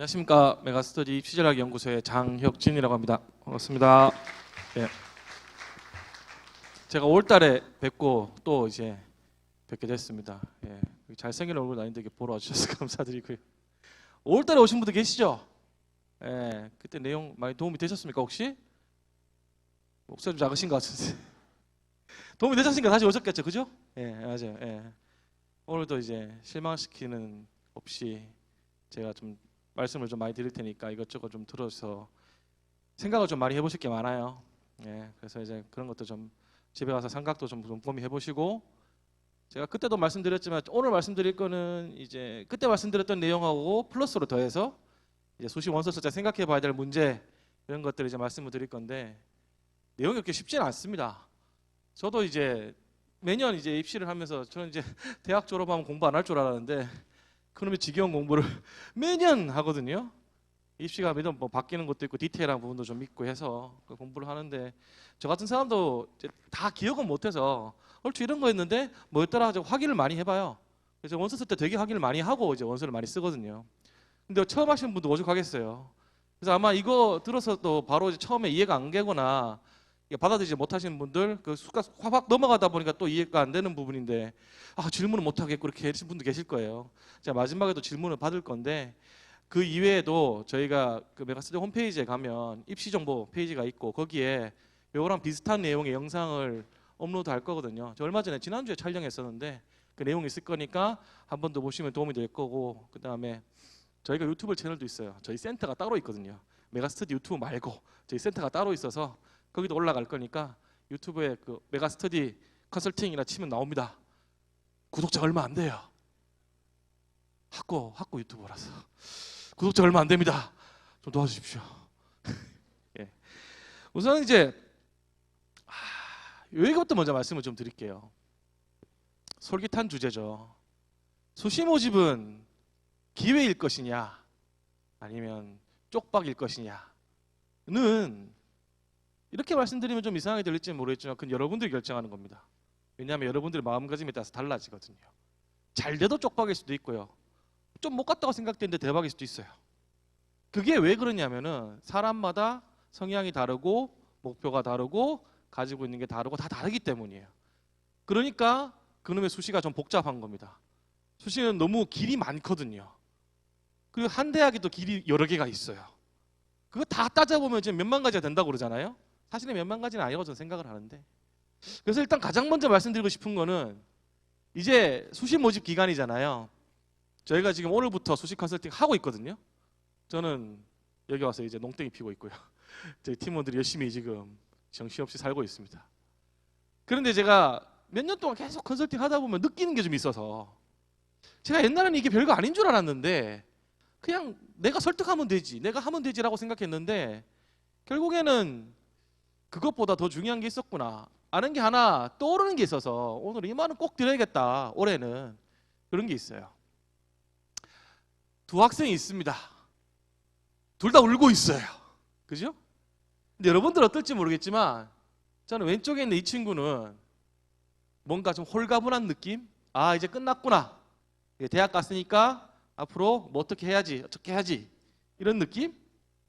안녕하십니까. 메가스터디 입시전략 연구소의 장혁진이라고 합니다. 반갑습니다. 예. 제가 5월달에 뵙고 또 이제 뵙게 됐습니다. 예. 잘생긴 얼굴 아닌데 이렇게 보러 와주셔서 감사드리고요. 5월달에 오신 분들 계시죠? 예. 그때 내용 많이 도움이 되셨습니까 혹시? 목소리 좀 작으신 것 같은데. 도움이 되셨으니까 다시 오셨겠죠, 그죠? 예, 맞아요. 예. 오늘도 이제 실망시키는 없이 제가 좀 말씀을 좀 많이 드릴 테니까 이것저것 좀 들어서 생각을 좀 많이 해보실 게 많아요. 예, 그래서 이제 그런 것도 좀 집에 가서 생각도 좀 곰곰이 해보시고, 제가 그때도 말씀드렸지만 오늘 말씀드릴 거는 이제 그때 말씀드렸던 내용하고 플러스로 더해서 이제 수시 원서 쓸 때 생각해봐야 될 문제, 이런 것들을 이제 말씀을 드릴 건데, 내용이 그렇게 쉽지는 않습니다. 저도 이제 매년 이제 입시를 하면서 저는 이제 대학 졸업하면 공부 안 할 줄 알았는데 그놈의 지겨운 공부를 매년 하거든요. 입시가 매년 뭐 바뀌는 것도 있고 디테일한 부분도 좀 있고 해서 그 공부를 하는데, 저 같은 사람도 이제 다 기억은 못해서 얼추 이런 거였는데 뭐였더라 하고 확인을 많이 해봐요. 그래서 원서 쓸 때 되게 확인을 많이 하고 이제 원서를 많이 쓰거든요. 근데 처음 하시는 분도 오죽하겠어요. 그래서 아마 이거 들어서도 바로 이제 처음에 이해가 안 되거나 받아들이지 못하시는 분들, 그 수가 확 넘어가다 보니까 또 이해가 안 되는 부분인데 질문을 못 하겠고 그렇게 하시는 분도 계실 거예요. 제가 마지막에도 질문을 받을 건데, 그 이외에도 저희가 그 메가스터디 홈페이지에 가면 입시 정보 페이지가 있고 거기에 이거랑 비슷한 내용의 영상을 업로드할 거거든요. 저 얼마 전에 지난주에 촬영했었는데 그 내용이 있을 거니까 한 번 더 보시면 도움이 될 거고, 그 다음에 저희가 유튜브 채널도 있어요. 저희 센터가 따로 있거든요. 메가스터디 유튜브 말고 저희 센터가 따로 있어서 거기도 올라갈 거니까 유튜브에 그 메가스터디 컨설팅이라 치면 나옵니다. 구독자 얼마 안 돼요. 학고 유튜버라서 구독자 얼마 안 됩니다. 좀 도와주십시오. 예. 우선 이제 여기부터 먼저 말씀을 좀 드릴게요. 솔깃한 주제죠. 수시 모집은 기회일 것이냐 아니면 쪽박일 것이냐는, 이렇게 말씀드리면 좀 이상하게 들릴지 모르겠지만 그건 여러분들이 결정하는 겁니다. 왜냐하면 여러분들의 마음가짐에 따라서 달라지거든요. 잘 돼도 쪽박일 수도 있고요, 좀 못 갔다고 생각되는데 대박일 수도 있어요. 그게 왜 그러냐면은 사람마다 성향이 다르고 목표가 다르고 가지고 있는 게 다르고 다 다르기 때문이에요. 그러니까 그놈의 수시가 좀 복잡한 겁니다. 수시는 너무 길이 많거든요. 그리고 한 대학에도 길이 여러 개가 있어요. 그거 다 따져보면 지금 몇만 가지가 된다고 그러잖아요. 사실은 몇만 가지는 아니라고 저는 생각을 하는데, 그래서 일단 가장 먼저 말씀드리고 싶은 거는 이제 수시 모집 기간이잖아요. 저희가 지금 오늘부터 수시 컨설팅 하고 있거든요. 저는 여기 와서 이제 농땡이 피고 있고요. 저희 팀원들이 열심히 지금 정신없이 살고 있습니다. 그런데 제가 몇 년 동안 계속 컨설팅 하다 보면 느끼는 게 좀 있어서, 제가 옛날에는 이게 별거 아닌 줄 알았는데 그냥 내가 설득하면 되지, 내가 하면 되지라고 생각했는데 결국에는 그것보다 더 중요한 게 있었구나, 아는 게 하나 떠오르는 게 있어서 오늘 이 말은 꼭 드려야겠다. 올해는 그런 게 있어요. 두 학생이 있습니다. 둘 다 울고 있어요. 그죠? 근데 여러분들 어떨지 모르겠지만 저는 왼쪽에 있는 이 친구는 뭔가 좀 홀가분한 느낌? 아, 이제 끝났구나, 대학 갔으니까 앞으로 뭐 어떻게 해야지 이런 느낌으로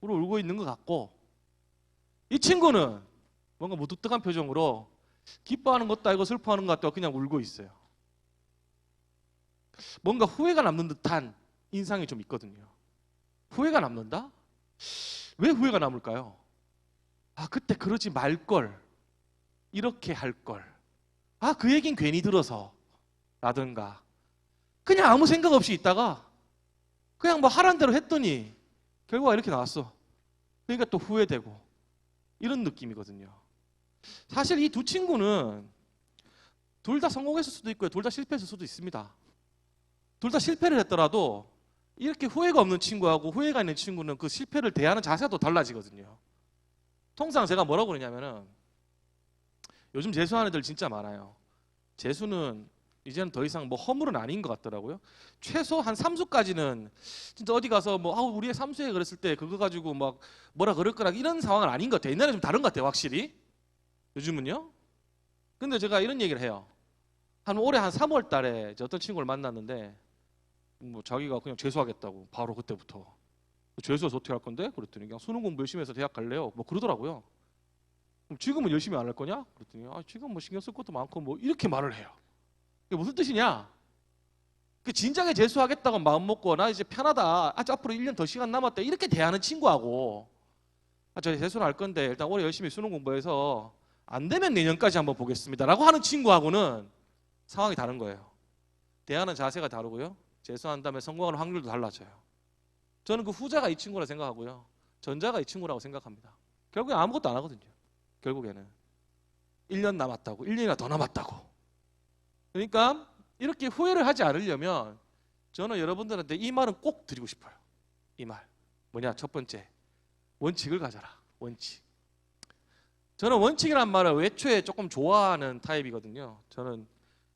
울고 있는 것 같고, 이 친구는 뭔가 무뚝뚝한 표정으로 기뻐하는 것도 아니고 슬퍼하는 것도 아니고 그냥 울고 있어요. 뭔가 후회가 남는 듯한 인상이 좀 있거든요. 후회가 남는다? 왜 후회가 남을까요? 그때 그러지 말걸, 이렇게 할걸, 그 얘긴 괜히 들어서 라든가, 그냥 아무 생각 없이 있다가 그냥 뭐 하란 대로 했더니 결과가 이렇게 나왔어. 그러니까 또 후회되고, 이런 느낌이거든요. 사실 이 두 친구는 둘 다 성공했을 수도 있고요, 둘 다 실패했을 수도 있습니다. 둘 다 실패를 했더라도 이렇게 후회가 없는 친구하고 후회가 있는 친구는 그 실패를 대하는 자세가 또 달라지거든요. 통상 제가 뭐라고 그러냐면은, 요즘 재수하는 애들 진짜 많아요. 재수는 이제는 더 이상 뭐 허물은 아닌 것 같더라고요. 최소 한 3수까지는 진짜 어디 가서 뭐 우리 애 3수에 그랬을 때 그거 가지고 막 뭐라 그럴 거라 이런 상황은 아닌 것 같아요. 옛날에 좀 다른 것 같아요, 확실히. 요즘은요. 근데 제가 이런 얘기를 해요. 올해 한 3월 달에 어떤 친구를 만났는데 뭐 자기가 그냥 재수하겠다고 바로 그때부터 재수해서 어떻게 할 건데? 그랬더니 그냥 수능 공부 열심히 해서 대학 갈래요. 뭐 그러더라고요. 그럼 지금은 열심히 안 할 거냐? 그랬더니 지금 뭐 신경 쓸 것도 많고 뭐 이렇게 말을 해요. 이게 무슨 뜻이냐? 그 진작에 재수하겠다고 마음 먹고 나 이제 편하다. 앞으로 1년 더 시간 남았다. 이렇게 대하는 친구하고 저 재수는 할 건데 일단 올해 열심히 수능 공부해서 안 되면 내년까지 한번 보겠습니다라고 하는 친구하고는 상황이 다른 거예요. 대하는 자세가 다르고요. 재수한 다음에 성공하는 확률도 달라져요. 저는 그 후자가 이 친구라 생각하고요. 전자가 이 친구라고 생각합니다. 결국에 아무것도 안 하거든요. 결국에는 1년 남았다고 1년이나 더 남았다고. 그러니까 이렇게 후회를 하지 않으려면 저는 여러분들한테 이 말은 꼭 드리고 싶어요. 이 말 뭐냐? 첫 번째, 원칙을 가져라. 원칙. 저는 원칙이란 말을 애초에 조금 좋아하는 타입이거든요. 저는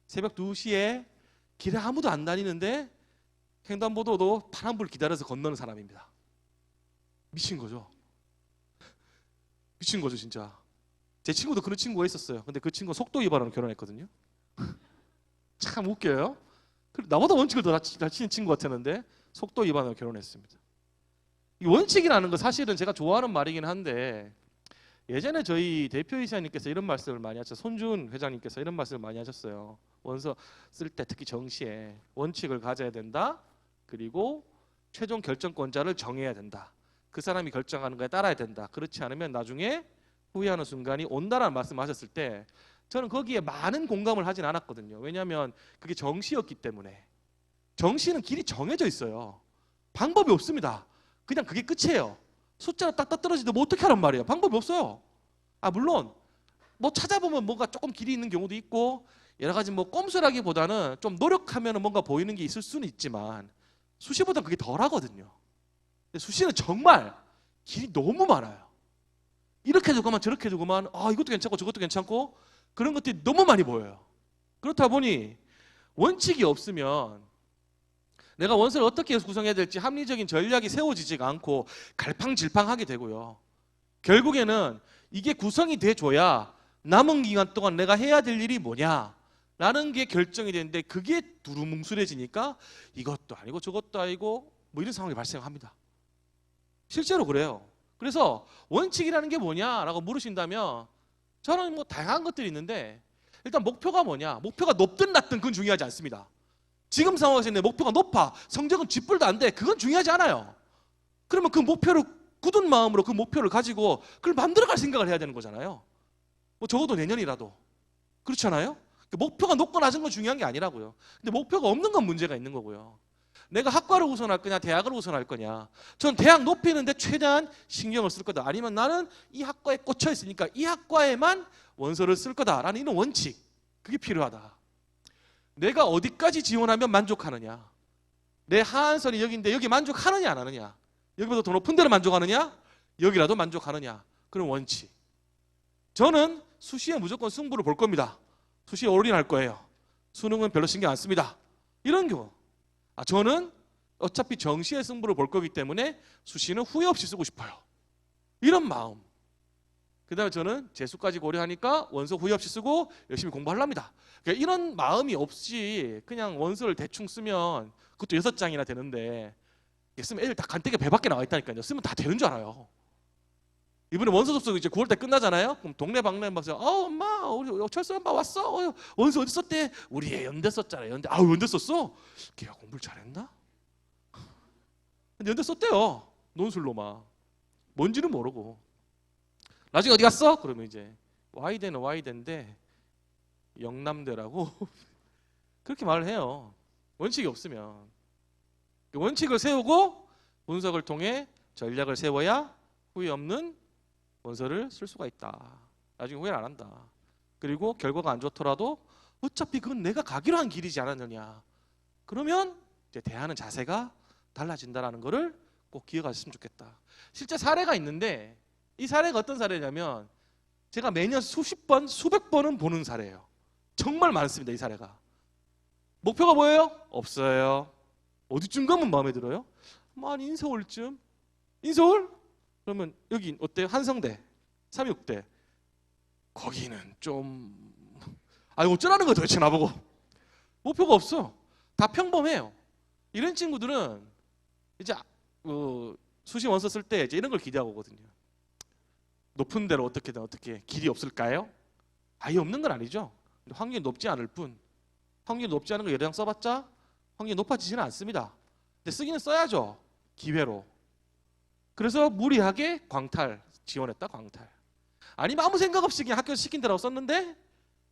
새벽 2시에 길에 아무도 안 다니는데 횡단보도도 파란불 기다려서 건너는 사람입니다. 미친 거죠. 미친 거죠 진짜. 제 친구도 그런 친구가 있었어요. 근데 그 친구 속도 위반으로 결혼했거든요. 참 웃겨요. 나보다 원칙을 더 잘 지키는 친구 같았는데 속도 위반으로 결혼했습니다. 이 원칙이라는 거 사실은 제가 좋아하는 말이긴 한데 예전에 저희 대표이사님께서 이런 말씀을 많이 하셨어요. 손준 회장님께서 이런 말씀을 많이 하셨어요. 원서 쓸 때 특히 정시에 원칙을 가져야 된다. 그리고 최종 결정권자를 정해야 된다. 그 사람이 결정하는 거에 따라야 된다. 그렇지 않으면 나중에 후회하는 순간이 온다라는 말씀을 하셨을 때 저는 거기에 많은 공감을 하진 않았거든요. 왜냐하면 그게 정시였기 때문에. 정시는 길이 정해져 있어요. 방법이 없습니다. 그냥 그게 끝이에요. 숫자가 딱 떨어지는데 뭐 어떻게 하란 말이에요. 방법이 없어요. 물론 뭐 찾아보면 뭔가 조금 길이 있는 경우도 있고 여러 가지 뭐 꼼수라기보다는 좀 노력하면 뭔가 보이는 게 있을 수는 있지만 수시보다 그게 덜하거든요. 근데 수시는 정말 길이 너무 많아요. 이렇게 두고만 저렇게 두고만 이것도 괜찮고 저것도 괜찮고 그런 것들이 너무 많이 보여요. 그렇다 보니 원칙이 없으면 내가 원서를 어떻게 구성해야 될지 합리적인 전략이 세워지지가 않고 갈팡질팡하게 되고요. 결국에는 이게 구성이 돼줘야 남은 기간 동안 내가 해야 될 일이 뭐냐라는 게 결정이 되는데 그게 두루뭉술해지니까 이것도 아니고 저것도 아니고 뭐 이런 상황이 발생합니다. 실제로 그래요. 그래서 원칙이라는 게 뭐냐라고 물으신다면 저는 뭐 다양한 것들이 있는데 일단 목표가 뭐냐? 목표가 높든 낮든 그건 중요하지 않습니다. 지금 상황에서 내 목표가 높아 성적은 쥐뿔도 안 돼. 그건 중요하지 않아요. 그러면 그 목표를 굳은 마음으로 그 목표를 가지고 그걸 만들어갈 생각을 해야 되는 거잖아요. 뭐 적어도 내년이라도 그렇잖아요. 목표가 높고 낮은 건 중요한 게 아니라고요. 근데 목표가 없는 건 문제가 있는 거고요. 내가 학과를 우선할 거냐 대학을 우선할 거냐. 전 대학 높이는데 최대한 신경을 쓸 거다. 아니면 나는 이 학과에 꽂혀 있으니까 이 학과에만 원서를 쓸 거다라는 이런 원칙. 그게 필요하다. 내가 어디까지 지원하면 만족하느냐. 내 하한선이 여기인데 여기 만족하느냐 안 하느냐. 여기보다 더 높은 데로 만족하느냐 여기라도 만족하느냐. 그런 원칙. 저는 수시에 무조건 승부를 볼 겁니다. 수시에 올인할 거예요. 수능은 별로 신경 안 씁니다. 이런 경우. 저는 어차피 정시에 승부를 볼 거기 때문에 수시는 후회 없이 쓰고 싶어요. 이런 마음. 그 다음에 저는 재수까지 고려하니까 원서 후회 없이 쓰고 열심히 공부하랍니다. 그러니까 이런 마음이 없이 그냥 원서를 대충 쓰면 그것도 6장이나 되는데 쓰면 애들 다 간택에 배 밖에 나와 있다니까요. 쓰면 다 되는 줄 알아요. 이번에 원서 접수 이제 9월달 끝나잖아요. 그럼 동네 방네 막서 엄마 우리 철수 엄마 왔어. 원서 어디 썼대? 우리 애 연대 썼잖아. 연대. 연대 썼어? 걔가 공부를 잘했나? 근데 연대 썼대요. 논술로만. 뭔지는 모르고. 나중에 어디 갔어? 그러면 이제 Y대는 Y대인데 영남대라고 그렇게 말을 해요. 원칙이 없으면. 원칙을 세우고 분석을 통해 전략을 세워야 후회 없는 원서를 쓸 수가 있다. 나중에 후회를 안 한다. 그리고 결과가 안 좋더라도 어차피 그건 내가 가기로 한 길이지 않았느냐. 그러면 이제 대하는 자세가 달라진다는 것을 꼭 기억하셨으면 좋겠다. 실제 사례가 있는데 이 사례가 어떤 사례냐면 제가 매년 수십 번, 수백 번은 보는 사례예요. 정말 많습니다. 이 사례가. 목표가 뭐예요? 없어요. 어디쯤 가면 마음에 들어요? 한 인서울쯤? 인서울? 그러면 여기 어때요? 한성대, 삼육대. 거기는 좀 어쩌라는 거야 도대체 나보고. 목표가 없어. 다 평범해요. 이런 친구들은 이제 수시 원서 쓸 때 이제 이런 걸 기대하고 오거든요. 높은 데로 어떻게든 어떻게 길이 없을까요? 아예 없는 건 아니죠. 확률이 높지 않을 뿐. 확률이 높지 않은 거 여러 장 써봤자 확률이 높아지지는 않습니다. 근데 쓰기는 써야죠. 기회로. 그래서 무리하게 광탈 지원했다. 광탈. 아니면 아무 생각 없이 그냥 학교에서 시킨 대로 썼는데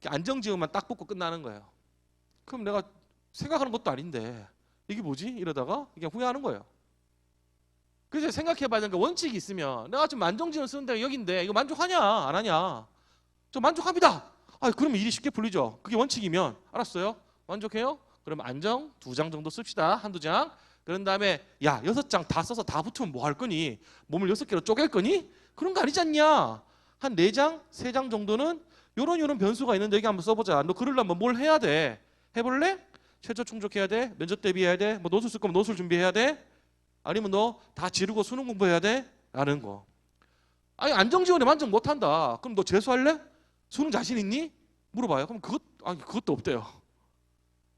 안정지원만 딱 붙고 끝나는 거예요. 그럼 내가 생각하는 것도 아닌데 이게 뭐지? 이러다가 그냥 후회하는 거예요. 그래서 생각해봐야 되는 게 원칙이 있으면 내가 지금 만정지원 쓰는 데가 여긴데 이거 만족하냐 안 하냐? 저 만족합니다. 그러면 일이 쉽게 풀리죠. 그게 원칙이면 알았어요. 만족해요? 그럼 안정 2장 정도 씁시다. 한두 장. 그런 다음에 야 6장 다 써서 다 붙으면 뭐 할 거니? 몸을 6개로 쪼갤 거니? 그런 거 아니지 않냐? 한 4장, 3장 정도는 요런 변수가 있는데 여기 한번 써보자. 너 그러려면 뭘 해야 돼? 해볼래? 최저 충족해야 돼? 면접 대비해야 돼? 뭐 노술 쓸 거면 노술 준비해야 돼? 아니면 너 다 지르고 수능 공부해야 돼? 라는 거. 아니 안정지원에 만족 못한다. 그럼 너 재수할래? 수능 자신 있니? 물어봐요. 그럼 그것도 없대요.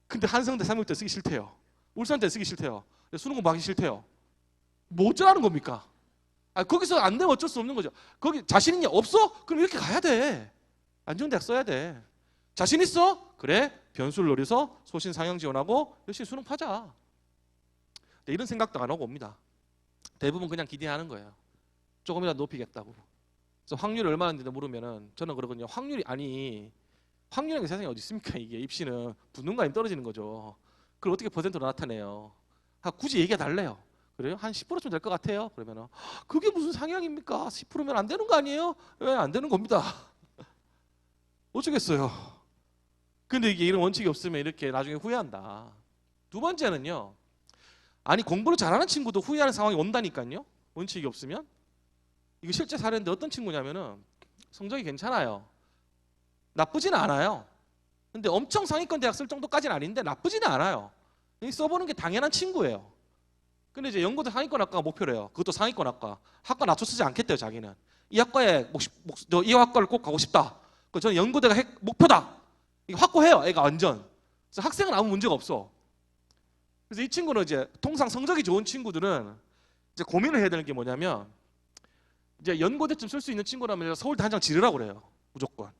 근데 한성대 3학년 쓰기 싫대요. 울산대 쓰기 싫대요. 수능 공부하기 싫대요. 뭐 어쩌라는 겁니까? 거기서 안 되면 어쩔 수 없는 거죠. 거기 자신 있냐? 없어? 그럼 이렇게 가야 돼. 안정대학 써야 돼. 자신 있어? 그래. 변수를 노려서 소신 상향 지원하고 열심히 수능 파자. 이런 생각도 안 하고 옵니다. 대부분 그냥 기대하는 거예요. 조금이라도 높이겠다고. 그래서 확률이 얼마인지 물으면은 저는 그러거든요. 확률이라는 게 세상에 어디 있습니까? 이게 입시는 붙는 거 아니면 떨어지는 거죠. 그걸 어떻게 퍼센트로 나타내요? 굳이 얘기가 달래요. 그래요? 한 10%쯤 될 것 같아요. 그러면은 그게 무슨 상향입니까? 10%면 안 되는 거 아니에요? 안 되는 겁니다. 어쩌겠어요. 근데 이게 이런 원칙이 없으면 이렇게 나중에 후회한다. 두 번째는요. 공부를 잘하는 친구도 후회하는 상황이 온다니까요. 원칙이 없으면. 이거 실제 사례인데 어떤 친구냐면은 성적이 괜찮아요. 나쁘지는 않아요. 근데 엄청 상위권 대학 쓸 정도까지는 아닌데 나쁘지는 않아요. 써보는 게 당연한 친구예요. 근데 이제 연고대 상위권 학과가 목표래요. 그것도 상위권 학과. 학과 낮춰 쓰지 않겠대요, 자기는. 이 학과에 이 학과를 꼭 가고 싶다. 저는 연고대가 목표다. 이거 확고해요, 애가 완전. 그래서 학생은 아무 문제가 없어. 그래서 이 친구는 이제 통상 성적이 좋은 친구들은 이제 고민을 해야 되는 게 뭐냐면 이제 연고대쯤 쓸 수 있는 친구라면 서울대 한 장 지르라고 그래요. 무조건.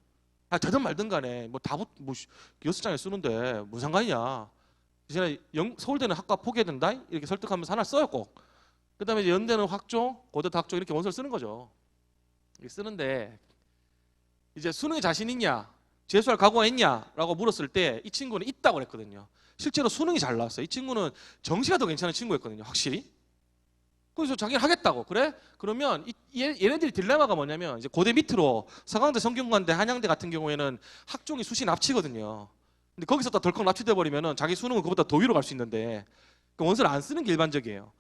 되든 말든 간에 뭐 6장에 쓰는데 무슨 상관이냐. 대신에 서울대는 학과 포기해야 된다. 이렇게 설득하면서 하나 써요 꼭. 그 다음에 이제 연대는 학종, 고대도 학종 이렇게 원서를 쓰는 거죠. 이렇게 쓰는데 이제 수능에 자신 있냐, 재수할 각오가 있냐라고 물었을 때 이 친구는 있다고 그랬거든요. 실제로 수능이 잘 나왔어요. 이 친구는 정시가 더 괜찮은 친구였거든요. 확실히. 그래서 자기는 하겠다고. 그래? 그러면 얘네들이 딜레마가 뭐냐면 이제 고대 밑으로 서강대, 성균관대, 한양대 같은 경우에는 학종이 수시 납치거든요. 근데 거기서 또 덜컥 납치돼 버리면은 자기 수능은 그보다 더 위로 갈 수 있는데 원서를 안 쓰는 게 일반적이에요.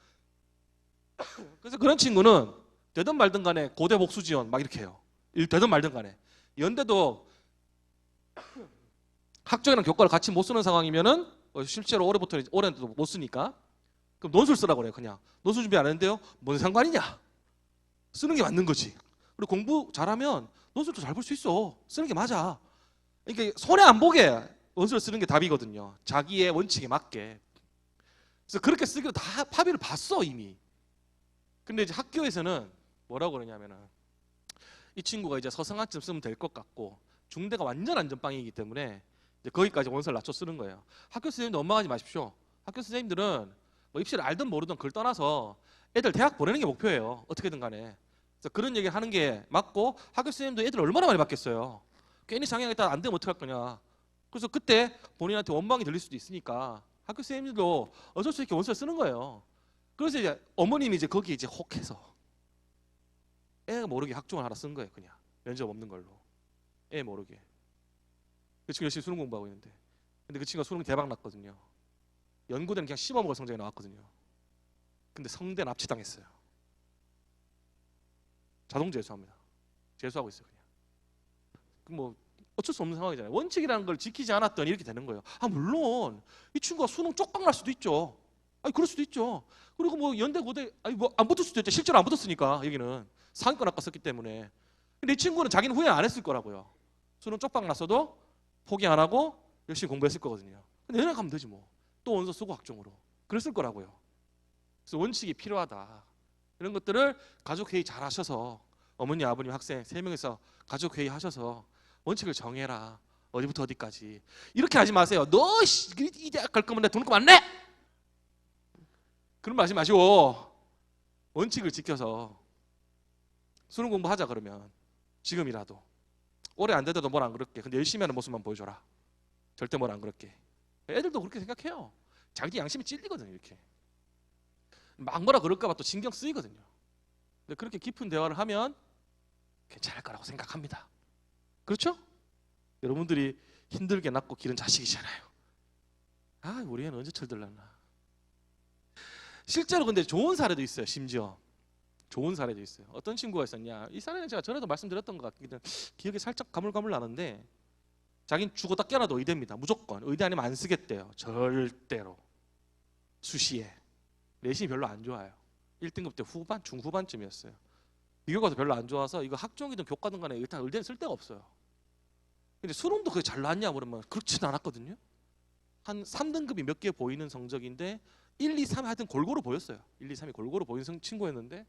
그래서 그런 친구는 되든 말든 간에 고대 복수 지원 막 이렇게 해요. 되든 말든 간에. 연대도 학종이랑 교과를 같이 못 쓰는 상황이면은 실제로 올해도 못 쓰니까 그럼 논술 쓰라고 그래요. 그냥 논술 준비 안 했는데요. 뭔 상관이냐? 쓰는 게 맞는 거지. 그리고 공부 잘하면 논술도 잘 볼 수 있어. 쓰는 게 맞아. 그러니까 손해 안 보게 원서를 쓰는 게 답이거든요. 자기의 원칙에 맞게. 그래서 그렇게 쓰기로 다 합의를 봤어 이미. 근데 이제 학교에서는 뭐라고 그러냐면은 이 친구가 이제 서성한쯤 쓰면 될 것 같고 중대가 완전 안전빵이기 때문에 이제 거기까지 원서를 낮춰 쓰는 거예요. 학교 선생님도 원망하지 마십시오. 학교 선생님들은 뭐 입시를 알든 모르든 그걸 떠나서 애들 대학 보내는 게 목표예요. 어떻게든 간에. 그래서 그런 얘기 하는 게 맞고 학교 선생님도 애들 얼마나 많이 받겠어요. 괜히 상향했다 안 되면 어떡할 거냐. 그래서 그때 본인한테 원망이 들릴 수도 있으니까 학교 선생님들도 어쩔 수 없게 원서를 쓰는 거예요. 그래서 이제 어머님이 이제 거기에 이제 혹해서 애가 모르게 학종을 하나 쓴 거예요. 그냥 면접 없는 걸로. 애 모르게. 그 친구 열심히 수능 공부하고 있는데 근데 그 친구가 수능 대박 났거든요. 연고대는 그냥 씹어먹을 성적이 나왔거든요. 근데 성대 납치당했어요. 자동 재수합니다. 재수하고 있어요. 그냥. 뭐 어쩔 수 없는 상황이잖아요. 원칙이라는 걸 지키지 않았더니 이렇게 되는 거예요. 물론 이 친구가 수능 쪽박 날 수도 있죠. 그럴 수도 있죠. 그리고 뭐 연대 고대 뭐 안 붙을 수도 있죠. 실제로 안 붙었으니까 여기는 상위권 학과 썼기 때문에. 근데 이 친구는 자기는 후회 안 했을 거라고요. 수능 쪽박 났어도 포기 안 하고 열심히 공부했을 거거든요. 근데 연애 가면 되지 뭐. 또 원서 쓰고 학종으로. 그랬을 거라고요. 그래서 원칙이 필요하다. 이런 것들을 가족회의 잘 하셔서 어머니, 아버님, 학생 3명이서 가족회의 하셔서 원칙을 정해라. 어디부터 어디까지. 이렇게 하지 마세요. 너 이 대학 갈 거면 내 돈 안 내! 그런 말 하지 마시고 원칙을 지켜서 수능 공부하자. 그러면 지금이라도 올해 안 되더라도 뭘 안 그럴게. 근데 열심히 하는 모습만 보여줘라. 절대 뭘 안 그럴게. 애들도 그렇게 생각해요. 자기 양심이 찔리거든요. 이렇게 막 뭐라 그럴까 봐 또 신경 쓰이거든요. 근데 그렇게 깊은 대화를 하면 괜찮을 거라고 생각합니다. 그렇죠? 여러분들이 힘들게 낳고 기른 자식이잖아요. 아, 우리 애는 언제 철들렸나. 실제로 근데 좋은 사례도 있어요. 심지어 좋은 사례도 있어요. 어떤 친구가 있었냐. 이 사례는 제가 전에도 말씀드렸던 것 같기는 기억이 살짝 가물가물 나는데, 자기는 죽었다 깨어나도 의대입니다. 무조건 의대 아니면 안 쓰겠대요. 절대로. 수시에 내신이 별로 안 좋아요. 1등급 때 후반, 중후반쯤이었어요. 비교과도 별로 안 좋아서 이거 학종이든 교과든 간에 일단 의대는 쓸 데가 없어요. 근데 수능도 그게 잘 나왔냐 그러면 그렇지는 않았거든요. 한 3등급이 몇 개 보이는 성적인데 1, 2, 3 하여튼 골고루 보였어요. 1, 2, 3이 골고루 보이는 친구였는데,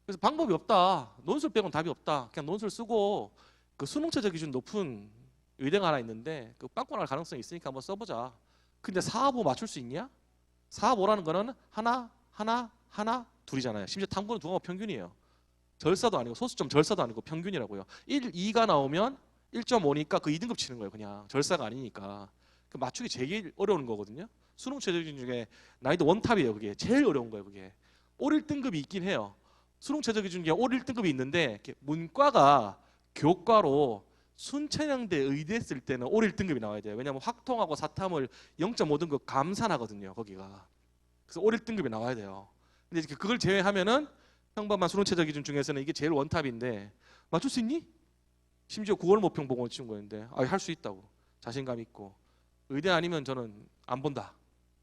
그래서 방법이 없다. 논술 빼고는 답이 없다. 그냥 논술 쓰고 그 수능 최저 기준 높은 의대가 하나 있는데 그 빵꾸 날 가능성이 있으니까 한번 써보자. 근데 4, 5 맞출 수 있냐? 4, 5라는 거는 하나, 둘이잖아요. 심지어 탐구는 두 과목 평균이에요. 절사도 아니고 소수점 절사도 아니고 평균이라고요. 1, 2가 나오면 1.5니까 그 2등급 치는 거예요. 그냥 절사가 아니니까. 그 맞추기 제일 어려운 거거든요. 수능 최저 기준 중에 난이도 원탑이에요. 그게 제일 어려운 거예요. 그게 올 1등급이 있긴 해요. 수능 최저 기준 중에 올 1등급이 있는데, 문과가 교과로 순천향대 의대 쓸 때는 올 1등급이 나와야 돼요. 왜냐하면 확통하고 사탐을 0.5등급 감산하거든요. 거기가. 그래서 올 1등급이 나와야 돼요. 근데 그걸 제외하면은 평범한 수능 최저 기준 중에서는 이게 제일 원탑인데, 맞출 수 있니? 심지어 9월 모평 보고 온 친구였는데 할 수 있다고 자신감 있고, 의대 아니면 저는 안 본다.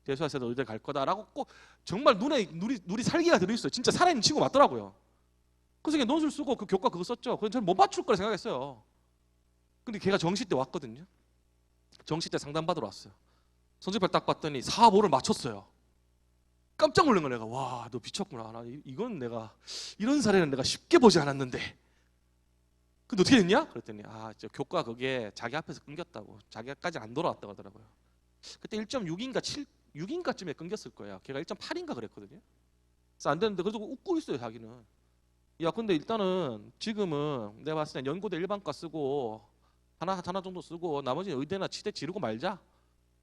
재수학생도 의대 갈 거다라고 꼭 정말 눈에 누리 살기가 들어있어요. 진짜 살아있는 친구 맞더라고요. 그래서 걔 논술 쓰고 그 교과 그거 썼죠. 그건 저는 못 맞출 거라 생각했어요. 근데 걔가 정시 때 왔거든요. 정시 때 상담받으러 왔어요. 성적표 딱 봤더니 4, 5를 맞췄어요. 깜짝 놀란 거야. 내가 와, 너 미쳤구나. 이건 내가 이런 사례는 내가 쉽게 보지 않았는데. 근데 어떻게 됐냐? 그랬더니 저 교과 그게 자기 앞에서 끊겼다고. 자기까지 안 돌아왔다고 하더라고요. 그때 1.6인가 6인가쯤에 끊겼을 거예요. 걔가 1.8인가 그랬거든요. 그래서 안 되는데 그래서 웃고 있어요. 자기는. 야, 근데 일단은 지금은 내가 봤을 때 연고대 일반과 쓰고 하나 정도 쓰고 나머지는 의대나 치대 지르고 말자.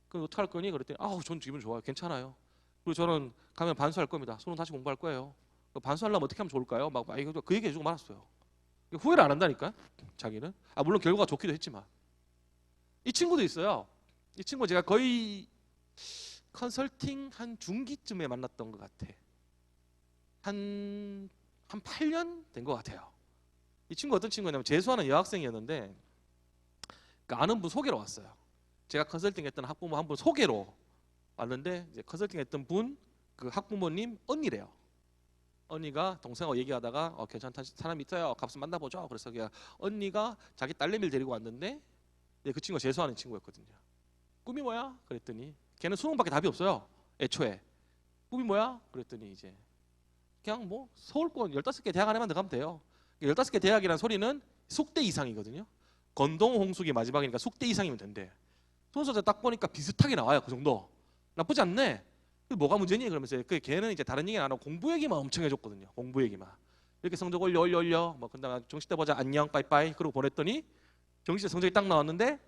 그럼 어떡할 거니? 그랬더니 전 기분 좋아요. 괜찮아요. 그리고 저는 가면 반수할 겁니다. 수능 다시 공부할 거예요. 반수하려면 어떻게 하면 좋을까요? 그 얘기 해주고 말았어요. 후회를 안 한다니까. 자기는. 물론 결과가 좋기도 했지만. 이 친구도 있어요. 이 친구 제가 거의 컨설팅 한 중기쯤에 만났던 것 같아. 한 8년 된 것 같아요. 이 친구 어떤 친구냐면 재수하는 여학생이었는데, 그 아는 분 소개로 왔어요. 제가 컨설팅했던 학부모 한 분 소개로 왔는데, 이제 컨설팅했던 분 그 학부모님 언니래요. 언니가 동생하고 얘기하다가 괜찮다 사람이 있어요. 값을 만나보죠. 그래서 그냥 언니가 자기 딸내미를 데리고 왔는데, 그 친구가 재수하는 친구였거든요. 꿈이 뭐야? 그랬더니 걔는 수능밖에 답이 없어요. 애초에. 꿈이 뭐야? 그랬더니 이제 그냥 뭐 서울권 15개 대학 안에만 들어가면 돼요. 15개 대학이라는 소리는 숙대 이상이거든요. 건동 홍숙이 마지막이니까 숙대 이상이면 된대. 순서제 딱 보니까 비슷하게 나와요. 그 정도. 나쁘지 않네. 뭐가 문제니? 그러면서 걔는 이제 다른 얘기 안 하고 공부 얘기만 엄청 해줬거든요. 공부 얘기만. 이렇게 성적 올려. 뭐 근데 정시 때 보자. 안녕 빠이빠이. 그러고 보냈더니 정시 때 성적이 딱 나왔는데,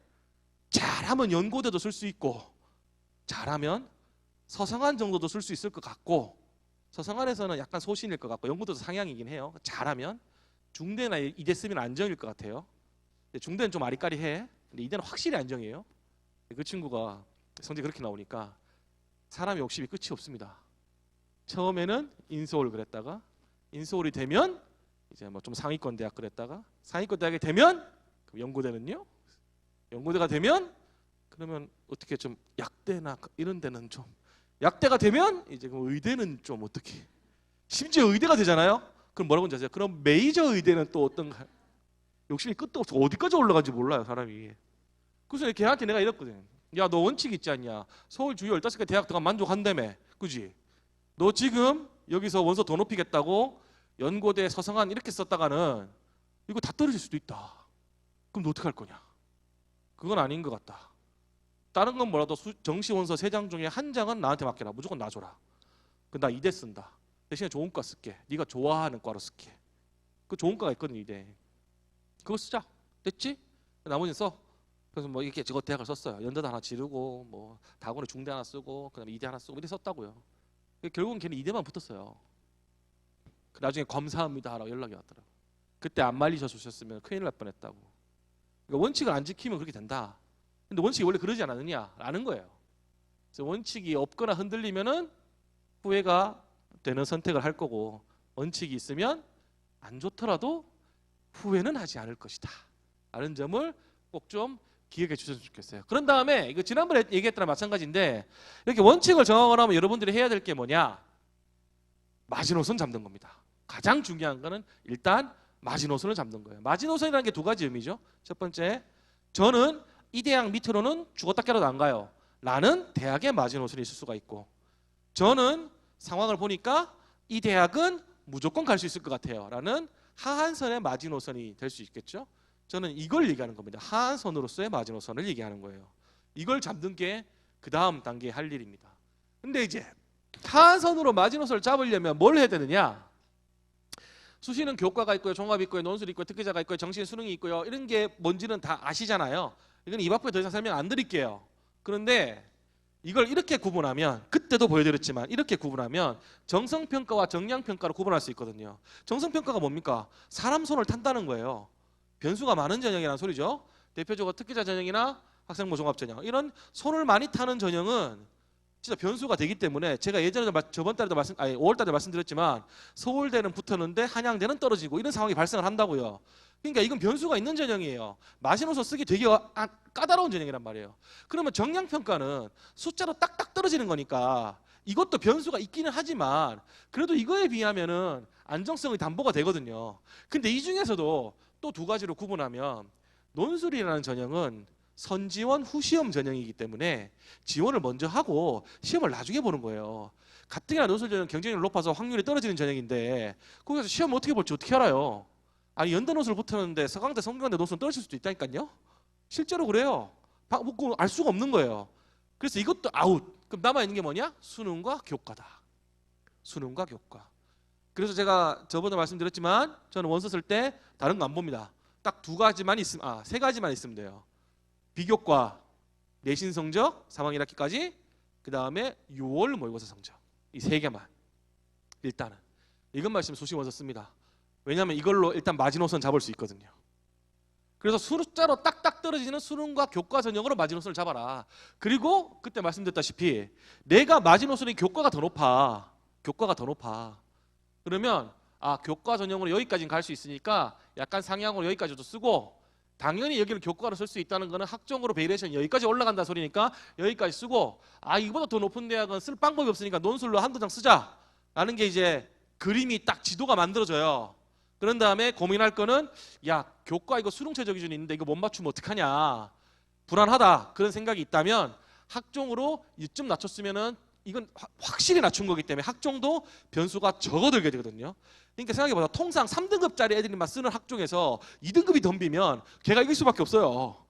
잘하면 연고대도 쓸 수 있고 잘하면 서성한 정도도 쓸 수 있을 것 같고, 서성한에서는 약간 소신일 것 같고 연고대도 상향이긴 해요. 잘하면 중대나 이대 쓰면 안정일 것 같아요. 중대는 좀 아리까리해. 근데 이대는 확실히 안정이에요. 그 친구가 성적이 그렇게 나오니까 사람이 욕심이 끝이 없습니다. 처음에는 인서울 그랬다가, 인서울이 되면 이제 뭐 좀 상위권 대학 그랬다가, 상위권 대학이 되면 연고대는요, 연고대가 되면 그러면 어떻게 좀 약대나 이런 데는 좀, 약대가 되면 이제 의대는 좀 어떻게, 심지어 의대가 되잖아요. 그럼 뭐라고 하세요? 그럼 메이저 의대는 또 어떤가? 욕심이 끝도 없어. 어디까지 올라간지 몰라요, 사람이. 그래서 걔한테 내가 이랬거든. 야, 너 원칙 있지 않냐? 서울 주요 15개 대학 들어가면 만족한다며. 그지? 너 지금 여기서 원서 더 높이겠다고 연고대 서성한 이렇게 썼다가는 이거 다 떨어질 수도 있다. 그럼 너 어떻게 할 거냐? 그건 아닌 것 같다. 다른 건 뭐라도 정시 원서 3장 중에 1장은 나한테 맡겨라. 무조건 나 줘라. 나 이대 쓴다. 대신에 좋은 과 쓸게. 네가 좋아하는 과로 쓸게. 그 좋은 과가 있거든 이대. 그거 쓰자. 됐지? 나머지는 써. 그래서 뭐 이렇게 저거 대학을 썼어요. 연대도 하나 지르고 뭐 다곤에 중대 하나 쓰고 그다음에 이대 하나 쓰고 이렇게 썼다고요. 결국은 걔는 이대만 붙었어요. 나중에 검사합니다 라고 연락이 왔더라고. 그때 안 말리셔 주셨으면 큰일 날 뻔했다고. 그러니까 원칙을 안 지키면 그렇게 된다. 근데 원칙이 원래 그러지 않느냐라는 거예요. 그래서 원칙이 없거나 흔들리면은 후회가 되는 선택을 할 거고, 원칙이 있으면 안 좋더라도 후회는 하지 않을 것이다 라는 점을 꼭 좀 기억해 주셨으면 좋겠어요. 그런 다음에 이거 지난번에 얘기했던 마찬가지인데, 이렇게 원칙을 정하거나 하면 여러분들이 해야 될 게 뭐냐? 마지노선 잡는 겁니다. 가장 중요한 거는 일단 마지노선을 잡는 거예요. 마지노선이라는 게 2가지 의미죠. 첫 번째, 저는 이 대학 밑으로는 죽었다 깨어나도 안 가요 라는 대학의 마지노선이 있을 수가 있고, 저는 상황을 보니까 이 대학은 무조건 갈 수 있을 것 같아요 라는 하한선의 마지노선이 될 수 있겠죠. 저는 이걸 얘기하는 겁니다. 하한선으로서의 마지노선을 얘기하는 거예요. 이걸 잡는 게 그 다음 단계에 할 일입니다. 근데 이제 하한선으로 마지노선을 잡으려면 뭘 해야 되느냐? 수시는 교과가 있고요, 종합이 있고요, 논술이 있고요, 특기자가 있고요, 정시는 수능이 있고요. 이런 게 뭔지는 다 아시잖아요. 이건 입 앞에 더 이상 설명 안 드릴게요. 그런데 이걸 이렇게 구분하면, 그때도 보여드렸지만 이렇게 구분하면 정성평가와 정량평가로 구분할 수 있거든요. 정성평가가 뭡니까? 사람 손을 탄다는 거예요. 변수가 많은 전형이라는 소리죠. 대표적으로 특기자 전형이나 학생부 종합 전형, 이런 손을 많이 타는 전형은 진짜 변수가 되기 때문에, 제가 예전에도 저번 달에도 5월 달에 말씀드렸지만 서울대는 붙었는데 한양대는 떨어지고 이런 상황이 발생을 한다고요. 그러니까 이건 변수가 있는 전형이에요. 마지노선 쓰기 되게 까다로운 전형이란 말이에요. 그러면 정량평가는 숫자로 딱딱 떨어지는 거니까 이것도 변수가 있기는 하지만 그래도 이거에 비하면은 안정성이 담보가 되거든요. 근데 이 중에서도 또 2가지로 구분하면, 논술이라는 전형은 선지원 후시험 전형이기 때문에 지원을 먼저 하고 시험을 나중에 보는 거예요. 가뜩이나 논술 전형 경쟁률이 높아서 확률이 떨어지는 전형인데 거기서 시험 어떻게 볼지 어떻게 알아요? 아니, 연대 논술 붙었는데 서강대 성균관대 논술 떨어질 수도 있다니까요. 실제로 그래요. 알 수가 없는 거예요. 그래서 이것도 아웃. 그럼 남아있는 게 뭐냐? 수능과 교과다. 수능과 교과. 그래서 제가 저번에 말씀드렸지만 저는 원서 쓸 때 다른 거 안 봅니다. 딱 2가지만 있으면, 3가지만 있으면 돼요. 비교과, 내신 성적 3학년 1학기까지, 그 다음에 6월 모의고사 성적, 이 3개만. 일단은 이것만 있으면 수시 원서 씁니다. 왜냐하면 이걸로 일단 마지노선 잡을 수 있거든요. 그래서 숫자로 딱딱 떨어지는 수능과 교과 전형으로 마지노선을 잡아라. 그리고 그때 말씀드렸다시피 내가 마지노선이 교과가 더 높아. 그러면 교과 전형으로 여기까지는 갈 수 있으니까 약간 상향으로 여기까지도 쓰고, 당연히 여기를 교과로 쓸 수 있다는 거는 학종으로 베리에이션 여기까지 올라간다 소리니까 여기까지 쓰고, 이보다 더 높은 대학은 쓸 방법이 없으니까 논술로 한두 장 쓰자 라는 게 이제 그림이 딱 지도가 만들어져요. 그런 다음에 고민할 거는, 교과 이거 수능 최저 기준이 있는데 이거 못 맞추면 어떡하냐, 불안하다, 그런 생각이 있다면 학종으로 이쯤 낮췄으면은 이건 확실히 낮춘 거기 때문에 학종도 변수가 적어들게 되거든요. 그러니까 생각해보자. 통상 3등급짜리 애들이만 쓰는 학종에서 2등급이 덤비면 걔가 이길 수밖에 없어요.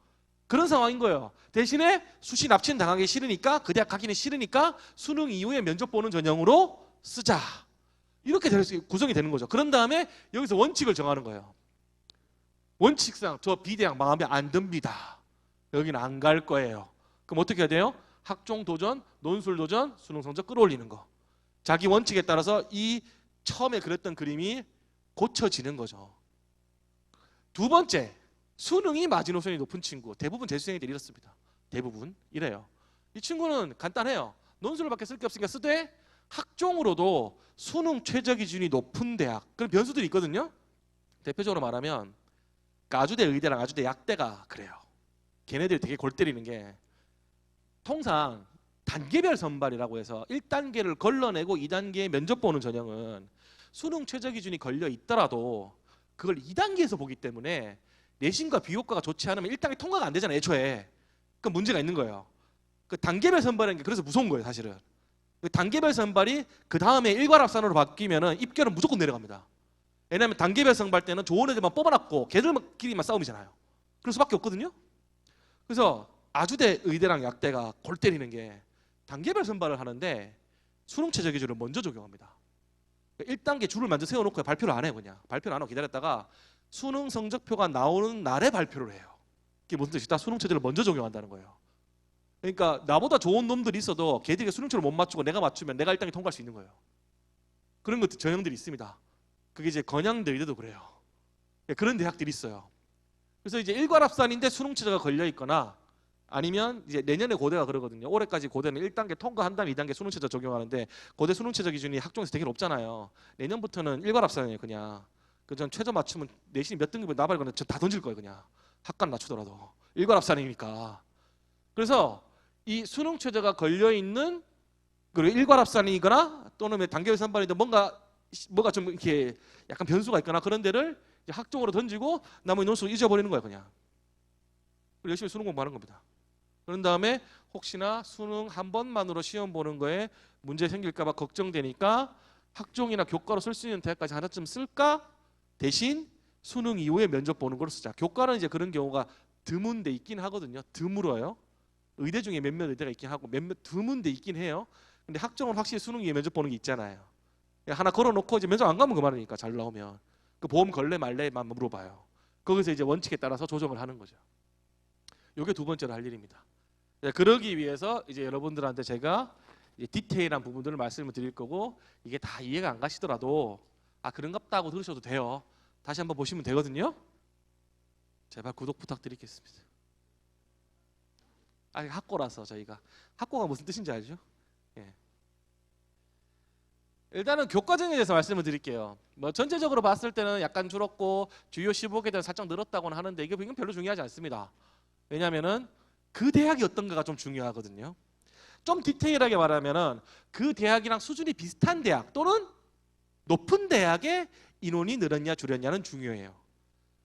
그런 상황인 거예요. 대신에 수시 납치는 당하기 싫으니까, 그 대학 가기는 싫으니까 수능 이후에 면접 보는 전형으로 쓰자. 이렇게 구성이 되는 거죠. 그런 다음에 여기서 원칙을 정하는 거예요. 원칙상 저 B대학 마음에 안 듭니다. 여기는 안 갈 거예요. 그럼 어떻게 해야 돼요? 학종 도전, 논술 도전, 수능 성적 끌어올리는 거. 자기 원칙에 따라서 이 처음에 그렸던 그림이 고쳐지는 거죠. 2번째, 수능이 마지노선이 높은 친구, 대부분 재수생들이 이렇습니다. 대부분 이래요. 이 친구는 간단해요. 논술밖에 쓸 게 없으니까 쓰되, 학종으로도 수능 최저 기준이 높은 대학, 그런 변수들이 있거든요. 대표적으로 말하면 아주대 의대랑 아주대 약대가 그래요. 걔네들이 되게 골 때리는 게, 통상 단계별 선발이라고 해서 1단계를 걸러내고 2단계에 면접 보는 전형은 수능 최저 기준이 걸려 있더라도 그걸 2단계에서 보기 때문에 내신과 비교과가 좋지 않으면 1단계 통과가 안 되잖아요, 애초에. 그 문제가 있는 거예요. 그 단계별 선발이라는 게 그래서 무서운 거예요, 사실은. 단계별 선발이 그 다음에 일괄합산으로 바뀌면은 입결은 무조건 내려갑니다. 왜냐하면 단계별 선발 때는 좋은 애들만 뽑아놨고 걔들끼리만 싸움이잖아요. 그럴 수밖에 없거든요. 그래서 아주대, 의대랑 약대가 골 때리는 게 단계별 선발을 하는데 수능 최저 기준을 먼저 적용합니다. 1단계 줄을 먼저 세워놓고 발표를 안 해요. 그냥 발표를 안 하고 기다렸다가 수능 성적표가 나오는 날에 발표를 해요. 그게 무슨 뜻이다? 수능 최저를 먼저 적용한다는 거예요. 그러니까 나보다 좋은 놈들이 있어도 걔들이 수능표를 못 맞추고 내가 맞추면 내가 1단계 통과할 수 있는 거예요. 그런 것들 전형들이 있습니다. 그게 이제 건양대, 의대도 그래요. 그런 대학들이 있어요. 그래서 이제 일괄합산인데 수능 최저가 걸려 있거나 아니면 이제 내년에 고대가 그러거든요. 올해까지 고대는 1단계 통과한 다음에 2단계 수능 최저 적용하는데 고대 수능 최저 기준이 학종에서 되게 높잖아요. 내년부터는 일괄합산이에요. 그냥 전 최저 맞추면 내신이 몇 등급을 나발거나 다 던질 거예요. 그냥 학관 낮추더라도 일괄합산이니까. 그래서 이 수능 최저가 걸려 있는 그리고 일괄합산이거나 또는 단계별 선발인데 뭔가 좀 이렇게 약간 변수가 있거나 그런 데를 이제 학종으로 던지고 나머지 논술 잊어버리는 거예요. 그냥. 그리고 열심히 수능 공부하는 겁니다. 그런 다음에 혹시나 수능 한 번만으로 시험 보는 거에 문제 생길까 봐 걱정되니까 학종이나 교과로 쓸 수 있는 대학까지 하나쯤 쓸까? 대신 수능 이후에 면접 보는 걸로 쓰자. 교과는 이제 그런 경우가 드문데 있긴 하거든요. 드물어요. 의대 중에 몇몇 의대가 있긴 하고 몇몇 드문데 있긴 해요. 근데 학종은 확실히 수능 이후에 면접 보는 게 있잖아요. 하나 걸어놓고 이제 면접 안 가면 그만이니까 잘 나오면 그 보험 걸래 말래만 물어봐요. 거기서 이제 원칙에 따라서 조정을 하는 거죠. 이게 두 번째로 할 일입니다. 그러기 위해서 이제 여러분들한테 제가 이제 디테일한 부분들을 말씀을 드릴 거고 이게 다 이해가 안 가시더라도 아 그런갑다 하고 들으셔도 돼요. 다시 한번 보시면 되거든요. 제발 구독 부탁드리겠습니다. 아직 학고라서 저희가 학고가 무슨 뜻인지 알죠? 예. 일단은 교과정에 대해서 말씀을 드릴게요. 뭐 전체적으로 봤을 때는 약간 줄었고 주요 15개 대는 살짝 늘었다고는 하는데 이건 별로 중요하지 않습니다. 왜냐하면은 그 대학이 어떤가가 좀 중요하거든요. 좀 디테일하게 말하면은 그 대학이랑 수준이 비슷한 대학 또는 높은 대학의 인원이 늘었냐 줄였냐는 중요해요.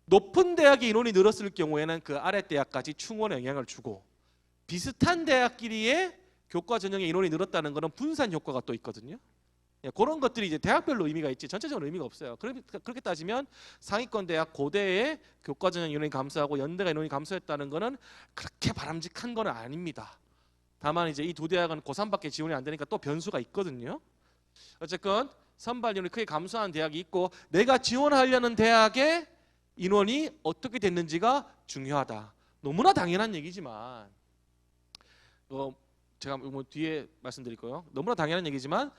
높은 대학의 인원이 늘었을 경우에는 그 아래 대학까지 충원에 영향을 주고 비슷한 대학끼리의 교과 전형의 인원이 늘었다는 것은 분산 효과가 또 있거든요. 그런 것들이 이제 대학별로 의미가 있지 전체적으로 의미가 없어요. 그렇게 따지면 상위권 대학 고대의 교과 전형 인원이 감소하고 연대가 인원이 감소했다는 것은 그렇게 바람직한 건 아닙니다. 다만 이제 이 두 대학은 고3밖에 지원이 안 되니까 또 변수가 있거든요. 어쨌건 선발 인원이 크게 감소한 대학이 있고 내가 지원하려는 대학의 인원이 어떻게 됐는지가 중요하다. 너무나 당연한 얘기지만 제가 뭐 뒤에 말씀드릴 거예요. 너무나 당연한 얘기지만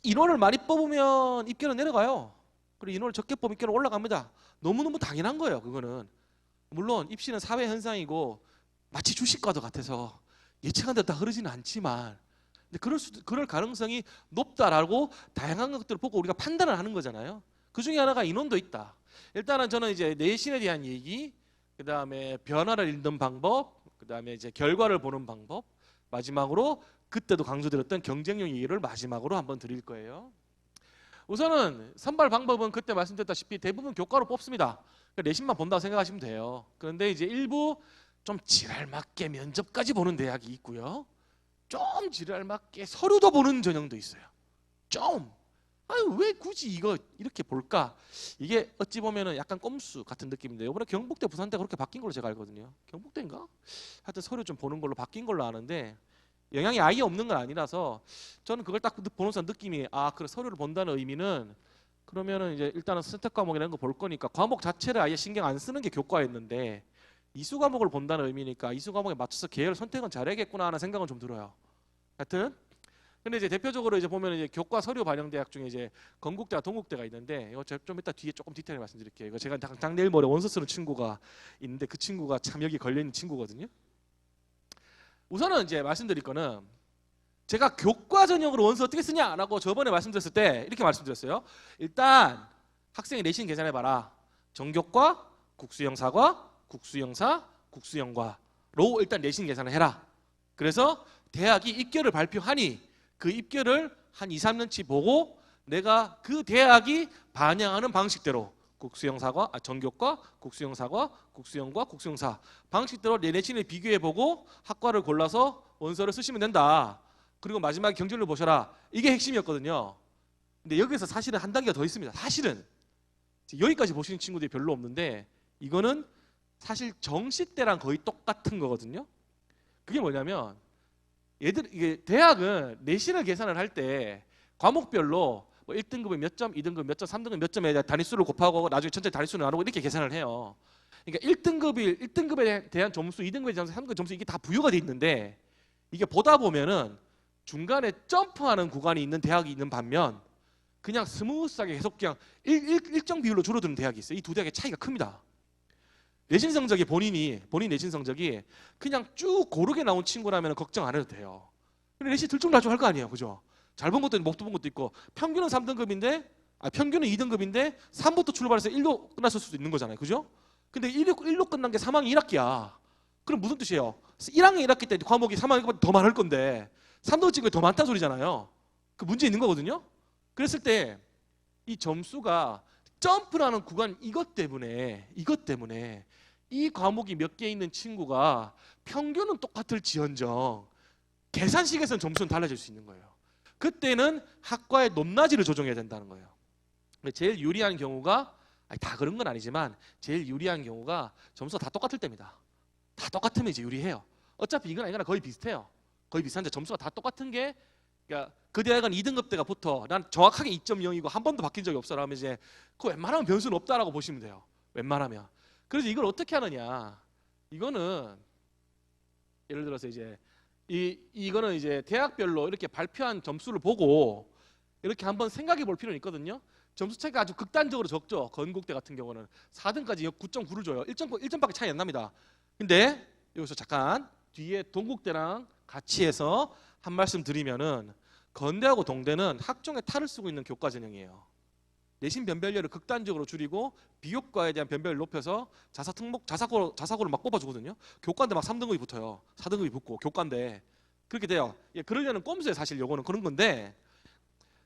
인원을 많이 뽑으면 입결은 내려가요. 그리고 인원을 적게 뽑으면 입결은 올라갑니다. 너무너무 당연한 거예요. 그거는 물론 입시는 사회 현상이고 마치 주식과도 같아서 예측한 대로 다 흐르지는 않지만 근데 그럴 가능성이 높다라고 다양한 것들을 보고 우리가 판단을 하는 거잖아요. 그 중에 하나가 인원도 있다. 일단은 저는 이제 내신에 대한 얘기, 그 다음에 변화를 읽는 방법, 그 다음에 이제 결과를 보는 방법, 마지막으로 그때도 강조드렸던 경쟁력 얘기를 마지막으로 한번 드릴 거예요. 우선은 선발 방법은 그때 말씀드렸다시피 대부분 교과로 뽑습니다. 그러니까 내신만 본다고 생각하시면 돼요. 그런데 이제 일부 좀 지랄맞게 면접까지 보는 대학이 있고요. 좀 지랄맞게 서류도 보는 전형도 있어요. 좀 아유 왜 굳이 이거 이렇게 볼까? 이게 어찌 보면은 약간 꼼수 같은 느낌인데 이번에 경북대, 부산대 그렇게 바뀐 걸로 제가 알거든요. 경북대인가? 하여튼 서류 좀 보는 걸로 바뀐 걸로 아는데 영향이 아예 없는 건 아니라서 저는 그걸 딱 보면서 느낌이 그래 서류를 본다는 의미는 그러면은 이제 일단은 선택 과목이라는 거 볼 거니까 과목 자체를 아예 신경 안 쓰는 게 교과였는데 이수 과목을 본다는 의미니까 이수 과목에 맞춰서 계열 선택은 잘해야겠구나 하는 생각은 좀 들어요. 하여튼 근데 이제 대표적으로 이제 보면 이제 교과 서류 반영 대학 중에 이제 건국대와 동국대가 있는데 이거 좀 이따 뒤에 조금 디테일하게 말씀드릴게요. 이거 제가 작년 모레 원서 쓰는 친구가 있는데 그 친구가 참 여기 걸려 있는 친구거든요. 우선은 이제 말씀드릴 거는 제가 교과 전형으로 원서 어떻게 쓰냐라고 저번에 말씀드렸을 때 이렇게 말씀드렸어요. 일단 학생이 내신 계산해 봐라. 정교과, 국수영사과, 국수영사, 국수영과로 일단 내신 계산을 해라. 그래서 대학이 입결을 발표하니 그 입결을 한 2, 3년치 보고 내가 그 대학이 반영하는 방식대로 국수영사과, 정교과, 국수영사과, 국수영과, 국수영사 방식대로 내 내신을 비교해보고 학과를 골라서 원서를 쓰시면 된다. 그리고 마지막에 경쟁률 보셔라. 이게 핵심이었거든요. 근데 여기서 사실은 한 단계가 더 있습니다. 사실은 여기까지 보시는 친구들이 별로 없는데 이거는 사실 정시 때랑 거의 똑같은 거거든요. 그게 뭐냐면 이게 대학은 내신을 계산을 할 때 과목별로 뭐 1등급에 몇 점, 2등급 몇 점, 3등급 몇 점에 단위수를 곱하고 나중에 전체 단위수를 나누고 이렇게 계산을 해요. 그러니까 1등급에 대한 점수, 2등급에 대한 점수, 3등급 점수 이게 다 부여가 돼 있는데 이게 보다 보면은 중간에 점프하는 구간이 있는 대학이 있는 반면 그냥 스무스하게 계속 그냥 일정 비율로 줄어드는 대학이 있어요. 이 두 대학의 차이가 큽니다. 내신 성적이 본인 내신 성적이 그냥 쭉 고르게 나온 친구라면 걱정 안 해도 돼요. 근데 내신 들쭉날쭉 할 거 아니에요, 그죠? 잘 본 것도 있고 못 본 것도 있고 평균은 3등급인데 평균은 2등급인데 3부터 출발해서 1로 끝났을 수도 있는 거잖아요, 그죠? 근데 1로 끝난 게 3학년 1학기야. 그럼 무슨 뜻이에요? 1학년 1학기 때 과목이 3학년 1학기보다 더 많을 건데 3등급 찍은 게 더 많다는 소리잖아요. 그 문제 있는 거거든요. 그랬을 때 이 점수가 점프라는 구간 이것 때문에 이 과목이 몇 개 있는 친구가 평균은 똑같을지언정 계산식에서는 점수는 달라질 수 있는 거예요. 그때는 학과의 높낮이를 조정해야 된다는 거예요. 제일 유리한 경우가 다 그런 건 아니지만 제일 유리한 경우가 점수가 다 똑같을 때입니다. 다 똑같으면 이제 유리해요. 어차피 이거나 이거나 거의 비슷해요. 거의 비슷한데 점수가 다 똑같은 게 그러니까 그 대학은 2등급 때가 붙어 난 정확하게 2.0이고 한 번도 바뀐 적이 없어 라면 이제 그 웬만하면 변수는 없다라고 보시면 돼요. 웬만하면. 그래서 이걸 어떻게 하느냐? 이거는 예를 들어서 이제 이거는 이제 대학별로 이렇게 발표한 점수를 보고 이렇게 한번 생각해 볼 필요는 있거든요. 점수 차이가 아주 극단적으로 적죠. 건국대 같은 경우는 4등까지 9.9를 줘요. 1점밖에 차이 안 납니다. 근데 여기서 잠깐 뒤에 동국대랑 같이 해서 한 말씀 드리면은 건대하고 동대는 학종에 탈을 쓰고 있는 교과 전형이에요. 내신 변별력을 극단적으로 줄이고 비교과에 대한 변별을 높여서 자사고를 막 뽑아주거든요. 교과인데 막 3등급이 붙어요. 4등급이 붙고 교과인데 그렇게 돼요. 예, 그러려는 꼼수예요. 사실 요거는 그런 건데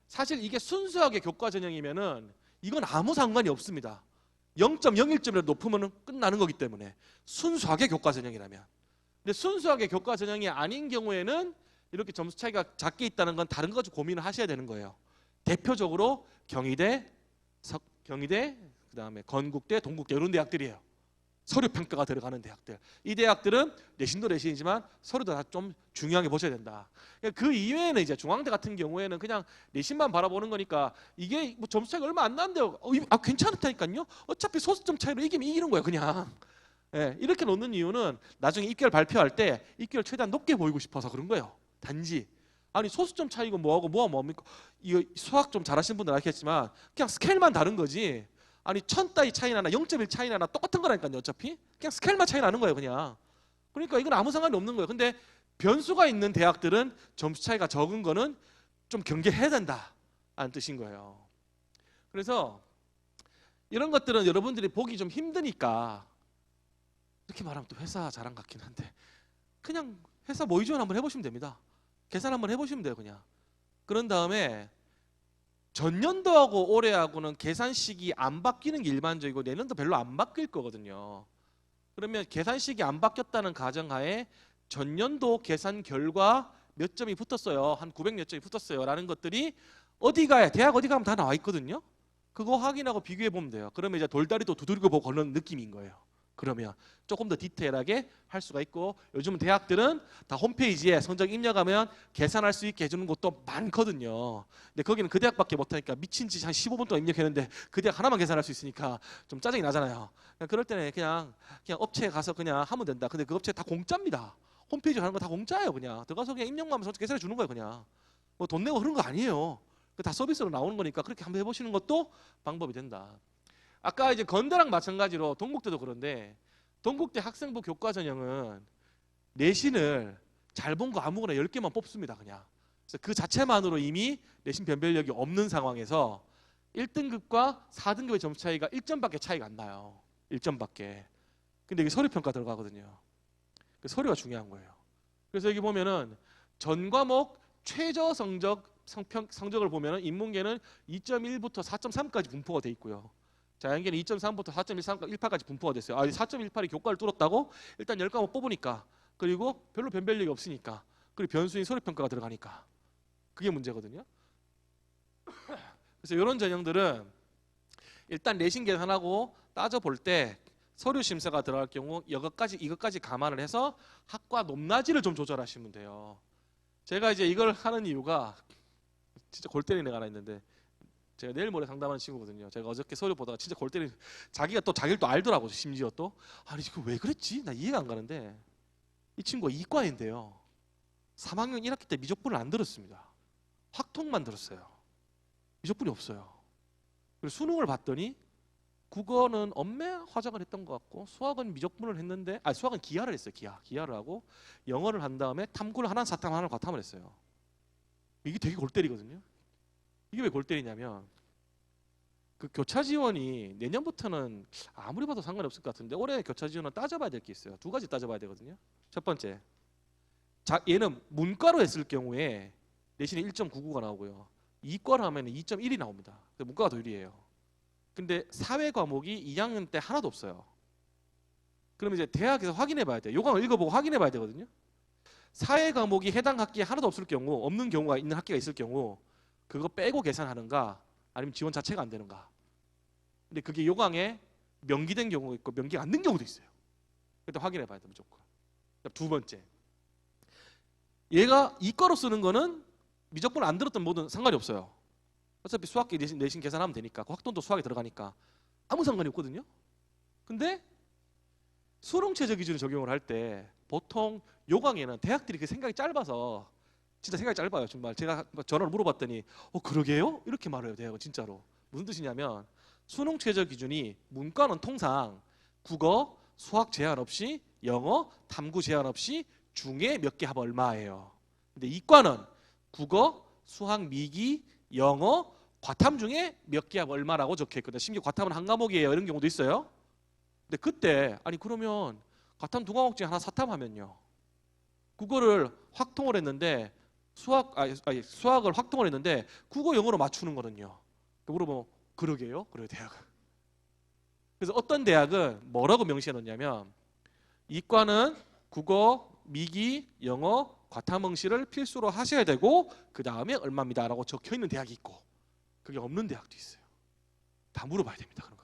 사실 이게 순수하게 교과 전형이면은 이건 아무 상관이 없습니다. 0.01점이라도 높으면 끝나는 거기 때문에 순수하게 교과 전형이라면. 근데 순수하게 교과 전형이 아닌 경우에는 이렇게 점수 차이가 작게 있다는 건 다른 거 가지고 고민을 하셔야 되는 거예요. 대표적으로 경희대, 그다음에 건국대, 동국대 이런 대학들이에요. 서류 평가가 들어가는 대학들. 이 대학들은 내신도 내신이지만 서류도 다 좀 중요하게 보셔야 된다. 그 이외에는 이제 중앙대 같은 경우에는 그냥 내신만 바라보는 거니까 이게 뭐 점수 차이가 얼마 안 나는데요. 괜찮다니까요. 어차피 소수점 차이로 이기면 이기는 거예요, 그냥. 예, 이렇게 놓는 이유는 나중에 입결 발표할 때 입결 최대한 높게 보이고 싶어서 그런 거예요. 단지 아니 소수점 차이고 뭐하고 뭡니까? 이거 수학 좀 잘하시는 분들 알겠지만 그냥 스케일만 다른 거지. 아니 1000따위 차이 나나 0.1 차이 나나 똑같은 거라니까요. 어차피 그냥 스케일만 차이 나는 거예요, 그냥. 그러니까 이건 아무 상관이 없는 거예요. 근데 변수가 있는 대학들은 점수 차이가 적은 거는 좀 경계해야 된다는 뜻인 거예요. 그래서 이런 것들은 여러분들이 보기 좀 힘드니까 이렇게 말하면 또 회사 자랑 같긴 한데 그냥 회사 모의 지원 한번 해보시면 됩니다. 계산 한번 해보시면 돼요, 그냥. 그런 다음에 전년도하고 올해하고는 계산식이 안 바뀌는 게 일반적이고 내년도 별로 안 바뀔 거거든요. 그러면 계산식이 안 바뀌었다는 가정하에 전년도 계산 결과 몇 점이 붙었어요. 한 900 몇 점이 붙었어요. 라는 것들이 어디 가야 대학 어디 가면 다 나와 있거든요. 그거 확인하고 비교해 보면 돼요. 그러면 이제 돌다리도 두드리고 보고 그런 느낌인 거예요. 그러면 조금 더 디테일하게 할 수가 있고 요즘 대학들은 다 홈페이지에 성적 입력하면 계산할 수 있게 해주는 곳도 많거든요. 근데 거기는 그 대학밖에 못하니까 미친 짓 한 15분 동안 입력했는데 그 대학 하나만 계산할 수 있으니까 좀 짜증이 나잖아요. 그럴 때는 그냥 업체에 가서 그냥 하면 된다. 근데 그 업체 다 공짜입니다. 홈페이지 가는 거 다 공짜예요. 그냥 들어가서 그냥 입력만 하면 성적 계산해 주는 거예요. 그냥 뭐 돈 내고 그런 거 아니에요. 다 서비스로 나오는 거니까 그렇게 한번 해보시는 것도 방법이 된다. 아까 이제 건대랑 마찬가지로 동국대도 그런데 동국대 학생부 교과 전형은 내신을 잘 본 거 아무거나 10개만 뽑습니다. 그냥. 그래서 그 자체만으로 이미 내신 변별력이 없는 상황에서 1등급과 4등급의 점수 차이가 1점밖에 차이가 안 나요. 1점밖에. 근데 이게 서류 평가 들어가거든요. 그 서류가 중요한 거예요. 그래서 여기 보면은 전 과목 최저 성적을 보면은 인문계는 2.1부터 4.3까지 분포가 돼 있고요. 자연계는 2.3부터 4.18까지 분포가 됐어요. 4.18이 교과를 뚫었다고? 일단 10과목 뽑으니까. 그리고 별로 변별력이 없으니까. 그리고 변수인 서류평가가 들어가니까 그게 문제거든요. 그래서 이런 전형들은 일단 내신 계산하고 따져볼 때 서류 심사가 들어갈 경우 이것까지 감안을 해서 학과 높낮이를 좀 조절하시면 돼요. 제가 이제 이걸 하는 이유가 진짜 골 때리는 애가 하나 있는데, 제가 내일 모레 상담하는 친구거든요. 제가 어저께 서류 보다가 진짜 골 때리는, 자기가 또 자기를 또 알더라고. 심지어 또 아니 이거 왜 그랬지? 나 이해가 안 가는데, 이 친구가 이과인데요. 3학년 1학기 때 미적분을 안 들었습니다. 확통만 들었어요. 미적분이 없어요. 그리고 수능을 봤더니 국어는 엄매 화작을 했던 것 같고, 수학은 미적분을 했는데, 수학은 기하를 했어요. 기하를 하고, 영어를 한 다음에 탐구를 하나는 사탐 하나는 과탐을 했어요. 이게 되게 골 때리거든요. 이게 왜 골 때리냐면, 그 교차 지원이 내년부터는 아무리 봐도 상관이 없을 것 같은데, 올해 교차 지원은 따져봐야 될 게 있어요. 두 가지 따져봐야 되거든요. 첫 번째, 얘는 문과로 했을 경우에 내신에 1.99가 나오고요. 이과로 하면 2.1이 나옵니다. 문과가 더 유리해요. 근데 사회 과목이 2학년 때 하나도 없어요. 그러면 이제 대학에서 확인해 봐야 돼요. 요강을 읽어보고 확인해 봐야 되거든요. 사회 과목이 해당 학기에 하나도 없을 경우, 없는 경우가 있는 학기가 있을 경우, 그거 빼고 계산하는가 아니면 지원 자체가 안 되는가. 근데 그게 요강에 명기된 경우가 있고 명기가 안 된 경우도 있어요. 그때 확인해 봐야 돼요, 무조건. 두 번째, 얘가 이과로 쓰는 거는 미적분을 안 들었던 뭐든 상관이 없어요. 어차피 수학기 내신 계산하면 되니까, 그 확통도 수학에 들어가니까 아무 상관이 없거든요. 근데 수능 최저 기준을 적용을 할 때 보통 요강에는 대학들이 그 생각이 짧아서, 진짜 생각이 짧아요. 정말 제가 전화로 물어봤더니 그러게요? 이렇게 말해요. 대학은 진짜로. 무슨 뜻이냐면, 수능 최저 기준이 문과는 통상 국어, 수학 제한 없이, 영어, 탐구 제한 없이 중에 몇 개 합 얼마예요. 근데 이과는 국어, 수학, 미기, 영어, 과탐 중에 몇 개 합 얼마라고 적혀 있거든요. 심지어 과탐은 한 과목이에요. 이런 경우도 있어요. 근데 그때 그러면 과탐 두 과목 중에 하나 사탐하면요, 국어를 확통을 했는데 수학을 확통을 했는데 국어 영어로 맞추는 거는요. 물어보면 그러게요? 그래요, 대학은. 그래서 어떤 대학은 뭐라고 명시해 놓냐면, 이과는 국어, 미기, 영어, 과탐응시를 필수로 하셔야 되고 그 다음에 얼마입니다라고 적혀 있는 대학이 있고, 그게 없는 대학도 있어요. 다 물어봐야 됩니다. 그런 거.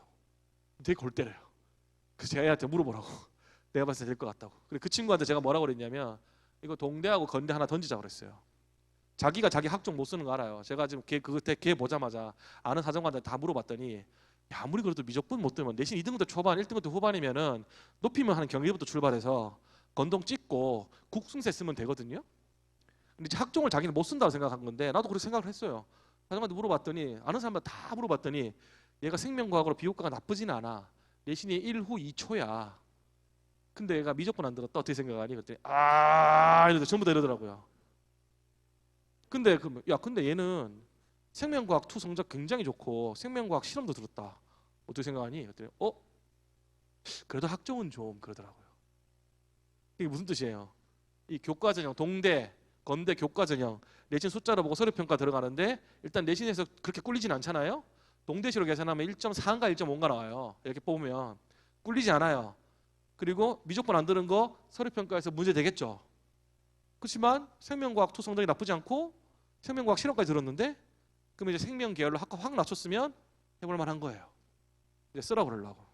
되게 골 때려요. 그래서 제가 애한테 물어보라고. 내가 봤을 때 될 것 같다고. 그래, 그 친구한테 제가 뭐라고 그랬냐면, 이거 동대하고 건대 하나 던지자고 그랬어요. 자기가 자기 학종 못 쓰는 거 알아요. 제가 지금 걔 보자마자 아는 사정관한테 다 물어봤더니, 야, 아무리 그래도 미적분 못 들면 내신 2등급대 초반, 1등급대 후반이면은 높이면 하는 경기부터 출발해서 건동 찍고 국승세 쓰면 되거든요. 근데 이제 학종을 자기는 못 쓴다고 생각한 건데, 나도 그렇게 생각을 했어요. 사람한테 물어봤더니, 아는 사람한테 다 물어봤더니, 얘가 생명과학으로 비교과가 나쁘지는 않아. 내신이 1후 2초야. 근데 얘가 미적분 안 들었다. 어떻게 생각하니? 그랬더니 이러더 전부 다 이러더라고요. 근데 근데 얘는 생명과학 2 성적 굉장히 좋고 생명과학 실험도 들었다. 어떻게 생각하니? 그랬더니 그래도 학종은 좀 그러더라고요. 이게 무슨 뜻이에요? 이 교과 전형, 동대, 건대 교과 전형 내신 숫자로 보고 서류 평가 들어가는데, 일단 내신에서 그렇게 꿀리진 않잖아요. 동대시로 계산하면 1.4인가 1.5인가 나와요. 이렇게 뽑으면 꿀리지 않아요. 그리고 미적분 안 드는 거 서류 평가에서 문제 되겠죠. 그렇지만 생명과학 2 성적이 나쁘지 않고 생명과학 실험까지 들었는데, 그러면 이제 생명 계열로 학과 확 낮췄으면 해볼 만한 거예요. 이제 쓰라고 그러려고.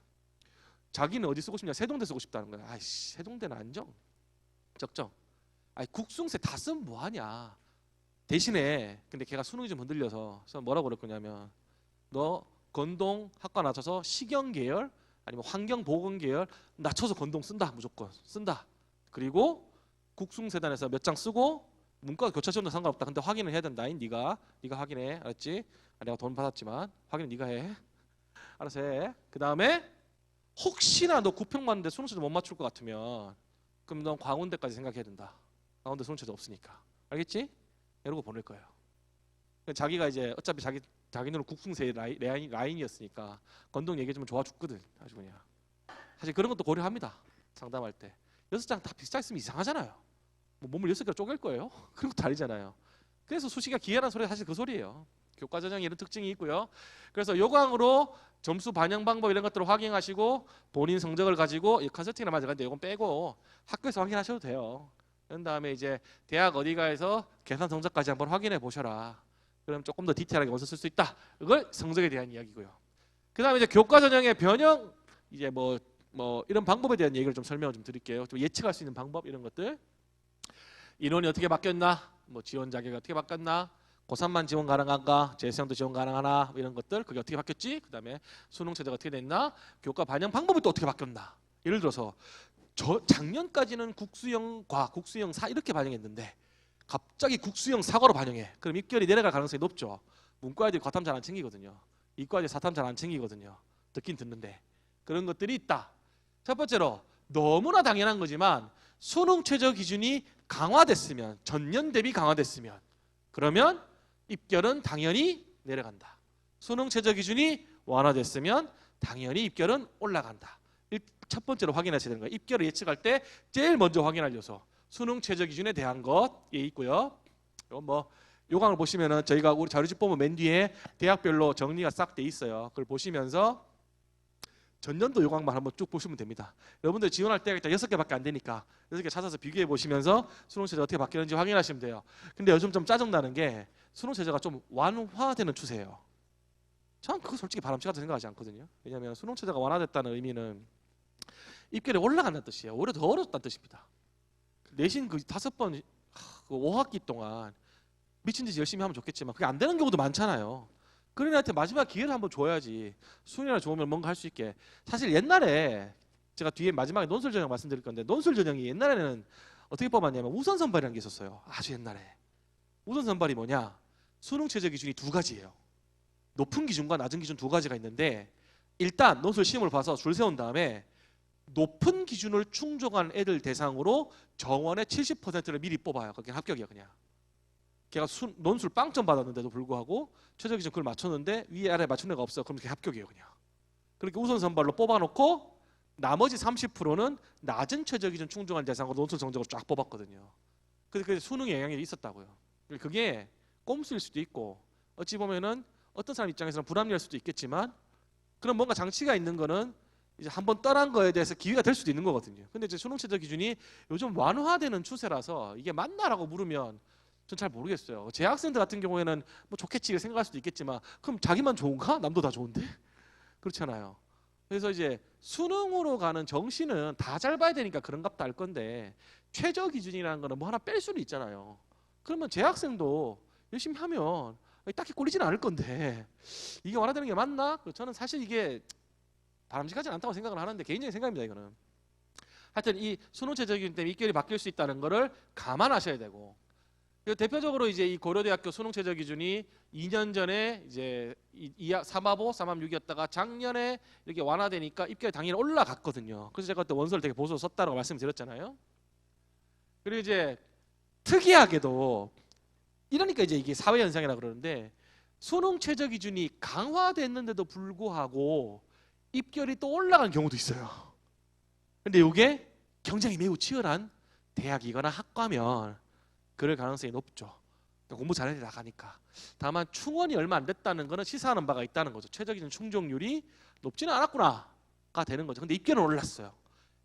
자기는 어디 쓰고 싶냐? 세동대 쓰고 싶다는 거야. 아이씨, 세동대는 안정, 적정. 국승세 다 쓰면 뭐하냐. 대신에 근데 걔가 수능이 좀 흔들려서 뭐라고 그럴 거냐면, 너 건동 학과 낮춰서 시경 계열 아니면 환경 보건 계열 낮춰서 건동 쓴다. 무조건 쓴다. 그리고 국승세단에서 몇 장 쓰고, 문과 교차 지원도 상관없다. 근데 확인을 해야 된다. 네가 확인해. 알았지? 내가 돈 받았지만 확인은 네가 해. 알아서 해. 그 다음에 혹시나 너 구평 맞는데 수능 최저 못 맞출 것 같으면, 그럼 넌 광운대까지 생각해야 된다. 광운대 수능 최저 없으니까. 알겠지? 이러고 보낼 거예요. 자기가 이제 어차피 자기 눈은 국승세 라인이었으니까 건동 얘기 좀 좋아 죽거든. 아주 그냥. 사실 그런 것도 고려합니다. 상담할 때 6장 다 비슷하게 쓰면 이상하잖아요. 뭐 몸을 6개로 쪼갤 거예요. 그런 것도 아니잖아요. 그래서 수시가 기회라는 소리가 사실 그 소리예요. 교과 전형에 이런 특징이 있고요. 그래서 요강으로 점수 반영 방법 이런 것들을 확인하시고, 본인 성적을 가지고 이 컨설팅이나 맞아가는데 이건 빼고 학교에서 확인하셔도 돼요. 그런 다음에 이제 대학 어디가에서 계산 성적까지 한번 확인해 보셔라. 그럼 조금 더 디테일하게 원서 쓸 수 있다. 이걸 성적에 대한 이야기고요. 그 다음에 이제 교과 전형의 변형, 이제 뭐 이런 방법에 대한 얘기를 좀 설명을 좀 드릴게요. 좀 예측할 수 있는 방법 이런 것들. 인원이 어떻게 바뀌었나, 뭐 지원 자격이 어떻게 바뀌었나, 고3만 지원 가능한가, 재수생도 지원 가능하나, 뭐 이런 것들 그게 어떻게 바뀌었지. 그 다음에 수능 체제가 어떻게 됐나, 교과 반영 방법이 또 어떻게 바뀌었나. 예를 들어서 작년까지는 국수형과 국수형사 이렇게 반영했는데 갑자기 국수형 사과로 반영해. 그럼 입결이 내려갈 가능성이 높죠. 문과애들이 과탐 잘 안 챙기거든요. 이과애들이 사탐 잘 안 챙기거든요. 듣긴 듣는데 그런 것들이 있다. 첫 번째로 너무나 당연한 거지만 수능 최저 기준이 강화됐으면, 전년 대비 강화됐으면, 그러면 입결은 당연히 내려간다. 수능 최저 기준이 완화됐으면 당연히 입결은 올라간다. 첫 번째로 확인하셔야 되는 거예요. 입결을 예측할 때 제일 먼저 확인할 요소, 수능 최저 기준에 대한 것에 있고요. 요강을 보시면은 저희가 우리 자료집 보면 맨 뒤에 대학별로 정리가 싹 돼 있어요. 그걸 보시면서 전년도 요강만 한번 쭉 보시면 됩니다. 여러분들 지원할 때가 일단 6개밖에 안 되니까 6개 찾아서 비교해 보시면서 수능 체제가 어떻게 바뀌는지 확인하시면 돼요. 근데 요즘 좀 짜증나는 게 수능 체제가 좀 완화되는 추세예요. 전 그거 솔직히 바람직하다고 생각하지 않거든요. 왜냐하면 수능 체제가 완화됐다는 의미는 입결이 올라간다는 뜻이에요. 오히려 더 어렵다는 뜻입니다. 내신 그 5번 그 5학기 동안 미친 듯이 열심히 하면 좋겠지만 그게 안 되는 경우도 많잖아요. 그런 애한테 마지막 기회를 한번 줘야지 수능이나 좋으면 뭔가 할 수 있게. 사실 옛날에 제가 뒤에 마지막에 논술 전형 말씀드릴 건데, 논술 전형이 옛날에는 어떻게 뽑았냐면 우선 선발이라는 게 있었어요. 아주 옛날에. 우선 선발이 뭐냐, 수능 최저 기준이 두 가지예요. 높은 기준과 낮은 기준 두 가지가 있는데, 일단 논술 시험을 봐서 줄 세운 다음에 높은 기준을 충족한 애들 대상으로 정원의 70%를 미리 뽑아요. 그게 합격이야. 그냥 걔가 논술 빵점 받았는데도 불구하고 최저 기준 그걸 맞췄는데 위아래 맞춘 애가 없어. 그럼 그게 합격이에요. 그냥 그렇게 우선 선발로 뽑아놓고 나머지 30%는 낮은 최저 기준 충족한 대상으로 논술 성적을 쫙 뽑았거든요. 그게 수능에 영향이 있었다고요. 그게 꼼수일 수도 있고 어찌 보면은 어떤 사람 입장에서는 불합리할 수도 있겠지만, 그런 뭔가 장치가 있는 거는 이제 한번 떠난 거에 대해서 기회가 될 수도 있는 거거든요. 근데 이제 수능 최저 기준이 요즘 완화되는 추세라서 이게 맞나라고 물으면 전 잘 모르겠어요. 재학생들 같은 경우에는 뭐 좋겠지 생각할 수도 있겠지만, 그럼 자기만 좋은가? 남도 다 좋은데? 그렇잖아요. 그래서 이제 수능으로 가는 정시는 다 잘 봐야 되니까 그런갑다 할 건데, 최저 기준이라는 거는 뭐 하나 뺄 수는 있잖아요. 그러면 재학생도 열심히 하면 딱히 꼴리지는 않을 건데 이게 완화되는 게 맞나? 저는 사실 이게 바람직하지 않다고 생각을 하는데, 개인적인 생각입니다. 이거는 하여튼 이 수능 최저 기준 때문에 입결이 바뀔 수 있다는 거를 감안하셔야 되고, 대표적으로 이제 이 고려대학교 수능 최저 기준이 2년 전에 이제 3합5, 3합 6이었다가 작년에 이렇게 완화되니까 입결이 당연히 올라갔거든요. 그래서 제가 그때 원서를 되게 보수로 썼다고 말씀드렸잖아요. 그리고 이제 특이하게도 이러니까 이제 이게 사회 현상이라고 그러는데, 수능 최저 기준이 강화됐는데도 불구하고 입결이 또 올라간 경우도 있어요. 근데 이게 경쟁이 매우 치열한 대학이거나 학과면 그럴 가능성이 높죠. 그러니까 공부 잘해야 나가니까. 다만 충원이 얼마 안 됐다는 거는 시사하는 바가 있다는 거죠. 최저 기준 충족률이 높지는 않았구나가 되는 거죠. 근데 입결은 올랐어요.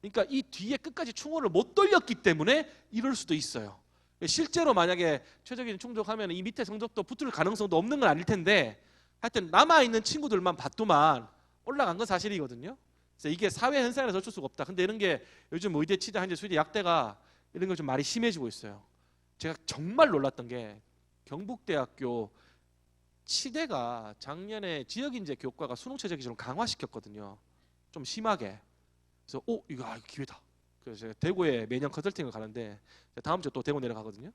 그러니까 이 뒤에 끝까지 충원을 못 돌렸기 때문에 이럴 수도 있어요. 실제로 만약에 최저 기준 충족하면 이 밑에 성적도 붙을 가능성도 없는 건 아닐 텐데, 하여튼 남아있는 친구들만 봐도만 올라간 건 사실이거든요. 그래서 이게 사회 현상이라서 어쩔 수가 없다. 근데 이런 게 요즘 의대, 치대, 한제, 수의대, 약대가 이런 거 좀 말이 심해지고 있어요. 제가 정말 놀랐던 게 경북대학교 치대가 작년에 지역인재 교과가 수능 최저 기준을 강화시켰거든요. 좀 심하게. 그래서 이거 기회다. 그래서 제가 대구에 매년 컨설팅을 가는데 다음 주에 또 대구 내려가거든요.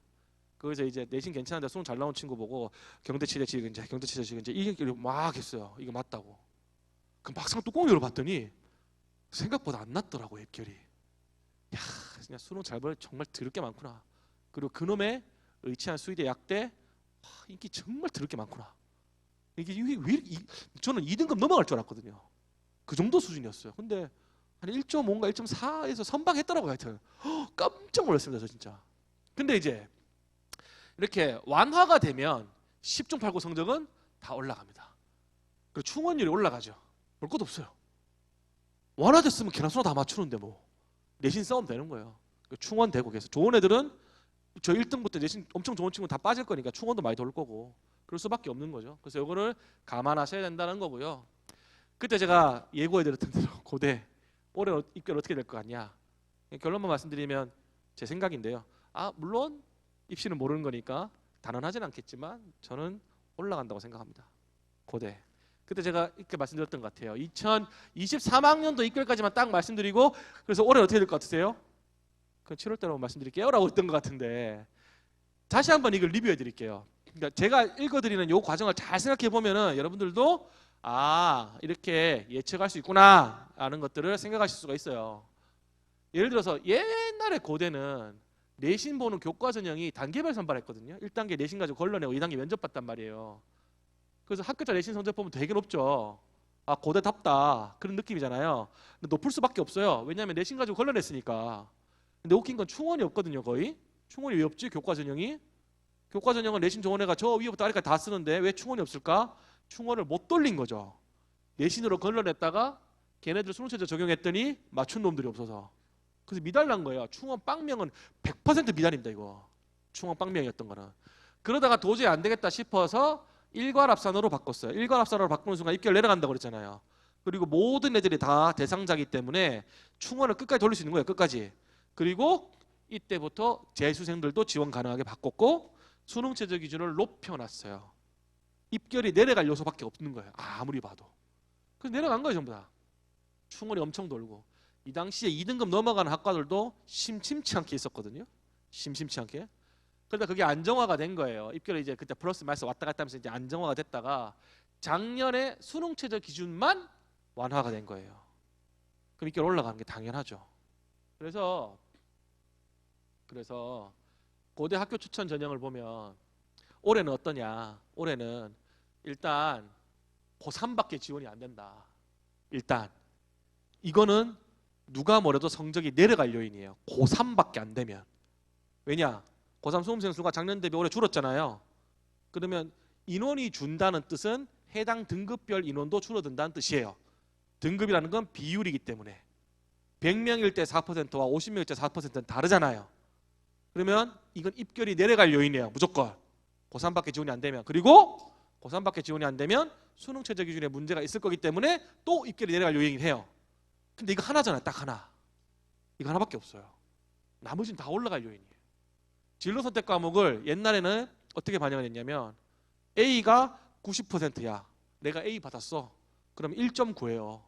그래서 이제 내신 괜찮은데 수능 잘 나온 친구 보고 경대 치대 지역인재, 경대 치대 지역인재 이 얘기를 막 했어요. 이거 맞다고. 그 막상 뚜껑 열어봤더니 생각보다 안 났더라고 입결이. 야, 그냥 수능 잘 볼 정말 더럽게 많구나. 그리고 그놈의 의치한 수의대, 약대 인기 정말 더럽게 많구나. 이게 왜 저는 2등급 넘어갈 줄 알았거든요. 그 정도 수준이었어요. 근데 한 1.5인가 1.4에서 선방했더라고요. 하여튼 깜짝 놀랐습니다. 저 진짜. 근데 이제 이렇게 완화가 되면 10중 8구 성적은 다 올라갑니다. 그리고 충원율이 올라가죠. 볼 것도 없어요. 완화됐으면 개나 소나 다 맞추는데 뭐 내신 싸움 되는 거예요. 충원되고 그래서 좋은 애들은 저 1등부터 내신 엄청 좋은 친구는 다 빠질 거니까 충원도 많이 돌 거고 그럴 수밖에 없는 거죠. 그래서 이거를 감안하셔야 된다는 거고요. 그때 제가 예고해드렸던 대로 고대 올해 입결 어떻게 될 것 같냐. 결론만 말씀드리면 제 생각인데요. 물론 입시는 모르는 거니까 단언하진 않겠지만 저는 올라간다고 생각합니다. 고대. 그때 제가 이렇게 말씀드렸던 것 같아요. 2023학년도 입결까지만 딱 말씀드리고 그래서 올해 어떻게 될 것 같으세요? 그 7월 달로 말씀드릴게요 라고 했던 것 같은데 다시 한번 이걸 리뷰해 드릴게요. 그러니까 제가 읽어드리는 이 과정을 잘 생각해 보면은 여러분들도 이렇게 예측할 수 있구나 라는 것들을 생각하실 수가 있어요. 예를 들어서 옛날에 고대는 내신 보는 교과 전형이 단계별 선발했거든요. 1단계 내신 가지고 걸러내고 2단계 면접 봤단 말이에요. 그래서 학교자 내신 성적 보면 되게 높죠. 고대답다 그런 느낌이잖아요. 근데 높을 수밖에 없어요. 왜냐하면 내신 가지고 걸러냈으니까. 근데 웃긴 건 충원이 없거든요. 거의. 충원이 왜 없지? 교과 전형이. 교과 전형은 내신 좋은 애가 저 위에부터 아래까지 다 쓰는데 왜 충원이 없을까? 충원을 못 돌린 거죠. 내신으로 걸러냈다가 걔네들 수능체제 적용했더니 맞춘 놈들이 없어서. 그래서 미달난 거예요. 충원 빵명은 100% 미달입니다. 이거. 충원 빵명이었던 거는. 그러다가 도저히 안 되겠다 싶어서 일괄합산으로 바꿨어요. 일괄합산으로 바꾸는 순간 입결 내려간다고 그랬잖아요. 그리고 모든 애들이 다 대상자기 때문에 충원을 끝까지 돌릴 수 있는 거예요. 끝까지. 그리고 이때부터 재수생들도 지원 가능하게 바꿨고 수능 최저 기준을 높여놨어요. 입결이 내려갈 요소밖에 없는 거예요. 아무리 봐도. 그래서 내려간 거예요. 전부 다. 충원이 엄청 돌고 이 당시에 2등급 넘어가는 학과들도 심심치 않게 있었거든요. 심심치 않게. 그러다 그게 안정화가 된 거예요. 입결이 이제 그때 플러스 마이너스 왔다 갔다 하면서 이제 안정화가 됐다가 작년에 수능 최저 기준만 완화가 된 거예요. 그럼 입결 올라가는 게 당연하죠. 그래서 고대 학교 추천 전형을 보면 올해는 어떠냐? 올해는 일단 고3밖에 지원이 안 된다. 일단 이거는 누가 뭐래도 성적이 내려갈 요인이에요. 고3밖에 안 되면. 왜냐? 고3 수험생 수가 작년 대비 올해 줄었잖아요. 그러면 인원이 준다는 뜻은 해당 등급별 인원도 줄어든다는 뜻이에요. 등급이라는 건 비율이기 때문에 100명일 때 4%와 50명일 때 4%는 다르잖아요. 그러면 이건 입결이 내려갈 요인이에요. 무조건. 고3밖에 지원이 안 되면. 그리고 고3밖에 지원이 안 되면 수능 최저 기준에 문제가 있을 거기 때문에 또 입결이 내려갈 요인이 해요. 근데 이거 하나잖아요. 딱 하나. 이거 하나밖에 없어요. 나머지는 다 올라갈 요인이에요. 진로 선택 과목을 옛날에는 어떻게 반영을 했냐면 A가 90%야. 내가 A 받았어. 그럼 1.9예요.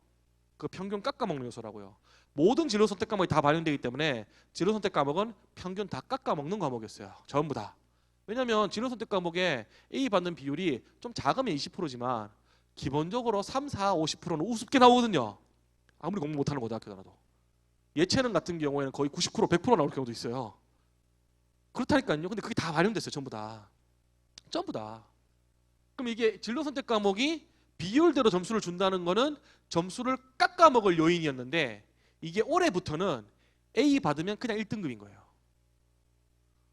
그 평균 깎아먹는 요소라고요. 모든 진로 선택 과목이 다 반영되기 때문에 진로 선택 과목은 평균 다 깎아먹는 과목이었어요. 전부 다. 왜냐하면 진로 선택 과목에 A 받는 비율이 좀 작으면 20%지만 기본적으로 3, 4, 50%는 우습게 나오거든요. 아무리 공부 못하는 고등학교더라도. 예체능 같은 경우에는 거의 90%, 100% 나올 경우도 있어요. 그렇다니까요. 근데 그게 다 반영됐어요. 전부 다. 전부 다. 그럼 이게 진로 선택 과목이 비율대로 점수를 준다는 거는 점수를 깎아먹을 요인이었는데 이게 올해부터는 A 받으면 그냥 1등급인 거예요.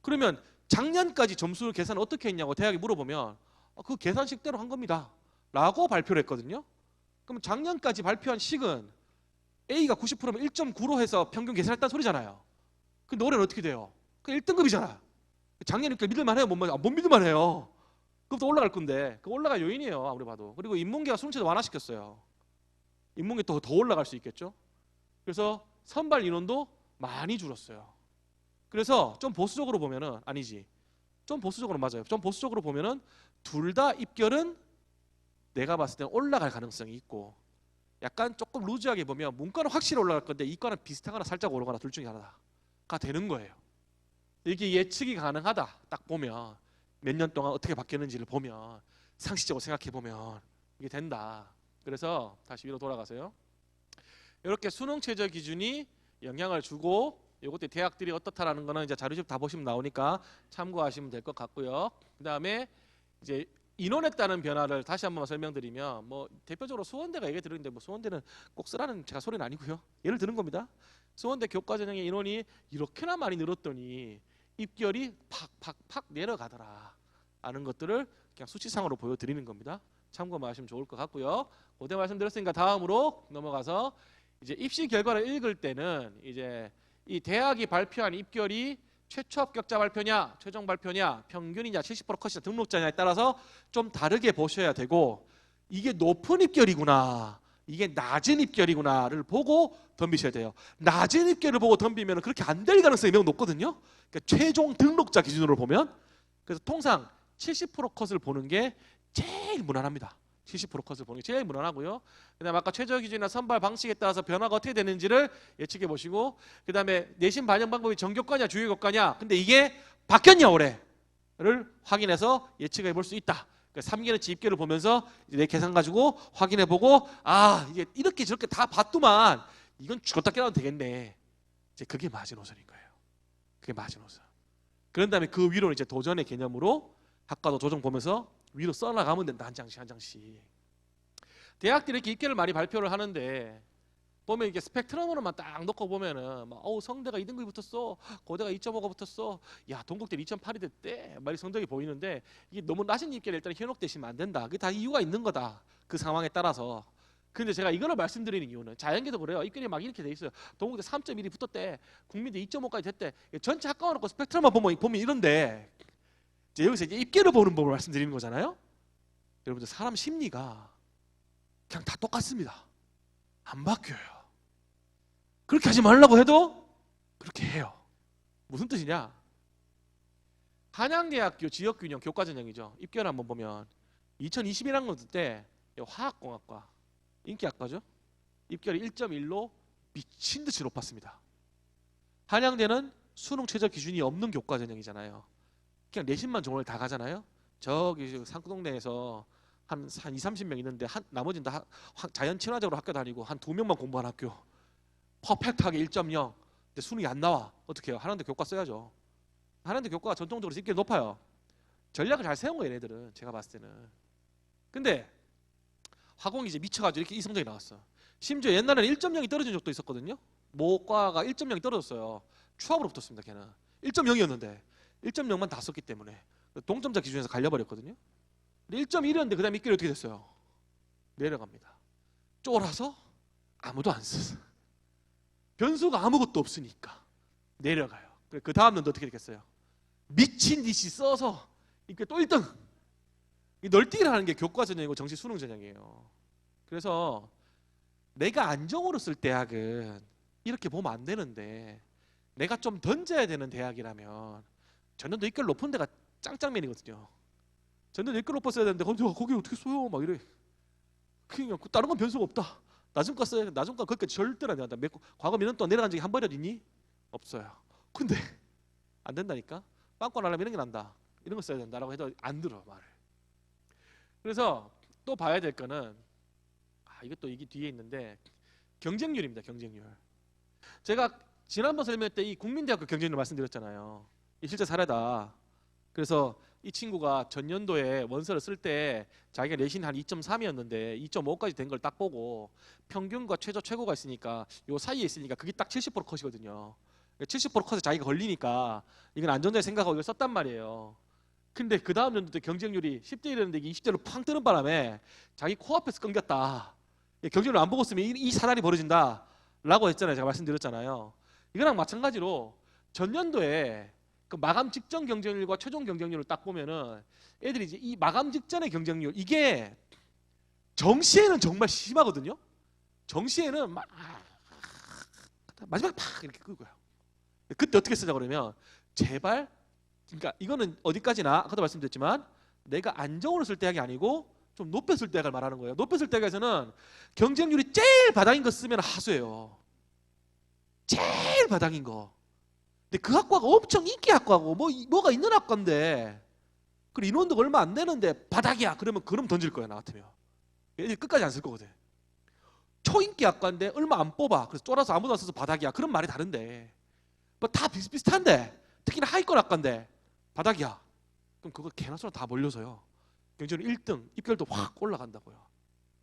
그러면 작년까지 점수를 계산 어떻게 했냐고 대학에 물어보면 그 계산식대로 한 겁니다. 라고 발표를 했거든요. 그럼 작년까지 발표한 식은 A가 90%면 1.9로 해서 평균 계산했다는 소리잖아요. 근데 올해는 어떻게 돼요? 그 1등급이잖아. 작년이니까 믿을만 해요? 못 믿을만 해요. 그것도 올라갈 건데 그 올라갈 요인이에요. 아무리 봐도. 그리고 인문계가 수능체도 완화시켰어요. 인문계 더 올라갈 수 있겠죠. 그래서 선발 인원도 많이 줄었어요. 그래서 좀 보수적으로 보면은 아니지. 좀 보수적으로 맞아요. 좀 보수적으로 보면은 둘 다 입결은 내가 봤을 때는 올라갈 가능성이 있고 약간 조금 루즈하게 보면 문과는 확실히 올라갈 건데 이과는 비슷하거나 살짝 오르거나 둘 중에 하나가 되는 거예요. 이게 예측이 가능하다. 딱 보면 몇 년 동안 어떻게 바뀌었는지를 보면 상식적으로 생각해 보면 이게 된다. 그래서 다시 위로 돌아가세요. 이렇게 수능 최저 기준이 영향을 주고 이것도 대학들이 어떻다라는 거는 이제 자료집 다 보시면 나오니까 참고하시면 될 것 같고요. 그다음에 이제 인원에 따른 변화를 다시 한번 설명드리면 뭐 대표적으로 수원대가 얘기 들었는데 뭐 수원대는 꼭 쓰라는 제가 소리는 아니고요. 예를 드는 겁니다. 수원대 교과 전형의 인원이 이렇게나 많이 늘었더니 입결이 팍팍팍 내려가더라 하는 것들을 그냥 수치상으로 보여드리는 겁니다. 참고만 하시면 좋을 것 같고요. 고대 말씀드렸으니까 다음으로 넘어가서 이제 입시 결과를 읽을 때는 이제 이 대학이 발표한 입결이 최초 합격자 발표냐, 최종 발표냐, 평균이냐, 70% 컷이냐, 등록자냐에 따라서 좀 다르게 보셔야 되고, 이게 높은 입결이구나, 이게 낮은 입결이구나를 보고 덤비셔야 돼요. 낮은 입결을 보고 덤비면 그렇게 안 될 가능성이 매우 높거든요. 그러니까 최종 등록자 기준으로 보면. 그래서 통상 70% 컷을 보는 게 제일 무난합니다. 70% 컷을 보는 게 제일 무난하고요. 그다음에 아까 최저 기준이나 선발 방식에 따라서 변화가 어떻게 되는지를 예측해 보시고, 그다음에 내신 반영 방법이 전교과냐 주요교과냐, 근데 이게 바뀌었냐 올해를 확인해서 예측해 볼 수 있다. 그러니까 3개월치 입결을 보면서 이제 내 계산 가지고 확인해 보고, 아 이게 이렇게 저렇게 다 봤더만 이건 죽었다 깨어나도 되겠네. 이제 그게 마지노선인 거예요. 그게 마지노선. 그런 다음에 그 위로는 이제 도전의 개념으로 학과도 조정 보면서 위로 써나가면 된다. 한 장씩 한 장씩. 대학들이 이렇게 입결을 많이 발표를 하는데 보면 이게 스펙트럼으로만 딱 놓고 보면은 막 성대가 2등급이 붙었어, 고대가 2.5가 붙었어, 야 동국대 2.8이 됐대, 막 이 성적이 보이는데 이게 너무 낮은 입결에 일단 현혹되시면 안 된다. 그게 다 이유가 있는 거다. 그 상황에 따라서. 근데 제가 이거를 말씀드리는 이유는 자연계도 그래요. 입결이 막 이렇게 돼 있어요. 동국대 3.1이 붙었대, 국민대 2.5까지 됐대. 전체 학과만 놓고 스펙트럼만 보면 이런데, 이제 여기서 이제 입결을 보는 법을 말씀드리는 거잖아요. 여러분들 사람 심리가 그냥 다 똑같습니다. 안 바뀌어요. 그렇게 하지 말라고 해도 그렇게 해요. 무슨 뜻이냐? 한양대학교 지역균형 교과전형이죠. 입결 한번 보면 2021학년 때 화학공학과 인기학과죠. 입결이 1.1로 미친 듯이 높았습니다. 한양대는 수능 최저 기준이 없는 교과전형이잖아요. 그냥 내신만 종을 다 가잖아요. 저기 상동네에서 한 2, 30명 있는데 나머지는 다 자연 친화적으로 학교 다니고 한 2명만 공부한 학교. 퍼펙트하게 1.0. 근데 수능이 안 나와. 어떻게 해요? 한양대 교과 써야죠. 한양대 교과가 전통적으로 입결이 높아요. 전략을 잘 세운 거예요, 얘네들은. 제가 봤을 때는. 근데 화공이 이제 미쳐가지고 이렇게 이 성적이 나왔어. 심지어 옛날에는 1.0이 떨어진 적도 있었거든요. 모과가 1.0이 떨어졌어요. 추합으로 붙었습니다. 걔는 1.0이었는데 1.0만 다 썼기 때문에 동점자 기준에서 갈려버렸거든요. 1.1이었는데 그 다음에 입결이 어떻게 됐어요? 내려갑니다. 쫄아서 아무도 안 썼어. 변수가 아무것도 없으니까 내려가요. 그 다음 년도 어떻게 됐겠어요? 미친 듯이 써서 입결 또 1등. 이 널뛰기를 하는 게 교과 전형이고 정시 수능 전형이에요. 그래서 내가 안정으로 쓸 대학은 이렇게 보면 안 되는데, 내가 좀 던져야 되는 대학이라면 전년도 입결 높은 데가 짱짱맨이거든요. 전년도 입결 높았어야 되는데 거기 어떻게 써요? 막 이래. 그냥 다른 건 변수가 없다. 낮은 거 써야 돼. 낮은 거 그렇게 절대로 안 된다. 과거 몇 년 동안 내려간 적이 한 번이라도 있니? 없어요. 근데 안 된다니까. 빵꾸 나려면 이런 게 난다. 이런 거 써야 된다라고 해도 안 들어 말을. 그래서 또 봐야 될 거는, 이것도 이게 뒤에 있는데 경쟁률입니다. 경쟁률. 제가 지난번 설명할 때 이 국민대학교 경쟁률 말씀드렸잖아요. 이 실제 사례다. 그래서 이 친구가 전년도에 원서를 쓸 때 자기가 내신 한 2.3이었는데 2.5까지 된 걸 딱 보고 평균과 최저 최고가 있으니까 요 사이에 있으니까 그게 딱 70% 컷이거든요. 70% 컷에 자기가 걸리니까 이건 안전자에 생각하고 이걸 썼단 말이에요. 근데 그 다음 연도 때 경쟁률이 10대 1이었는데 이게 20대로 팡 뜨는 바람에 자기 코앞에서 끊겼다. 경쟁률 안 보고 쓰면 이 사단이 벌어진다 라고 했잖아요. 제가 말씀드렸잖아요. 이거랑 마찬가지로 전년도에 그 마감 직전 경쟁률과 최종 경쟁률을 딱 보면은 애들이 이제 이 마감 직전의 경쟁률, 이게 정시에는 정말 심하거든요. 정시에는 막 마지막에 팍 이렇게 끄고요. 그때 어떻게 쓰자 그러면, 제발, 그러니까 이거는 어디까지나 아까도 말씀드렸지만 내가 안정으로 쓸 대학이 아니고 좀 높였을 대학을 말하는 거예요. 높였을 대학에서는 경쟁률이 제일 바닥인 거 쓰면 하수예요. 제일 바닥인 거. 근데 그 학과가 엄청 인기 학과고 뭐가 있는 학과인데, 그리고 인원도 얼마 안 되는데 바닥이야. 그럼 던질 거야. 나 같으면. 애들이 끝까지 안 쓸 거거든. 초인기 학과인데 얼마 안 뽑아. 그래서 쫄아서 아무도 안 써서 바닥이야. 그런 말이 다른데, 뭐 다 비슷비슷한데 특히나 하위권 학과인데 바닥이야. 그럼 그거 개나 소나 다 몰려서요. 경쟁률 1등, 입결도 확 올라간다고요.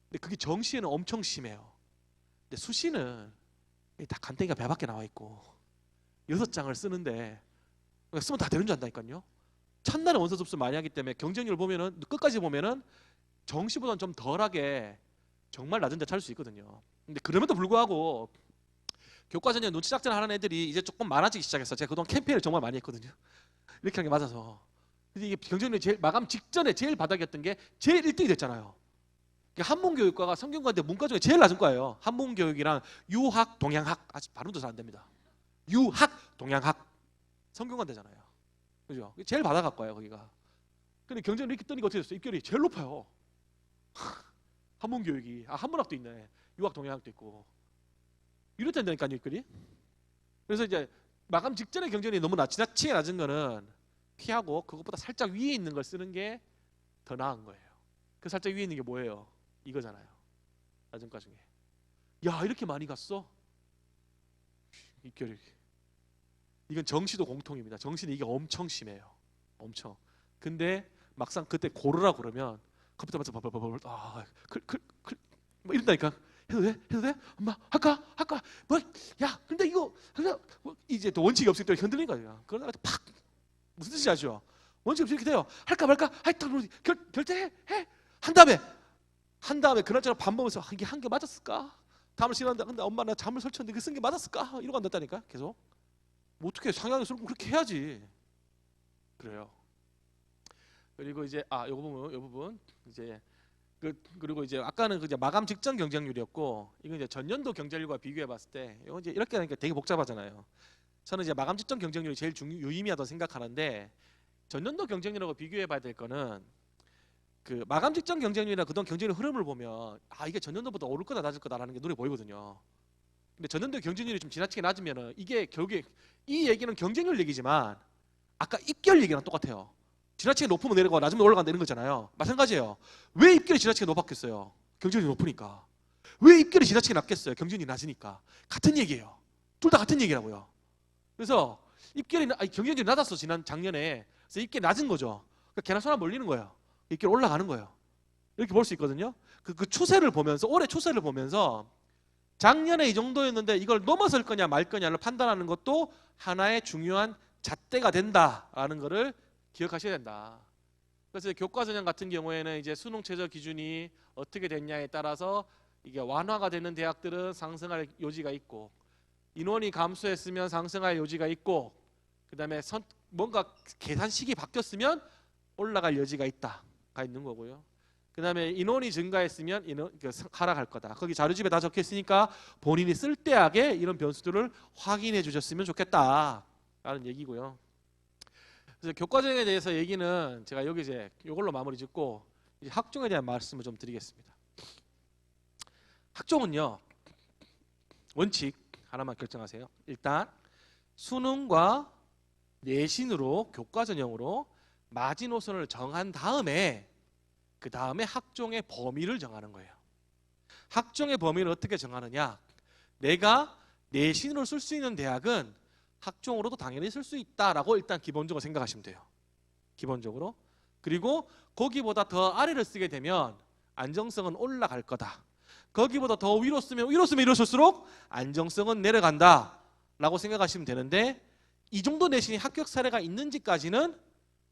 근데 그게 정시에는 엄청 심해요. 근데 수시는 다 간땡이가 배 밖에 나와 있고 6장을 쓰는데 쓰면 다 되는 줄 안다니까요. 첫날에 원서 접수 많이 하기 때문에 경쟁률 보면은 끝까지 보면은 정시보다는 좀 덜하게 정말 낮은 데 찾을 수 있거든요. 근데 그럼에도 불구하고 교과전형 눈치 작전 하는 애들이 이제 조금 많아지기 시작했어. 제가 그동안 캠페인을 정말 많이 했거든요. 이렇게 하는 게 맞아서. 근데 이게 경쟁률이 제일 마감 직전에 제일 바닥이었던 게 제일 1등이 됐잖아요. 한문교육과가 성균관대 문과 중에 제일 낮은 과예요. 한문교육이랑 유학, 동양학 아직 발음도 잘 안 됩니다. 유학, 동양학 성균관대잖아요. 그죠? 제일 바닥학과예요 거기가. 근데 경쟁률 이렇게 뜨니까 어떻게 됐어요? 입결이 제일 높아요. 한문교육이 한문학도 있네. 유학, 동양학도 있고 이렇다니까요 입결이. 그래서 이제 마감 직전에 경쟁률이 너무 지나치게 낮은 거는 피하고 그것보다 살짝 위에 있는 걸 쓰는 게 더 나은 거예요. 그 살짝 위에 있는 게 뭐예요? 이거잖아요. 낮은 과 중에. 야 이렇게 많이 갔어? 입결이. 이건 정시도 공통입니다. 정시는 이게 엄청 심해요. 엄청. 근데 막상 그때 고르라 그러면 컴퓨터마저 뭐 이런다니까. 해도 돼? 해도 돼? 엄마 할까? 뭐? 야 근데 이거 뭐 이제 또 원칙이 없기 때문에 흔들리는 거야. 그러다가 팍 무슨 뜻인지 아시죠? 원칙 없이 이렇게 돼요. 할까 말까? 하여튼 결제해. 해. 한 다음에 그날처럼 밥 먹으면서 이게 한 개 맞았을까? 다음을 싫어한다. 근데 엄마 나 잠을 설쳤는데 그 쓴 게 맞았을까? 이러고 앉았다니까 계속. 뭐 어떻게 상향이 쏠고 그렇게 해야지. 그래요. 그리고 이제 요 부분 이제 그리고 이제 아까는 이제 마감 직전 경쟁률이었고 이건 이제 전년도 경쟁률과 비교해 봤을 때 이거 이제 이렇게 하니까 되게 복잡하잖아요. 저는 이제 마감 직전 경쟁률이 제일 유의미하다고 생각하는데 전년도 경쟁률하고 비교해 봐야 될 거는 그 마감 직전 경쟁률이나 그동안 경쟁률 흐름을 보면 이게 전년도보다 오를 거다 낮을 거다라는 게 눈에 보이거든요. 근데 전년도 경쟁률이 좀 지나치게 낮으면은 이게 결국에 이 얘기는 경쟁률 얘기지만 아까 입결 얘기랑 똑같아요. 지나치게 높으면 내려가고 낮으면 올라간다 이런 거잖아요. 마찬가지예요. 왜 입결이 지나치게 높았겠어요? 경쟁률이 높으니까. 왜 입결이 지나치게 낮겠어요? 경쟁률이 낮으니까. 같은 얘기예요. 둘 다 같은 얘기라고요. 그래서 경쟁률이 낮았어 작년에. 그래서 입결이 낮은 거죠. 그러니까 개나 소나 몰리는 거예요. 입결 올라가는 거예요. 이렇게 볼 수 있거든요. 그 추세를 보면서 올해 추세를 보면서 작년에 이 정도였는데 이걸 넘어설 거냐 말 거냐를 판단하는 것도 하나의 중요한 잣대가 된다라는 것을 기억하셔야 된다. 그래서 교과전형 같은 경우에는 이제 수능 최저 기준이 어떻게 됐냐에 따라서 이게 완화가 되는 대학들은 상승할 여지가 있고 인원이 감소했으면 상승할 여지가 있고 그다음에 뭔가 계산식이 바뀌었으면 올라갈 여지가 있다가 있는 거고요. 그다음에 인원이 증가했으면 하락할 거다. 거기 자료집에 다 적혀 있으니까 본인이 쓸데하게 이런 변수들을 확인해 주셨으면 좋겠다라는 얘기고요. 그래서 교과전형에 대해서 얘기는 제가 여기 이제 이걸로 마무리 짓고 이제 학종에 대한 말씀을 좀 드리겠습니다. 학종은요 원칙 하나만 결정하세요. 일단 수능과 내신으로 교과전형으로 마지노선을 정한 다음에 그 다음에 학종의 범위를 정하는 거예요. 학종의 범위를 어떻게 정하느냐? 내가 내신으로 쓸 수 있는 대학은 학종으로도 당연히 쓸 수 있다라고 일단 기본적으로 생각하시면 돼요. 기본적으로. 그리고 거기보다 더 아래를 쓰게 되면 안정성은 올라갈 거다. 거기보다 더 위로 쓰면 이럴수록 안정성은 내려간다라고 생각하시면 되는데 이 정도 내신이 합격 사례가 있는지까지는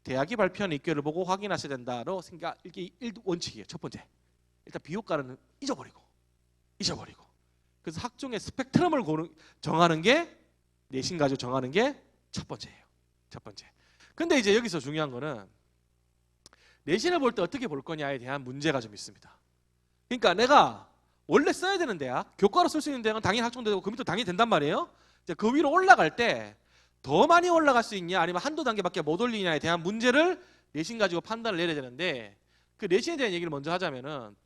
대학이 발표한 입결을 보고 확인하셔야 된다로 생각. 이게 원칙이에요. 첫 번째. 일단 비효과는 잊어버리고. 그래서 학종의 스펙트럼을 정하는 게 내신 가지고 정하는 게 첫 번째예요. 첫 번째. 근데 이제 여기서 중요한 거는 내신을 볼 때 어떻게 볼 거냐에 대한 문제가 좀 있습니다. 그러니까 내가 원래 써야 되는 대학, 교과로 쓸 수 있는 대학은 당연히 학종되고 그 밑으로 당연히 된단 말이에요. 이제 그 위로 올라갈 때 더 많이 올라갈 수 있냐 아니면 한두 단계밖에 못 올리냐에 대한 문제를 내신 가지고 판단을 내려야 되는데 그 내신에 대한 얘기를 먼저 하자면은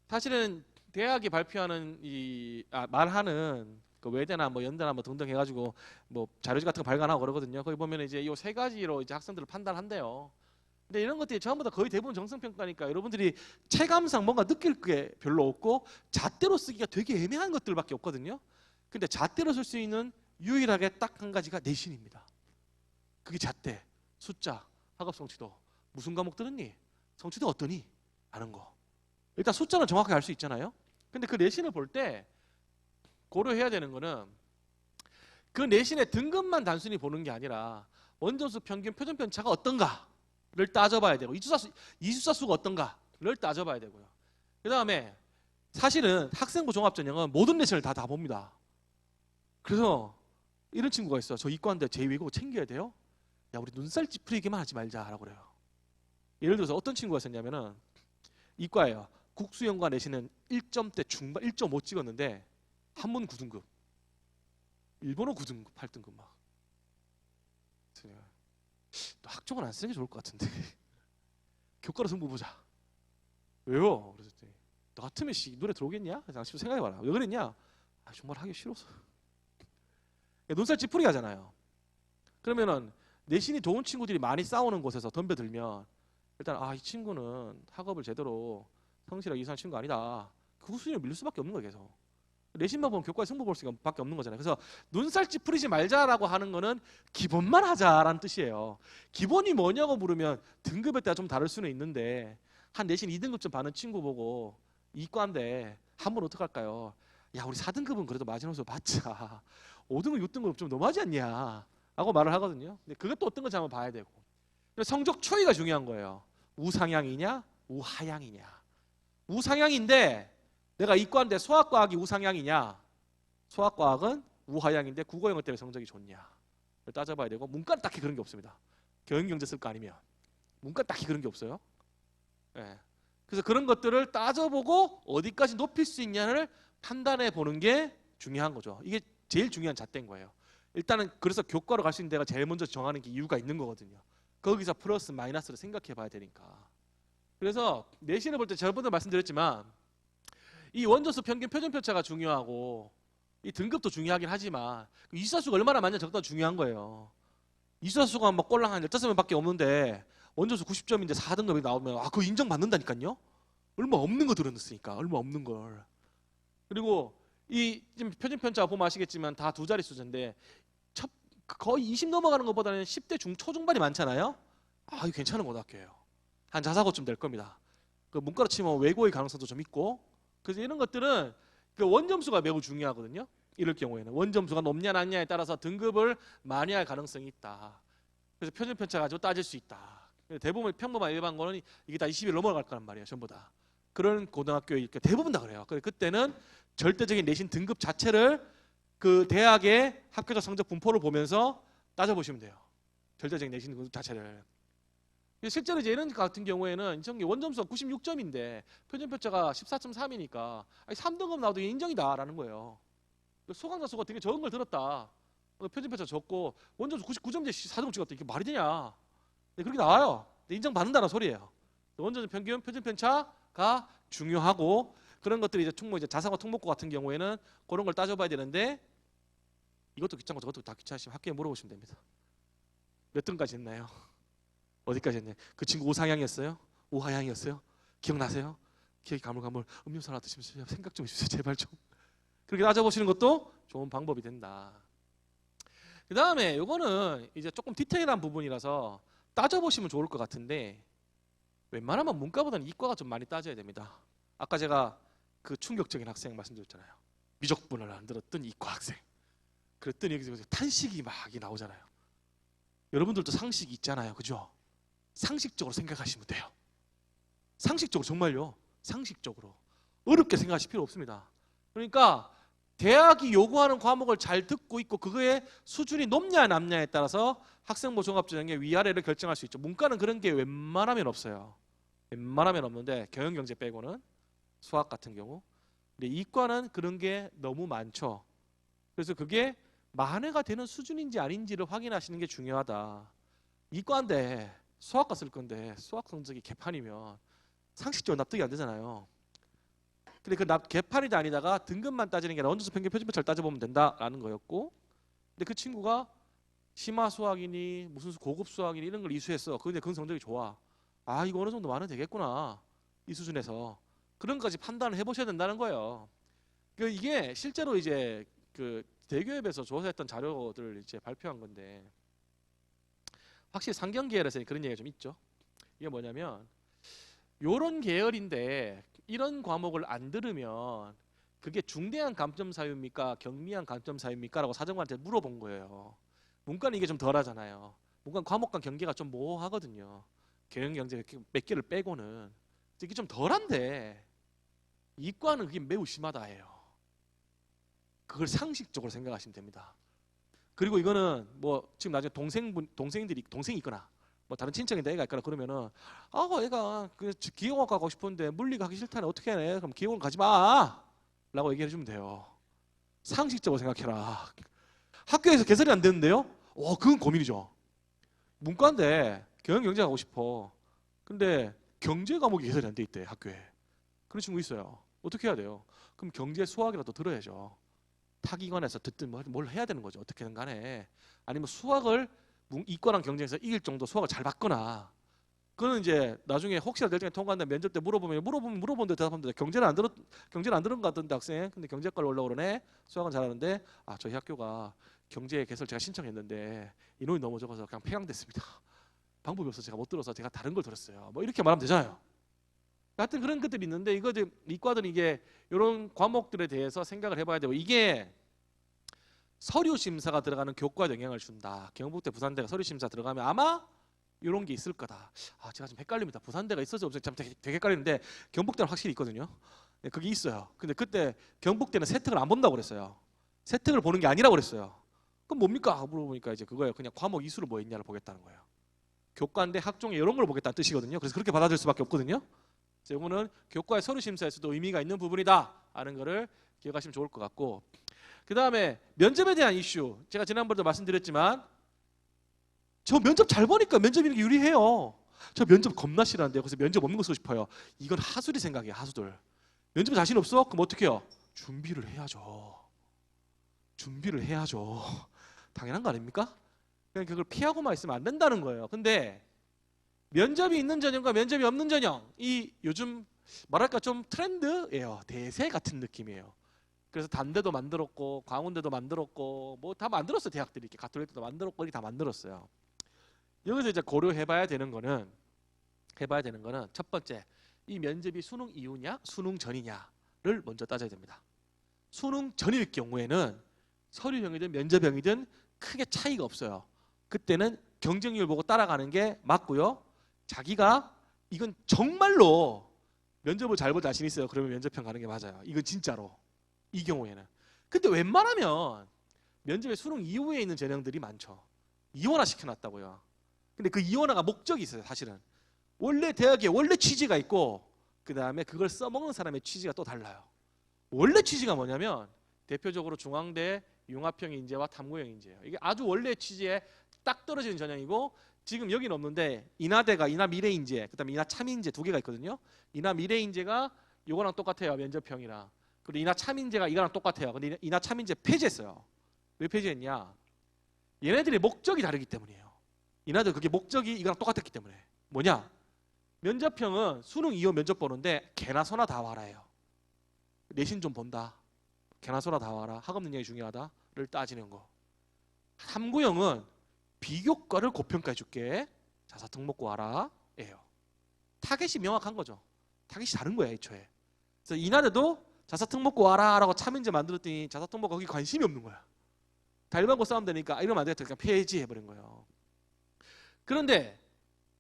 사실은 대학이 발표하는 말하는 그 외대나 뭐 연대나 뭐 등등 해가지고 뭐 자료집 같은 거 발간하고 그러거든요. 거기 보면 이제 이 세 가지로 이제 학생들을 판단한대요. 근데 이런 것들이 전부 다 거의 대부분 정성평가니까 여러분들이 체감상 뭔가 느낄 게 별로 없고 잣대로 쓰기가 되게 애매한 것들밖에 없거든요. 근데 잣대로 쓸 수 있는 유일하게 딱 한 가지가 내신입니다. 그게 잣대, 숫자, 학업 성취도. 무슨 과목 들었니? 성취도 어떠니? 아는 거. 일단 숫자는 정확하게 알 수 있잖아요. 근데 그 내신을 볼 때 고려해야 되는 거는 그 내신의 등급만 단순히 보는 게 아니라 원점수 평균 표준 편차가 어떤가를 따져봐야 되고 이수사 수가 어떤가를 따져봐야 되고요. 그 다음에 사실은 학생부 종합전형은 모든 내신을 다 봅니다. 그래서 이런 친구가 있어. 저 이과인데 제2외국어 챙겨야 돼요? 야, 우리 눈살 찌푸리기만 하지 말자라고 그래요. 예를 들어서 어떤 친구가 있었냐면은 이과예요. 국수연과 내신은 1점대 중반 1.5 찍었는데 한문 9등급, 일본어 9등급, 8등급 막. 또 학종은 안 쓰는 게 좋을 것 같은데 교과로 승부 보자. 왜요? 그랬더니 너 같으면 노래 들어오겠냐? 그냥 생각해봐라. 왜 그랬냐? 아, 정말 하기 싫어서. 눈살 찌푸리게 하잖아요. 그러면은 내신이 좋은 친구들이 많이 싸우는 곳에서 덤벼들면 일단 이 친구는 학업을 제대로 성실하게 이수한 친구가 아니다. 그 수준을 밀릴 수밖에 없는 거예요. 계속. 내신만 보면 교과에 승부 볼 수밖에 없는 거잖아요. 그래서 눈살 찌푸리지 말자라고 하는 거는 기본만 하자라는 뜻이에요. 기본이 뭐냐고 물으면 등급에 따라 좀 다를 수는 있는데 한 내신 2등급쯤 받는 친구 보고 이과인데 한 번 어떡할까요? 야, 우리 4등급은 그래도 마지노선 받자. 5등급, 6등급 좀 너무하지 않냐? 라고 말을 하거든요. 근데 그것도 어떤 건지 한번 봐야 되고. 성적 초이가 중요한 거예요. 우상향이냐, 우하향이냐. 우상향인데 내가 이과인데 수학과학이 우상향이냐, 수학과학은 우하향인데 국어 영어 때문에 성적이 좋냐. 따져봐야 되고 문과는 딱히 그런 게 없습니다. 경영경제 쓸 거 아니면 문과는 딱히 그런 게 없어요. 예. 그래서 그런 것들을 따져보고 어디까지 높일 수 있냐를 판단해 보는 게 중요한 거죠. 이게 제일 중요한 잣대인 거예요. 일단은 그래서 교과로 갈 수 있는 데가 제일 먼저 정하는 게 이유가 있는 거거든요. 거기서 플러스 마이너스를 생각해 봐야 되니까. 그래서 내신을 볼 때 저번에 말씀드렸지만 이 원저수 평균 표준 편차가 중요하고 이 등급도 중요하긴 하지만 이수사수가 얼마나 많냐 적다 중요한 거예요. 이수사수가 막 꼴랑 한 15명밖에 없는데 원저수 90점인데 4등급이 나오면 그거 인정받는다니까요. 얼마 없는 거 들어놨으니까. 얼마 없는 걸. 그리고 이 지금 표준 편차 보면 아시겠지만 다 두 자리 수준인데 거의 20 넘어가는 것보다는 10대 초중반이 많잖아요. 이거 괜찮은 고등학교예요. 한 자사고쯤 될 겁니다. 그 문과로 치면 외고의 가능성도 좀 있고. 그래서 이런 것들은 그 원점수가 매우 중요하거든요. 이럴 경우에는 원점수가 높냐 낮냐에 따라서 등급을 많이 할 가능성이 있다. 그래서 표준 편차 가지고 따질 수 있다. 대부분 평범한 일반고는 이게 다 20일 넘어갈 거란 말이에요. 전부 다. 그런 고등학교에 대부분 다 그래요. 그때는 절대적인 내신 등급 자체를 그 대학의 학교적 성적 분포를 보면서 따져보시면 돼요. 절대적인 내신 등급 자체를. 실제로 이제 이런 같은 경우에는 원점수가 96점인데 표준 편차가 14.3이니까 3등급 나와도 인정이다라는 거예요. 소강자 수가 되게 적은 걸 들었다. 표준 편차 적고 원점수 99점인데 4등급 찍었다. 이게 말이 되냐? 그렇게 나와요. 인정받는다는 소리예요. 원점수 평균 표준 편차가 중요하고 그런 것들이 이제 충분히 이제 자사고 통목고 같은 경우에는 그런 걸 따져봐야 되는데 이것도 귀찮고 저것도 다 귀찮으시면 학교에 물어보시면 됩니다. 몇 등까지 했나요? 어디까지 했나요? 그 친구 우상향이었어요? 우하향이었어요? 기억나세요? 기억이 가물가물. 음료수 하나 드시면서 생각 좀 해주세요. 제발 좀. 그렇게 따져보시는 것도 좋은 방법이 된다. 그 다음에 이거는 이제 조금 디테일한 부분이라서 따져보시면 좋을 것 같은데 웬만하면 문과보다는 이과가 좀 많이 따져야 됩니다. 아까 제가 그 충격적인 학생 말씀드렸잖아요. 미적분을 안 들었던 이과 학생. 그랬더니 여기서 탄식이 막 나오잖아요. 여러분들도 상식이 있잖아요. 그죠? 상식적으로 생각하시면 돼요. 상식적으로 정말요. 상식적으로. 어렵게 생각하실 필요 없습니다. 그러니까 대학이 요구하는 과목을 잘 듣고 있고 그거의 수준이 높냐 낮냐에 따라서 학생부 종합전형의 위아래를 결정할 수 있죠. 문과는 그런 게 웬만하면 없어요. 웬만하면 없는데 경영경제 빼고는 수학 같은 경우. 근데 이과는 그런 게 너무 많죠. 그래서 그게 만회가 되는 수준인지 아닌지를 확인하시는 게 중요하다. 이과인데 수학과 쓸 건데 수학 성적이 개판이면 상식적으로 납득이 안 되잖아요. 근데 그 개판이다 아니다가 등급만 따지는 게 아니라 원저수 평균 표준 편차를 따져보면 된다라는 거였고, 근데 그 친구가 심화 수학이니 무슨 고급 수학이니 이런 걸 이수했어. 근데 그 성적이 좋아. 이거 어느 정도 만원 되겠구나 이 수준에서. 그런 것까지 판단을 해보셔야 된다는 거예요. 이게 실제로 이제 그 대교협에서 조사했던 자료들을 이제 발표한 건데 확실히 상경 계열에서 그런 얘기가 좀 있죠. 이게 뭐냐면 요런 계열인데 이런 과목을 안 들으면 그게 중대한 감점 사유입니까? 경미한 감점 사유입니까? 라고 사정관한테 물어본 거예요. 문과는 이게 좀 덜하잖아요. 문과는 과목 간 경계가 좀 모호하거든요. 경영경제 몇 개를 빼고는 이게 좀 덜한데 이과는 그게 매우 심하다예요. 그걸 상식적으로 생각하시면 됩니다. 그리고 이거는 뭐 지금 나중에 동생이 있거나 뭐 다른 친척인데 애가 있거나 그러면은 애가 그 기계공학 가고 싶은데 물리가 하기 싫다네 어떻게 해? 그럼 기계공학 가지 마 라고 얘기해 주면 돼요. 상식적으로 생각해라. 학교에서 개설이 안 되는데요? 그건 고민이죠. 문과인데 경영경제 가고 싶어. 근데 경제 과목이 개설이 안 돼 있대 학교에. 그런 친구 있어요. 어떻게 해야 돼요? 그럼 경제 수학이라도 들어야죠. 타기관에서 듣든 뭘 해야 되는 거죠. 어떻게든 간에. 아니면 수학을 이과랑 경쟁에서 이길 정도 수학을 잘 받거나. 그거는 이제 나중에 혹시라도 결정에 통과한다 면접 때 물어보는데 대답하면 돼. 경제는 안 들은 것 같던데 학생. 근데 경제과를 올라오네. 수학은 잘하는데 저희 학교가 경제 개설 제가 신청했는데 인원이 너무 적어서 그냥 폐강됐습니다. 방법이 없어서 제가 못 들어서 제가 다른 걸 들었어요. 뭐 이렇게 말하면 되잖아요. 하여튼 그런 것들이 있는데 이거 이과들은 이게 이런 과목들에 대해서 생각을 해봐야 되고 이게 서류 심사가 들어가는 교과에 영향을 준다. 경북대 부산대가 서류 심사 들어가면 아마 이런 게 있을 거다. 제가 좀 헷갈립니다. 부산대가 있어서 없어서 참 되게 헷갈리는데 경북대는 확실히 있거든요. 네, 그게 있어요. 근데 그때 경북대는 세특을 안 본다고 그랬어요. 세특을 보는 게 아니라고 그랬어요. 그럼 뭡니까? 물어보니까 이제 그거예요. 그냥 과목 이수를 뭐 있냐를 보겠다는 거예요. 교과인데 학종에 이런 걸 보겠다는 뜻이거든요. 그래서 그렇게 받아들일 수밖에 없거든요. 이거는 교과의 서류 심사에서도 의미가 있는 부분이다 하는 거를 기억하시면 좋을 것 같고, 그 다음에 면접에 대한 이슈. 제가 지난번에도 말씀드렸지만 저 면접 잘 보니까 면접 이렇게 유리해요. 저 면접 겁나 싫어하는데요. 그래서 면접 없는 거 쓰고 싶어요. 이건 하수리 생각이에요. 하수들. 면접 자신 없어? 그럼 어떻게 해요? 준비를 해야죠. 당연한 거 아닙니까? 그냥 그걸 피하고만 있으면 안 된다는 거예요. 근데 면접이 있는 전형과 면접이 없는 전형, 이 요즘 뭐랄까 좀 트렌드예요. 대세 같은 느낌이에요. 그래서 단대도 만들었고 광운대도 만들었고 뭐 다 만들었어요. 대학들이 이렇게 가톨릭도 만들었고 이렇게 다 만들었어요. 여기서 이제 고려해봐야 되는 거는 첫 번째, 이 면접이 수능 이후냐 수능 전이냐를 먼저 따져야 됩니다. 수능 전일 경우에는 서류형이든 면접형이든 크게 차이가 없어요. 그때는 경쟁률 보고 따라가는 게 맞고요. 자기가 이건 정말로 면접을 잘 볼 자신 있어요. 그러면 면접형 가는 게 맞아요. 이건 진짜로. 이 경우에는. 근데 웬만하면 면접에 수능 이후에 있는 전형들이 많죠. 이원화 시켜놨다고요. 근데 그 이원화가 목적이 있어요. 사실은. 원래 대학에 원래 취지가 있고 그 다음에 그걸 써먹는 사람의 취지가 또 달라요. 원래 취지가 뭐냐면 대표적으로 중앙대 융합형 인재와 탐구형 인재예요. 이게 아주 원래 취지에 딱 떨어지는 전형이고, 지금 여기는 없는데 인하대가 인하 미래 인재, 그다음에 인하 참 인재 두 개가 있거든요. 인하 미래 인재가 이거랑 똑같아요. 면접형이랑. 그리고 인하 참 인재가 이거랑 똑같아요. 근데 인하 참 인재 폐지했어요. 왜 폐지했냐? 얘네들의 목적이 다르기 때문이에요. 인하대 그게 목적이 이거랑 똑같았기 때문에. 뭐냐? 면접형은 수능 이후 면접 보는데 개나 소나 다 와라예요. 내신 좀 본다. 개나 소나 다 와라. 학업 능력이 중요하다를 따지는 거. 탐구형은 비교과를 고평가해 줄게. 자사 특목고 와라. 예요. 타겟이 명확한 거죠. 타겟이 다른 거야, 애초에. 그래서 이날에도 자사 특목고 와라 라고 참인제 만들었더니 자사 특목고 거기 관심이 없는 거야. 다 일반고 싸움 되니까 이러면 안 되겠다. 그냥 폐지해버린 거예요. 그런데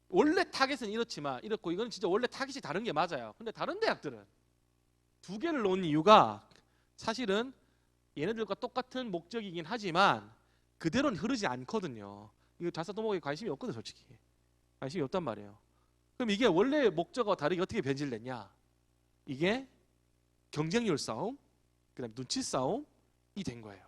원래 타겟은 이렇고 이건 진짜 원래 타겟이 다른 게 맞아요. 근데 다른 대학들은 두 개를 놓은 이유가 사실은 얘네들과 똑같은 목적이긴 하지만 그대로는 흐르지 않거든요. 이거 자사 특목고에 관심이 없거든, 솔직히. 관심이 없단 말이에요. 그럼 이게 원래 목적과 다르게 어떻게 변질됐냐? 이게 경쟁률 싸움, 그다음에 눈치 싸움이 된 거예요.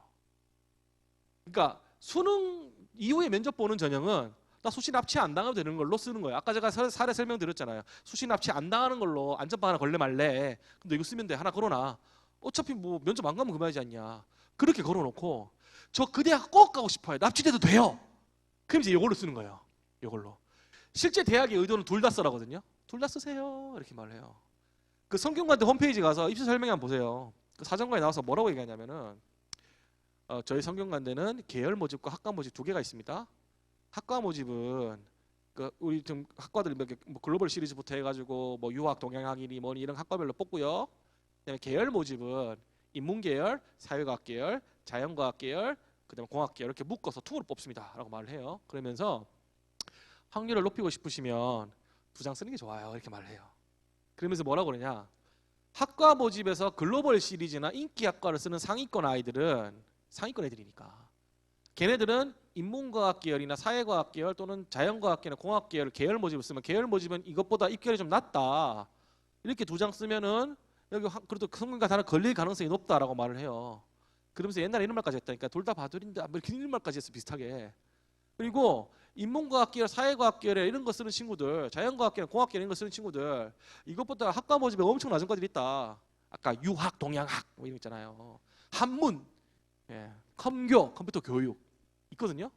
그러니까 수능 이후에 면접 보는 전형은 나 수시 납치 안 당하면 되는 걸로 쓰는 거예요. 아까 제가 사례 설명드렸잖아요. 수시 납치 안 당하는 걸로 안전빵 하나 걸래 말래. 근데 이거 쓰면 돼. 하나 걸어놔. 어차피 뭐 면접 안 가면 그만이지 않냐. 그렇게 걸어놓고 저 그 대학 꼭 가고 싶어요. 납치돼도 돼요. 그럼 이제 이걸로 쓰는 거예요. 이걸로. 실제 대학의 의도는 둘 다 쓰라거든요. 둘 다 쓰세요. 이렇게 말을 해요. 그 성균관대 홈페이지 가서 입시 설명회 한번 보세요. 그 사정관에 나와서 뭐라고 얘기하냐면은 저희 성균관대는 계열 모집과 학과 모집 두 개가 있습니다. 학과 모집은 그 우리 좀 학과들 뭐 글로벌 시리즈부터 해가지고 뭐 유학, 동양학이니 뭐니 이런 학과별로 뽑고요. 그다음에 계열 모집은 인문계열, 사회과학 계열, 자연과학 계열, 그다음에 공학 계열 이렇게 묶어서 투로 뽑습니다라고 말을 해요. 그러면서 확률을 높이고 싶으시면 두 장 쓰는 게 좋아요. 이렇게 말을 해요. 그러면서 뭐라고 그러냐? 학과 모집에서 글로벌 시리즈나 인기 학과를 쓰는 상위권 아이들은 상위권 애들이니까 걔네들은 인문과학 계열이나 사회과학 계열 또는 자연과학 계열, 공학 계열, 계열 모집을 쓰면 계열 모집은 이것보다 입결이 좀 낮다. 이렇게 두 장 쓰면은 여기 그래도 성균관 단어 걸릴 가능성이 높다라고 말을 해요. 그러면서 옛날에 이런 말까지 했다니까 둘 다 바들인데 뭐 이런 말까지 했어 비슷하게. 그리고 인문과학 계열, 사회과학 계열 이런 거 쓰는 친구들, 자연과학 계열, 공학 계열 이런 거 쓰는 친구들 이것보다 학과 모집에 엄청 낮은 과들이 있다. 아까 유학, 동양학 뭐 이런 거 있잖아요. 한문, 예, 컴교, 컴퓨터 교육 있거든요.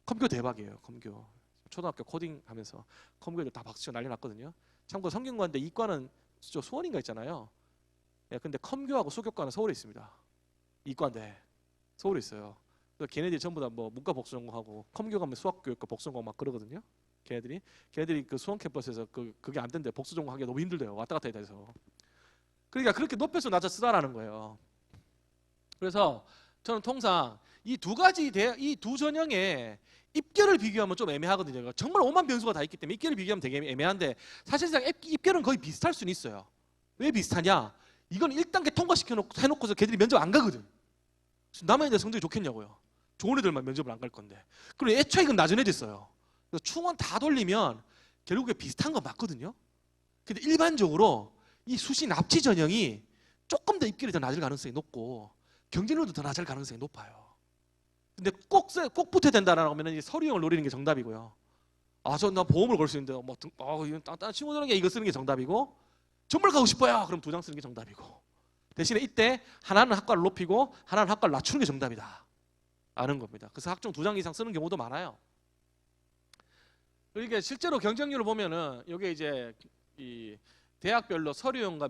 컴교 대박이에요. 컴교. 초등학교 코딩 하면서 컴교들 다 박수치고 난리 났거든요. 참고로 성균관대 이과는 수원인가 있잖아요. 예, 근데 컴교하고 수교과는 서울에 있습니다. 이과인데 서울에 있어요. 그래서 걔네들이 전부 다 뭐 문과 복수 전공하고 컴교 가면 수학 교육과 복수 전공 막 그러거든요. 걔네들이 그 수원 캠퍼스에서 그게 안 된대. 복수 전공하기가 너무 힘들대요. 왔다 갔다 해서. 그러니까 그렇게 높여서 낮아 쓰라라는 거예요. 그래서 저는 통상 이 두 가지 이 두 전형의 입결을 비교하면 좀 애매하거든요. 정말 오만 변수가 다 있기 때문에 입결을 비교하면 되게 애매한데 사실상 입결은 거의 비슷할 수는 있어요. 왜 비슷하냐? 이건 1단계 통과시켜놓고서 걔들이 면접 안 가거든. 남의 애들 성적이 좋겠냐고요. 좋은 애들만 면접을 안 갈 건데. 그리고 애초에 이건 낮은 애들 있어요. 그래서 충원 다 돌리면 결국에 비슷한 건 맞거든요. 근데 일반적으로 이 수시 납치 전형이 조금 더 입결이 더 낮을 가능성이 높고 경쟁률도 더 낮을 가능성이 높아요. 근데 꼭 붙어야 된다라고 하면 서류형을 노리는 게 정답이고요. 나 보험을 걸 수 있는데 이건 다른 친구들에게 이거 쓰는 게 정답이고 정말 가고 싶어요. 그럼 두 장 쓰는 게 정답이고 대신에 이때 하나는 학과를 높이고 하나는 학과를 낮추는 게 정답이다. 아는 겁니다. 그래서 학종 두 장 이상 쓰는 경우도 많아요. 이게 실제로 경쟁률을 보면은 이게 이제 이 대학별로 서류형과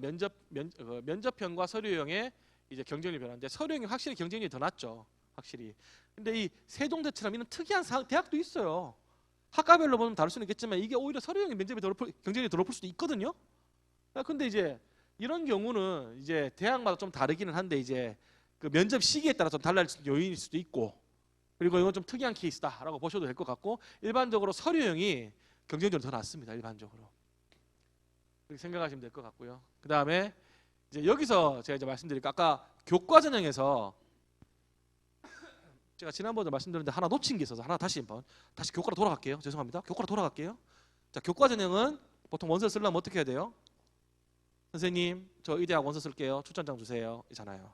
면접형과 서류형의 이제 경쟁률 변화인데 서류형이 확실히 경쟁률이 더 낮죠. 확실히. 근데 이 세종대처럼 이런 특이한 대학도 있어요. 학과별로 보면 다를 수는 있겠지만 이게 오히려 서류형이 경쟁률이 더 높을 수도 있거든요. 근데 이제 이런 경우는 이제 대학마다 좀 다르기는 한데 이제 그 면접 시기에 따라 좀 달라질 요인일 수도 있고 그리고 이건 좀 특이한 케이스다라고 보셔도 될 것 같고 일반적으로 서류형이 경쟁률이 더 낮습니다. 일반적으로 그렇게 생각하시면 될 것 같고요. 그 다음에 이제 여기서 제가 이제 말씀드릴까 아까 교과 전형에서 제가 지난번에 말씀드렸는데 하나 놓친 게 있어서 하나 다시 교과로 돌아갈게요. 죄송합니다. 교과로 돌아갈게요. 자, 교과 전형은 보통 원서 쓰려면 어떻게 해야 돼요? 선생님, 저 이 대학 원서 쓸게요. 추천장 주세요. 이잖아요.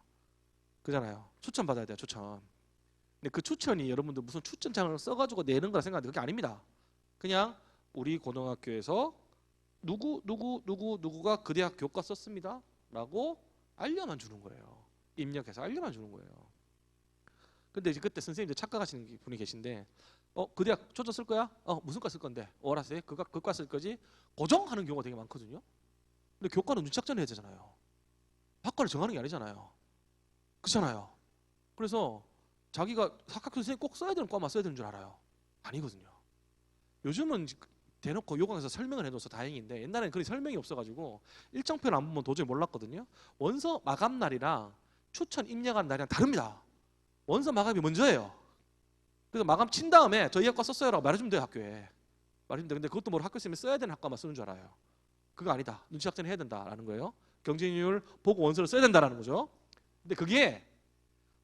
그잖아요. 추천 받아야 돼요. 추천. 근데 그 추천이 여러분들 무슨 추천장을 써가지고 내는 거라 생각하는데 그게 아닙니다. 그냥 우리 고등학교에서 누구가 그 대학 교과 썼습니다. 라고 알려만 주는 거예요. 입력해서 알려만 주는 거예요. 근데 이제 그때 선생님들 착각하시는 분이 계신데 그 대학 초점 쓸 거야? 무슨 과 쓸 건데? 알았어요. 그과 쓸 거지? 고정하는 경우가 되게 많거든요. 근데 교과는 눈치작전을 해야 되잖아요. 학과를 정하는 게 아니잖아요. 그렇잖아요. 그래서 자기가 학교 선생님 꼭 써야 되는 과만 써야 되는 줄 알아요. 아니거든요. 요즘은 대놓고 요강에서 설명을 해줘서 다행인데 옛날에는 그런 설명이 없어가지고 일정표를 안 보면 도저히 몰랐거든요. 원서 마감 날이랑 추천 입력하는 날이랑 다릅니다. 원서 마감이 먼저예요. 그래서 마감 친 다음에 저희 학과 썼어요라고 말해주면 돼요. 학교에 말해주면 돼요. 근데 그것도 뭐 학교 선생님이 써야 되는 학과만 쓰는 줄 알아요. 그거 아니다. 눈치 작전을 해야 된다라는 거예요. 경쟁률 보고 원서를 써야 된다라는 거죠. 근데 그게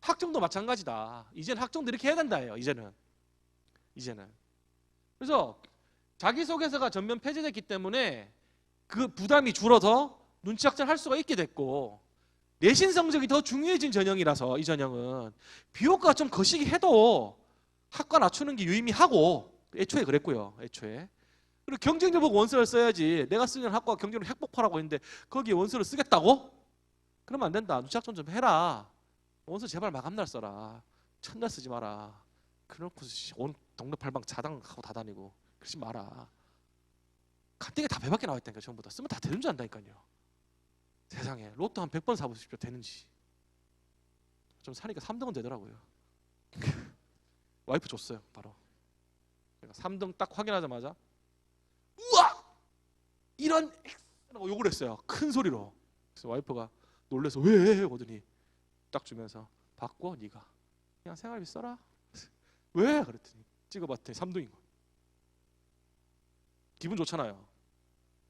학종도 마찬가지다. 이제는 학종도 이렇게 해야 된다예요. 이제는. 그래서 자기소개서가 전면 폐지됐기 때문에 그 부담이 줄어서 눈치 작전 할 수가 있게 됐고 내신 성적이 더 중요해진 전형이라서 이 전형은 비교과가 좀 거시기 해도 학과 낮추는 게 유의미하고 애초에 그랬고요. 애초에. 그리고 경쟁률 보고 원서를 써야지 내가 쓰는 학과가 경쟁률 핵폭발하고 있는데 거기에 원서를 쓰겠다고? 그러면 안 된다. 눈치 작전 좀 해라. 원서 제발 마감날 써라. 첫날 쓰지 마라. 그래놓고 온 동네 팔방 자당하고 다 다니고 그러지 마라. 가뜩이 다 배밖에 나와 있다니까 전부 다. 쓰면 다 되는 줄 안다니까요. 세상에 로또 한 100번 사보십시오. 되는지. 좀 사니까 3등은 되더라고요. 와이프 줬어요. 바로. 제가 3등 딱 확인하자마자 우와! 이런 X라고 욕을 했어요. 큰 소리로. 그래서 와이프가 놀래서 왜? 거더니 딱 주면서 바꿔 네가. 그냥 생활비 써라. 왜? 그랬더니 찍어봤더니 3등인 거예요. 기분 좋잖아요.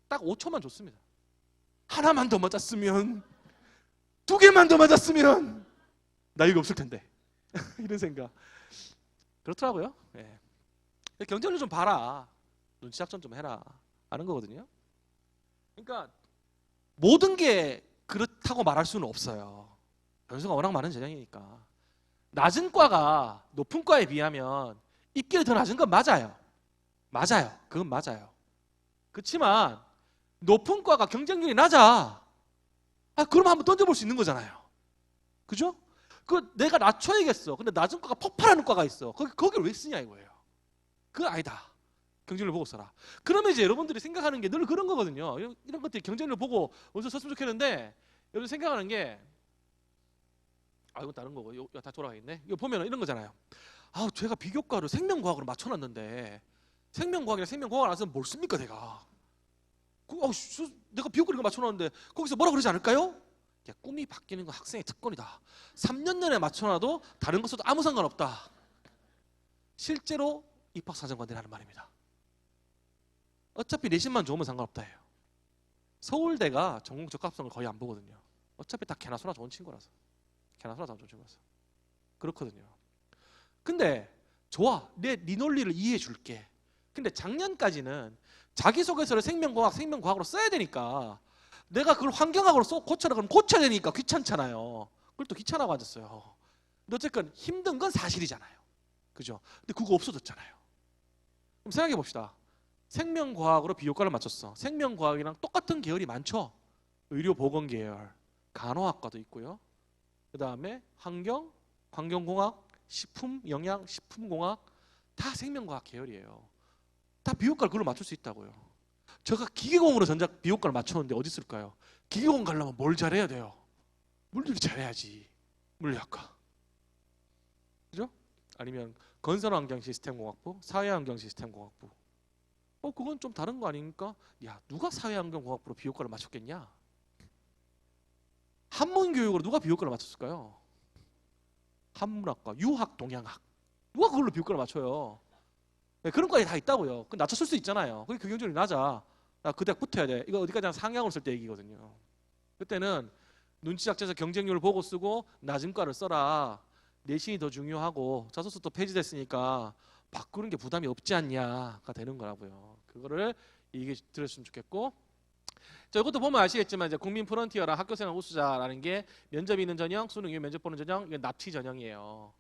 딱 5초만 줬습니다. 하나만 더 맞았으면, 두 개만 더 맞았으면 나 이거 없을 텐데. 이런 생각. 그렇더라고요. 예. 경쟁률 좀 봐라. 눈치 작전 좀 해라. 하는 거거든요. 그러니까 모든 게 그렇다고 말할 수는 없어요. 변수가 워낙 많은 전형이니까. 낮은 과가 높은 과에 비하면 입결이 더 낮은 건 맞아요. 맞아요. 그건 맞아요. 그렇지만 높은 과가 경쟁률이 낮아. 그럼 한번 던져볼 수 있는 거잖아요. 그죠? 그 내가 낮춰야겠어. 근데 낮은 과가 폭발하는 과가 있어. 거기를 왜 쓰냐 이거예요. 그거 아니다. 경쟁률 보고 써라. 그러면 이제 여러분들이 생각하는 게 늘 그런 거거든요. 이런 것들이 경쟁률 보고 원서 썼으면 좋겠는데 여러분 생각하는 게 이건 다른 거고 이거 다 돌아가 있네. 이거 보면 이런 거잖아요. 제가 비교과를 생명과학으로 맞춰놨는데 생명과학이랑 생명공학을 안 쓰면 뭘 씁니까 내가? 내가 비교과를 맞춰놨는데 거기서 뭐라 그러지 않을까요? 꿈이 바뀌는 건 학생의 특권이다. 3년 내내 맞춰놔도 다른 거 써도 아무 상관없다. 실제로 입학사정관들이 하는 말입니다. 어차피 내신만 좋으면 상관없다 해요. 서울대가 전공 적합성을 거의 안 보거든요. 어차피 다 개나 소나 좋은 친구라서. 개나 소나 좋은 친구라서. 그렇거든요. 근데 좋아. 네 논리를 이해해 줄게. 근데 작년까지는 자기소개서를 생명과학으로 써야 되니까 내가 그걸 환경학으로 고쳐라 그러면 고쳐야 되니까 귀찮잖아요. 그걸 또 귀찮아고 앉았어요. 근데 어쨌든 힘든 건 사실이잖아요. 그죠? 근데 그거 없어졌잖아요. 그럼 생각해 봅시다. 생명과학으로 비교과를 맞췄어. 생명과학이랑 똑같은 계열이 많죠. 의료보건 계열, 간호학과도 있고요. 그 다음에 환경공학, 식품영양, 식품공학 다 생명과학 계열이에요. 다 비교과를 그걸로 맞출 수 있다고요. 제가 기계공으로 전작 비교과를 맞췄는데 어디 있을까요? 기계공 가려면 뭘 잘해야 돼요? 물리를 잘해야지. 물리학과. 그죠? 아니면 건설환경시스템공학부, 사회환경시스템공학부. 그건 좀 다른 거 아닙니까? 야, 누가 사회환경공학부로 비교과를 맞췄겠냐? 한문교육으로 누가 비교과를 맞췄을까요? 한문학과, 유학, 동양학. 누가 그걸로 비교과를 맞춰요? 네, 그런 과에 다 있다고요. 그 낮춰 쓸 수 있잖아요. 그게 경쟁률이 낮아. 나 그 대학 붙어야 돼. 이거 어디까지 한 상향으로 쓸 때 얘기거든요. 그때는 눈치 작전에서 경쟁률을 보고 쓰고 낮은 과를 써라. 내신이 더 중요하고 자소서 또 폐지됐으니까 바꾸는 게 부담이 없지 않냐가 되는 거라고요. 그거를 얘기 들었으면 좋겠고. 자, 이것도 보면 아시겠지만 이제 국민 프론티어랑 학교생활 우수자라는 게 면접 있는 전형, 수능 이후 면접 보는 전형, 이게 납치 전형이에요.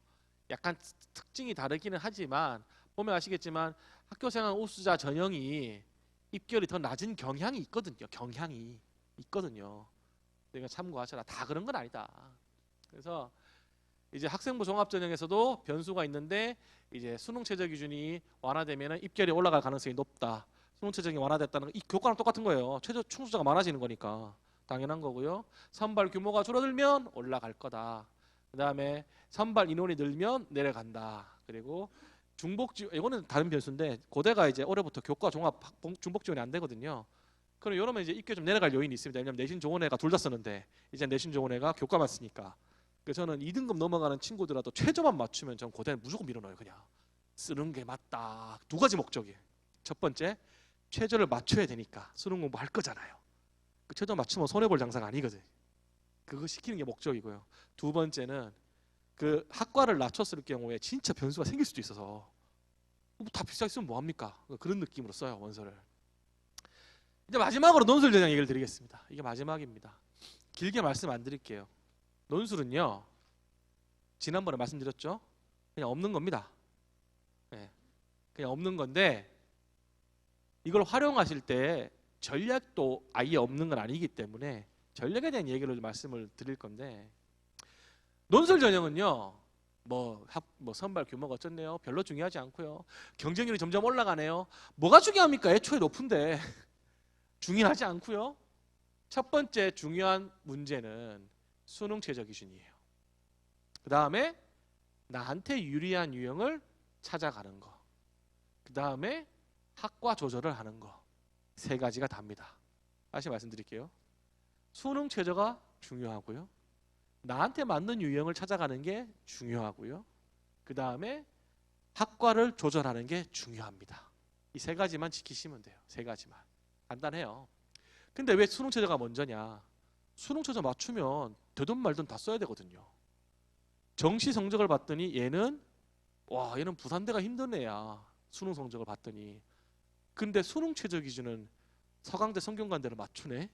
약간 특징이 다르기는 하지만 보면 아시겠지만 학교생활 우수자 전형이 입결이 더 낮은 경향이 있거든요. 경향이 있거든요. 내가 참고하셔라. 다 그런 건 아니다. 그래서 이제 학생부 종합 전형에서도 변수가 있는데 이제 수능 최저 기준이 완화되면 입결이 올라갈 가능성이 높다. 수능 최저기 완화됐다는 거, 이 교과랑 똑같은 거예요. 최저 충수자가 많아지는 거니까 당연한 거고요. 선발 규모가 줄어들면 올라갈 거다. 그다음에 선발 인원이 늘면 내려간다. 그리고 중복 지원, 이거는 다른 변수인데 고대가 이제 올해부터 교과 종합 중복 지원이 안 되거든요. 그럼 이러면 이제 입결 좀 내려갈 요인이 있습니다. 왜냐면 내신 좋은 애가 둘 다 쓰는데 이제 내신 좋은 애가 교과만 쓰니까. 그래서 저는 2등급 넘어가는 친구들하고 최저만 맞추면 저는 고대는 무조건 밀어넣어요. 그냥 쓰는 게 맞다. 두 가지 목적이에요. 첫 번째, 최저를 맞춰야 되니까 수능 공부할 거잖아요. 그 최저 맞추면 손해볼 장사가 아니거든. 그거 시키는 게 목적이고요. 두 번째는 그 학과를 낮췄을 경우에 진짜 변수가 생길 수도 있어서 다 비싸게 쓰면 뭐합니까? 그런 느낌으로 써요 원서를. 이제 마지막으로 논술 전형 얘기를 드리겠습니다. 이게 마지막입니다. 길게 말씀 안 드릴게요. 논술은요, 지난번에 말씀드렸죠? 그냥 없는 겁니다. 네, 그냥 없는 건데 이걸 활용하실 때 전략도 아예 없는 건 아니기 때문에 전략에 대한 얘기를 말씀을 드릴 건데, 논술 전형은요 뭐 선발 규모가 어쩌네요, 별로 중요하지 않고요, 경쟁률이 점점 올라가네요. 뭐가 중요합니까? 애초에 높은데. 중요하지 않고요. 첫 번째 중요한 문제는 수능 최저 기준이에요. 그 다음에 나한테 유리한 유형을 찾아가는 거, 그 다음에 학과 조절을 하는 거, 세 가지가 답니다. 다시 말씀드릴게요. 수능 최저가 중요하고요, 나한테 맞는 유형을 찾아가는 게 중요하고요, 그 다음에 학과를 조절하는 게 중요합니다. 이 세 가지만 지키시면 돼요. 세 가지만. 간단해요. 근데 왜 수능 최저가 먼저냐? 수능 최저 맞추면 되든 말든 다 써야 되거든요. 정시 성적을 봤더니 얘는 부산대가 힘든 애야. 수능 성적을 봤더니. 근데 수능 최저 기준은 서강대 성균관대를 맞추네.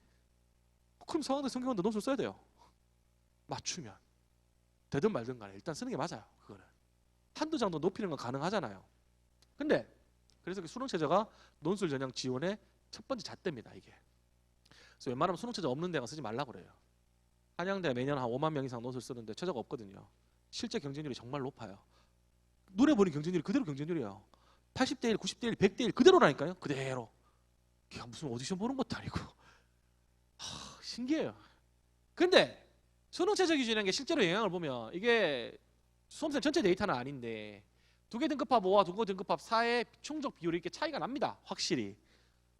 그럼 서강대 성균관대 논술 써야 돼요. 맞추면 되든 말든 간에 일단 쓰는 게 맞아요. 그거는 한두 장도 높이는 건 가능하잖아요. 근데 그래서 그 수능 최저가 논술 전형 지원의 첫 번째 잣대입니다. 이게. 그래서 웬만하면 수능 최저 없는 데가 쓰지 말라고 그래요. 한양대 매년 한 5만 명 이상 논술 쓰는데 최저가 없거든요. 실제 경쟁률이 정말 높아요. 눈에 보는 경쟁률이 그대로 경쟁률이에요. 80대 1, 90대 1, 100대 1 그대로라니까요. 그대로. 이게 무슨 오디션 보는 것도 아니고. 신기해요. 근데 수능 최저 기준이라는 게 실제로 영향을 보면 이게 수험생 전체 데이터는 아닌데 두 개 등급합 5와 두 개 등급합 4의 충족 비율이 이렇게 차이가 납니다. 확실히.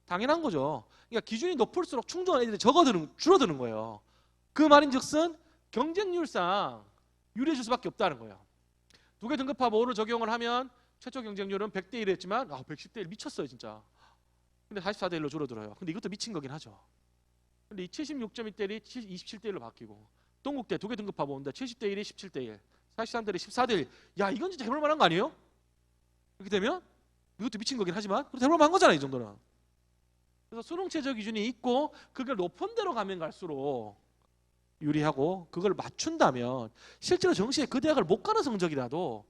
당연한 거죠. 그러니까 기준이 높을수록 충족한 애들이 줄어드는 거예요. 그 말인즉슨 경쟁률상 유리해질 수밖에 없다는 거예요. 두 개 등급합 5를 적용을 하면 최초 경쟁률은 100대 1이었지만 110대 1 미쳤어요 진짜. 근데 44대 1로 줄어들어요. 근데 이것도 미친 거긴 하죠. 근데 이 76.1대 1이 27대 1로 바뀌고 동국대 두 개 등급합 5인데 70대 1이 17대 1, 43대 1이 14대 1. 야 이건 진짜 해볼 만한 거 아니에요? 이렇게 되면 이것도 미친 거긴 하지만 그래도 해볼 만한 거잖아요 이 정도는. 그래서 수능 최저 기준이 있고 그걸 높은 데로 가면 갈수록 유리하고 그걸 맞춘다면 실제로 정시에 그 대학을 못 가는 성적이라도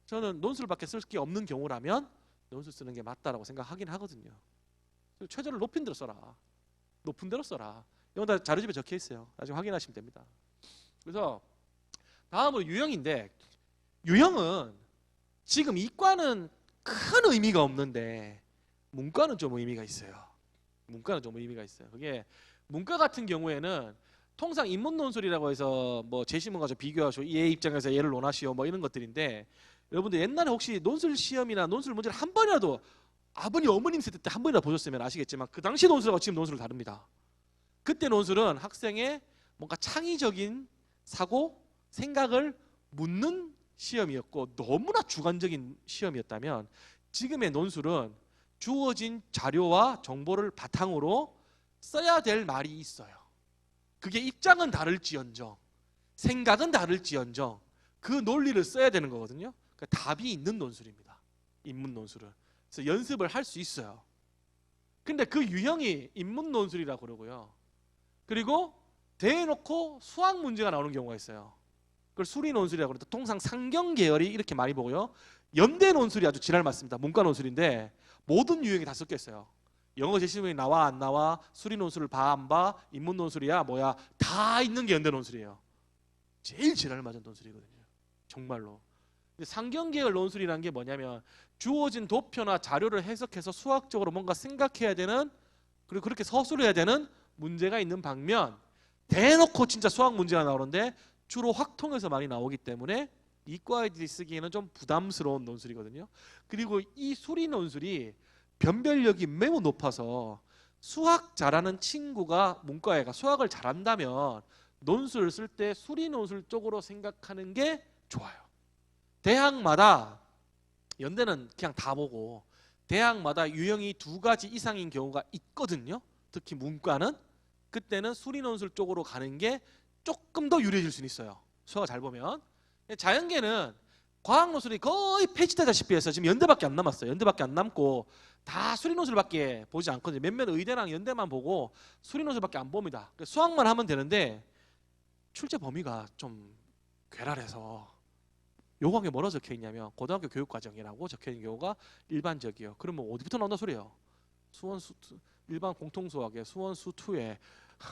저는 논술밖에 쓸 게 없는 경우라면 논술 쓰는 게 맞다라고 생각하긴 하거든요. 최저를 높인 대로 써라. 높은 대로 써라. 이건 다 자료집에 적혀 있어요. 나중에 확인하시면 됩니다. 그래서 다음으로 유형인데 유형은 지금 이과는 큰 의미가 없는데 문과는 좀 의미가 있어요. 문과는 좀 의미가 있어요. 그게 문과 같은 경우에는 통상 인문 논술이라고 해서 뭐 제시문과 좀 비교하시오, 얘 입장에서 얘를 논하시오 뭐 이런 것들인데 여러분들 옛날에 혹시 논술 시험이나 논술 문제를 한 번이라도 아버님 어머님 세대 때 한 번이라도 보셨으면 아시겠지만 그 당시 논술하고 지금 논술은 다릅니다. 그때 논술은 학생의 뭔가 창의적인 사고, 생각을 묻는 시험이었고 너무나 주관적인 시험이었다면 지금의 논술은 주어진 자료와 정보를 바탕으로 써야 될 말이 있어요. 그게 입장은 다를지언정 생각은 다를지언정 그 논리를 써야 되는 거거든요. 그러니까 답이 있는 논술입니다. 인문 논술은. 그래서 연습을 할 수 있어요. 근데 그 유형이 인문 논술이라고 그러고요. 그리고 대놓고 수학 문제가 나오는 경우가 있어요. 그걸 수리 논술이라고 그러는데 통상 상경 계열이 이렇게 많이 보고요. 연대 논술이 아주 지랄 맞습니다. 문과 논술인데 모든 유형이 다 섞여 있어요. 영어 제시문이 나와 안 나와, 수리 논술을 봐 안 봐, 인문 논술이야 뭐야 다 있는 게 연대 논술이에요. 제일 지랄 맞은 논술이거든요. 정말로. 상경 계열 논술이라는 게 뭐냐면 주어진 도표나 자료를 해석해서 수학적으로 뭔가 생각해야 되는 그리고 그렇게 서술해야 되는 문제가 있는 방면 대놓고 진짜 수학 문제가 나오는데 주로 확통에서 많이 나오기 때문에 이과애들이 쓰기에는 좀 부담스러운 논술이거든요. 그리고 이 수리 논술이 변별력이 매우 높아서 수학 잘하는 친구가 문과애가 수학을 잘한다면 논술을 쓸 때 수리 논술 쪽으로 생각하는 게 좋아요. 대학마다 연대는 그냥 다 보고 대학마다 유형이 2가지 이상인 경우가 있거든요. 특히 문과는 그때는 수리 논술 쪽으로 가는 게 조금 더 유리해질 수는 있어요. 수학을 잘 보면. 자연계는 과학 논술이 거의 폐지되다시피 해서 지금 연대밖에 안 남았어요. 연대밖에 안 남고 다 수리 논술밖에 보지 않거든요. 몇몇 의대랑 연대만 보고 수리 논술밖에 안 봅니다. 수학만 하면 되는데 출제 범위가 좀 괴랄해서 요강에 뭐라 적혀 있냐면 고등학교 교육과정이라고 적혀 있는 경우가 일반적이에요. 그러면 어디부터 나온다 소리예요? 수원수 일반 공통수학에 수원수2에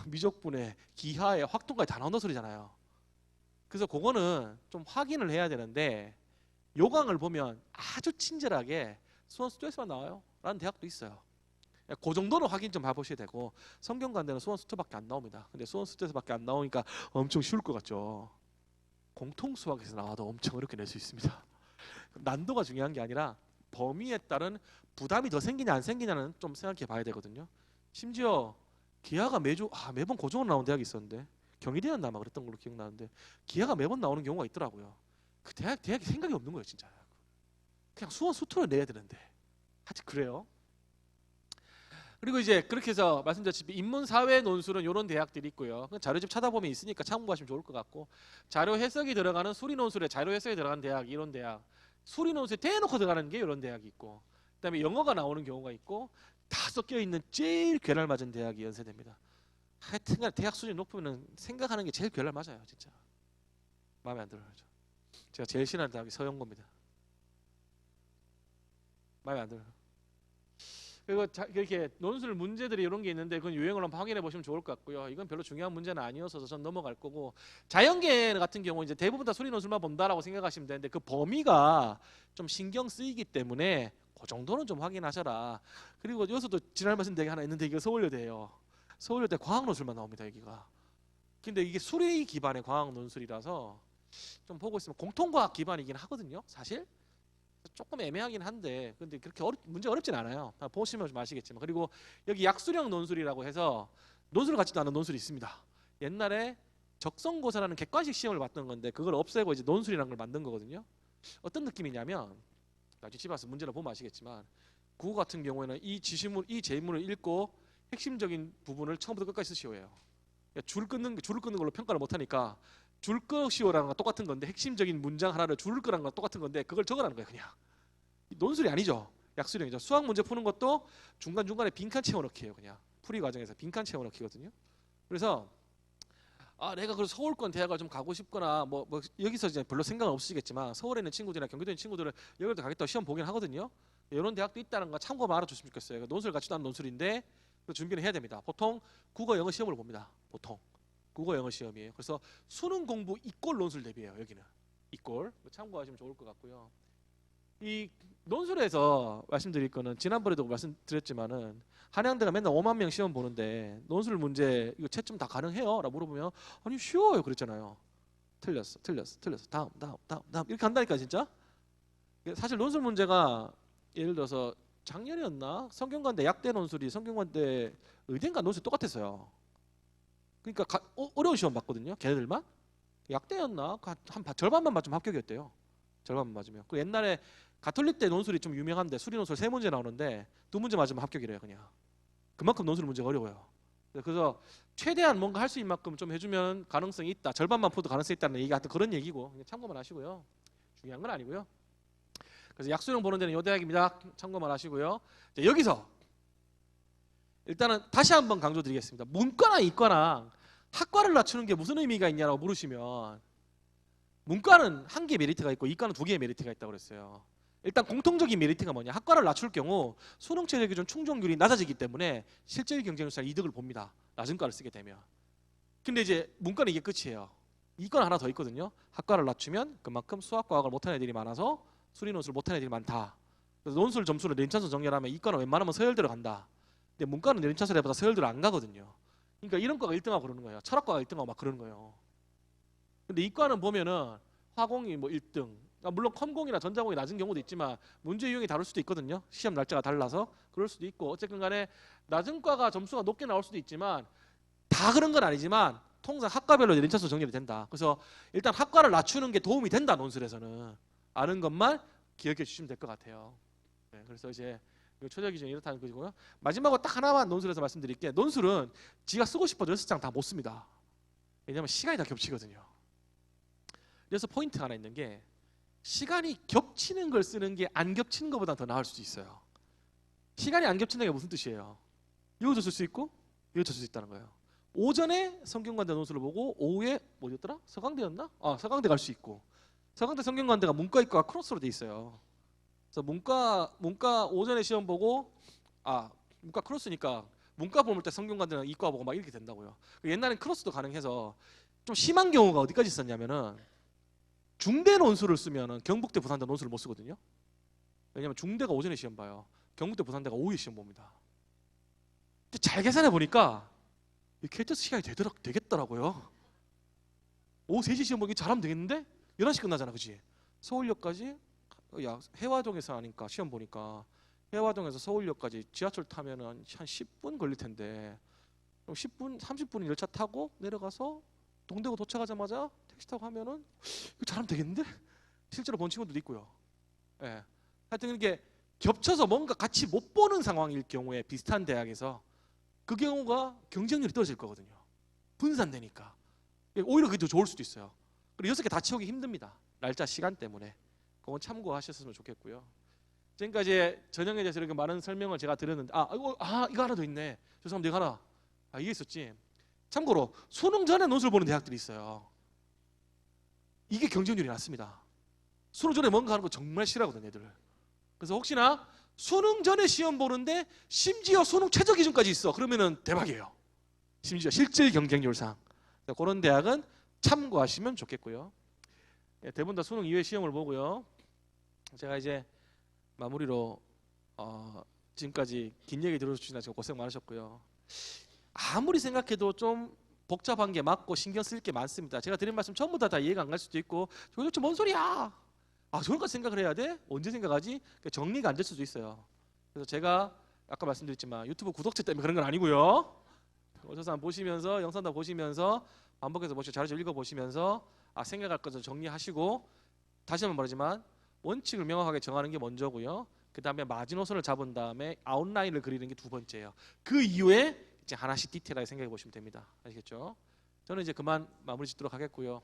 미적분에 기하에 확통까지 다 나온다 소리잖아요. 그래서 그거는 좀 확인을 해야 되는데 요강을 보면 아주 친절하게 수원수2에서만 나와요 라는 대학도 있어요. 그 정도는 확인 좀 해보셔야 되고 성균관대는 수원수2밖에 안 나옵니다. 근데 수원수2에서밖에 안 나오니까 엄청 쉬울 것 같죠. 공통수학에서 나와도 엄청 어렵게 낼 수 있습니다. 난도가 중요한 게 아니라 범위에 따른 부담이 더 생기냐 안 생기냐는 좀 생각해 봐야 되거든요. 심지어 기하가 매번 고정으로 나온 대학이 있었는데 경희대였나 아마 그랬던 걸로 기억나는데 기하가 매번 나오는 경우가 있더라고요. 그 대학이 생각이 없는 거예요 진짜. 그냥 수원 수토를 내야 되는데 하여튼 그래요. 그리고 이제 그렇게 해서 말씀드렸다시피 인문사회 논술은 이런 대학들이 있고요. 그 자료집 찾아보면 있으니까 참고하시면 좋을 것 같고, 자료 해석이 들어가는 수리 논술에 자료 해석이 들어가는 대학, 이런 대학, 수리 논술에 대놓고 들어가는 게 이런 대학이 있고, 그다음에 영어가 나오는 경우가 있고, 다 섞여 있는 제일 괴랄 맞은 대학이 연세대입니다. 하여튼간 대학 수준이 높으면 생각하는 게 제일 괴랄 맞아요, 진짜. 마음에 안 들어요. 제가 제일 싫어하는 대학이 서영고입니다. 마음에 안 들어요. 그리고 이렇게 논술 문제들이 이런 게 있는데 그건 유형을 한번 확인해 보시면 좋을 것 같고요. 이건 별로 중요한 문제는 아니어서 전 넘어갈 거고, 자연계 같은 경우 이제 대부분 다 수리 논술만 본다라고 생각하시면 되는데 그 범위가 좀 신경 쓰이기 때문에 그 정도는 좀 확인하셔라. 그리고 여기서도 지난 말씀드린 게 하나 있는데 이게 서울여대예요. 서울여대 과학 논술만 나옵니다, 여기가. 근데 이게 수리 기반의 과학 논술이라서 좀 보고 있으면 공통과학 기반이긴 하거든요, 사실. 조금 애매하긴 한데 근데 그렇게 문제 어렵진 않아요. 보시면 좀 아시겠지만. 그리고 여기 약수령 논술이라고 해서 논술을 갖지도 않은 논술이 있습니다. 옛날에 적성고사라는 객관식 시험을 봤던 건데 그걸 없애고 이제 논술이라는 걸 만든 거거든요. 어떤 느낌이냐면 나중에 집에 와서 문제를 보면 아시겠지만 국어 같은 경우에는 이 제문을 읽고 핵심적인 부분을 처음부터 끝까지 쓰시오예요. 그러니까 줄을 끊는 걸로 평가를 못 하니까 줄 끄시오라는 거 똑같은 건데, 핵심적인 문장 하나를 줄을 끄라는 건 똑같은 건데 그걸 적으라는 거예요. 그냥 논술이 아니죠. 약수령이죠. 수학 문제 푸는 것도 중간중간에 빈칸 채워넣기예요. 그냥 풀이 과정에서 빈칸 채워넣기거든요. 그래서 내가 그 서울권 대학을 좀 가고 싶거나 뭐 여기서 이제 별로 생각은 없으시겠지만 서울에 있는 친구들이나 경기도에 있는 친구들은 여기도 가겠다고 시험 보긴 하거든요. 이런 대학도 있다는 거 참고만 알아주시면 좋겠어요. 논술 같지도 않은 논술인데 준비를 해야 됩니다. 보통 국어 영어 시험을 봅니다. 보통 국어 영어 시험이에요. 그래서 수능 공부 이꼴 논술 대비예요. 여기는 이꼴 참고하시면 좋을 것 같고요. 이 논술에서 말씀드릴 거는 지난번에도 말씀드렸지만은 한양대가 맨날 5만 명 시험 보는데 논술 문제 이거 채점 다 가능해요? 라고 물어보면 아니 쉬워요 그랬잖아요. 틀렸어 다음 이렇게 한다니까 진짜. 사실 논술 문제가 예를 들어서 작년이었나 성균관대 약대 논술이 성균관대 의대인가 논술 똑같았어요. 그러니까 어려운 시험 봤거든요. 걔네들만 약대였나 한 절반만 맞으면 합격이었대요. 절반만 맞으면. 그 옛날에 가톨릭대 논술이 좀 유명한데 수리 논술 3문제 나오는데 2문제 맞으면 합격이래요. 그냥 그만큼 논술 문제가 어려워요. 그래서 최대한 뭔가 할 수 있는 만큼 좀 해주면 가능성이 있다. 절반만 푸도 가능성이 있다는 얘기 같은 그런 얘기고 참고만 하시고요. 중요한 건 아니고요. 그래서 약수령 보는 데는 요 대학입니다. 참고만 하시고요. 자, 여기서 일단은 다시 한번 강조드리겠습니다. 문과나 이과나 학과를 낮추는 게 무슨 의미가 있냐고 물으시면 문과는 한 개의 메리트가 있고 이과는 2개의 메리트가 있다고 그랬어요. 일단 공통적인 메리트가 뭐냐? 학과를 낮출 경우 수능 최저 기준 충족률이 낮아지기 때문에 실질 경쟁률상 이득을 봅니다. 낮은 과를 쓰게 되면. 근데 이제 문과는 이게 끝이에요. 이과는 하나 더 있거든요. 학과를 낮추면 그만큼 수학 과학을 못하는 애들이 많아서 수리 논술을 못하는 애들이 많다. 그래서 논술 점수를 내린차순 정렬하면 이과는 웬만하면 서열대로 간다. 근데 문과는 내린차순 해보다 서열대로 안 가거든요. 그러니까 이런 과가 1등하고 그러는 거예요. 철학과가 1등하고 막 그러는 거예요. 근데 이과는 보면은 화공이 뭐 1등, 물론 컴공이나 전자공이 낮은 경우도 있지만 문제 유형이 다를 수도 있거든요. 시험 날짜가 달라서 그럴 수도 있고 어쨌든 간에 낮은 과가 점수가 높게 나올 수도 있지만 다 그런 건 아니지만 통상 학과별로 내린차순 정렬이 된다. 그래서 일단 학과를 낮추는 게 도움이 된다. 논술에서는 아는 것만 기억해 주시면 될 것 같아요. 네, 그래서 이제 최저 기준이 이렇다는 거고요. 마지막으로 딱 하나만 논술에서 말씀드릴게요. 논술은 지가 쓰고 싶어도 6장 다 못 씁니다. 왜냐하면 시간이 다 겹치거든요. 그래서 포인트 하나 있는 게 시간이 겹치는 걸 쓰는 게 안 겹치는 것보다 더 나을 수도 있어요. 시간이 안 겹치는 게 무슨 뜻이에요? 이것도 쓸 수 있고 이것도 쓸 수 있다는 거예요. 오전에 성균관대 논술을 보고 오후에 뭐였더라? 서강대였나? 서강대 갈 수 있고 서강대 성균관대가 문과 이과가 크로스로 돼 있어요. 그래서 문과 오전에 시험 보고 문과 크로스니까 문과 볼 때 성균관대는 이과 보고 막 이렇게 된다고요. 옛날엔 크로스도 가능해서 좀 심한 경우가 어디까지 있었냐면은 중대 논술을 쓰면은 경북대 부산대 논술을 못 쓰거든요. 왜냐면 중대가 오전에 시험 봐요. 경북대 부산대가 오후에 시험 봅니다. 근데 잘 계산해 보니까 이 캘테스 시간이 되겠더라고요. 오후 3시 시험 보기 잘하면 되겠는데 11시 끝나잖아, 그치? 서울역까지 해화동에서 하니까 시험 보니까 해화동에서 서울역까지 지하철 타면은 한 10분 걸릴 텐데 10분, 30분 열차 타고 내려가서 동대구 도착하자마자 택시 타고 하면은 이거 잘하면 되겠는데? 실제로 본 친구들도 있고요. 예. 하여튼 이게 겹쳐서 뭔가 같이 못 보는 상황일 경우에 비슷한 대학에서 그 경우가 경쟁률이 떨어질 거거든요. 분산되니까. 오히려 그게 더 좋을 수도 있어요. 그리고 6개 다 채우기 힘듭니다. 날짜 시간 때문에. 그건 참고하셨으면 좋겠고요. 지금까지 전형에 대해서 이렇게 많은 설명을 제가 드렸는데 이거 하나 더 있네. 죄송합니다. 이거 하나. 이게 있었지. 참고로 수능 전에 논술 보는 대학들이 있어요. 이게 경쟁률이 낮습니다. 수능 전에 뭔가 하는 거 정말 싫어하거든요, 애들. 그래서 혹시나 수능 전에 시험 보는데 심지어 수능 최저 기준까지 있어. 그러면은 대박이에요. 심지어 실질 경쟁률상. 그런 대학은 참고하시면 좋겠고요. 대부분 다 수능 이후에 시험을 보고요. 제가 이제 마무리로 지금까지 긴 얘기 들어주시나 지금 고생 많으셨고요. 아무리 생각해도 좀 복잡한 게 맞고 신경 쓸 게 많습니다. 제가 드린 말씀 전부 다 이해가 안 갈 수도 있고 도대체 뭔 소리야? 저런까지 생각을 해야 돼? 언제 생각하지? 정리가 안 될 수도 있어요. 그래서 제가 아까 말씀드렸지만 유튜브 구독자 때문에 그런 건 아니고요. 오셔서 보시면서 영상 다 보시면서 반복해서 보시고 자료 좀 읽어보시면서 생각할 것을 정리하시고 다시 한번 말하지만 원칙을 명확하게 정하는 게 먼저고요. 그 다음에 마지노선을 잡은 다음에 아웃라인을 그리는 게 두 번째예요. 그 이후에 이제 하나씩 디테일하게 생각해 보시면 됩니다. 아시겠죠? 저는 이제 그만 마무리 짓도록 하겠고요.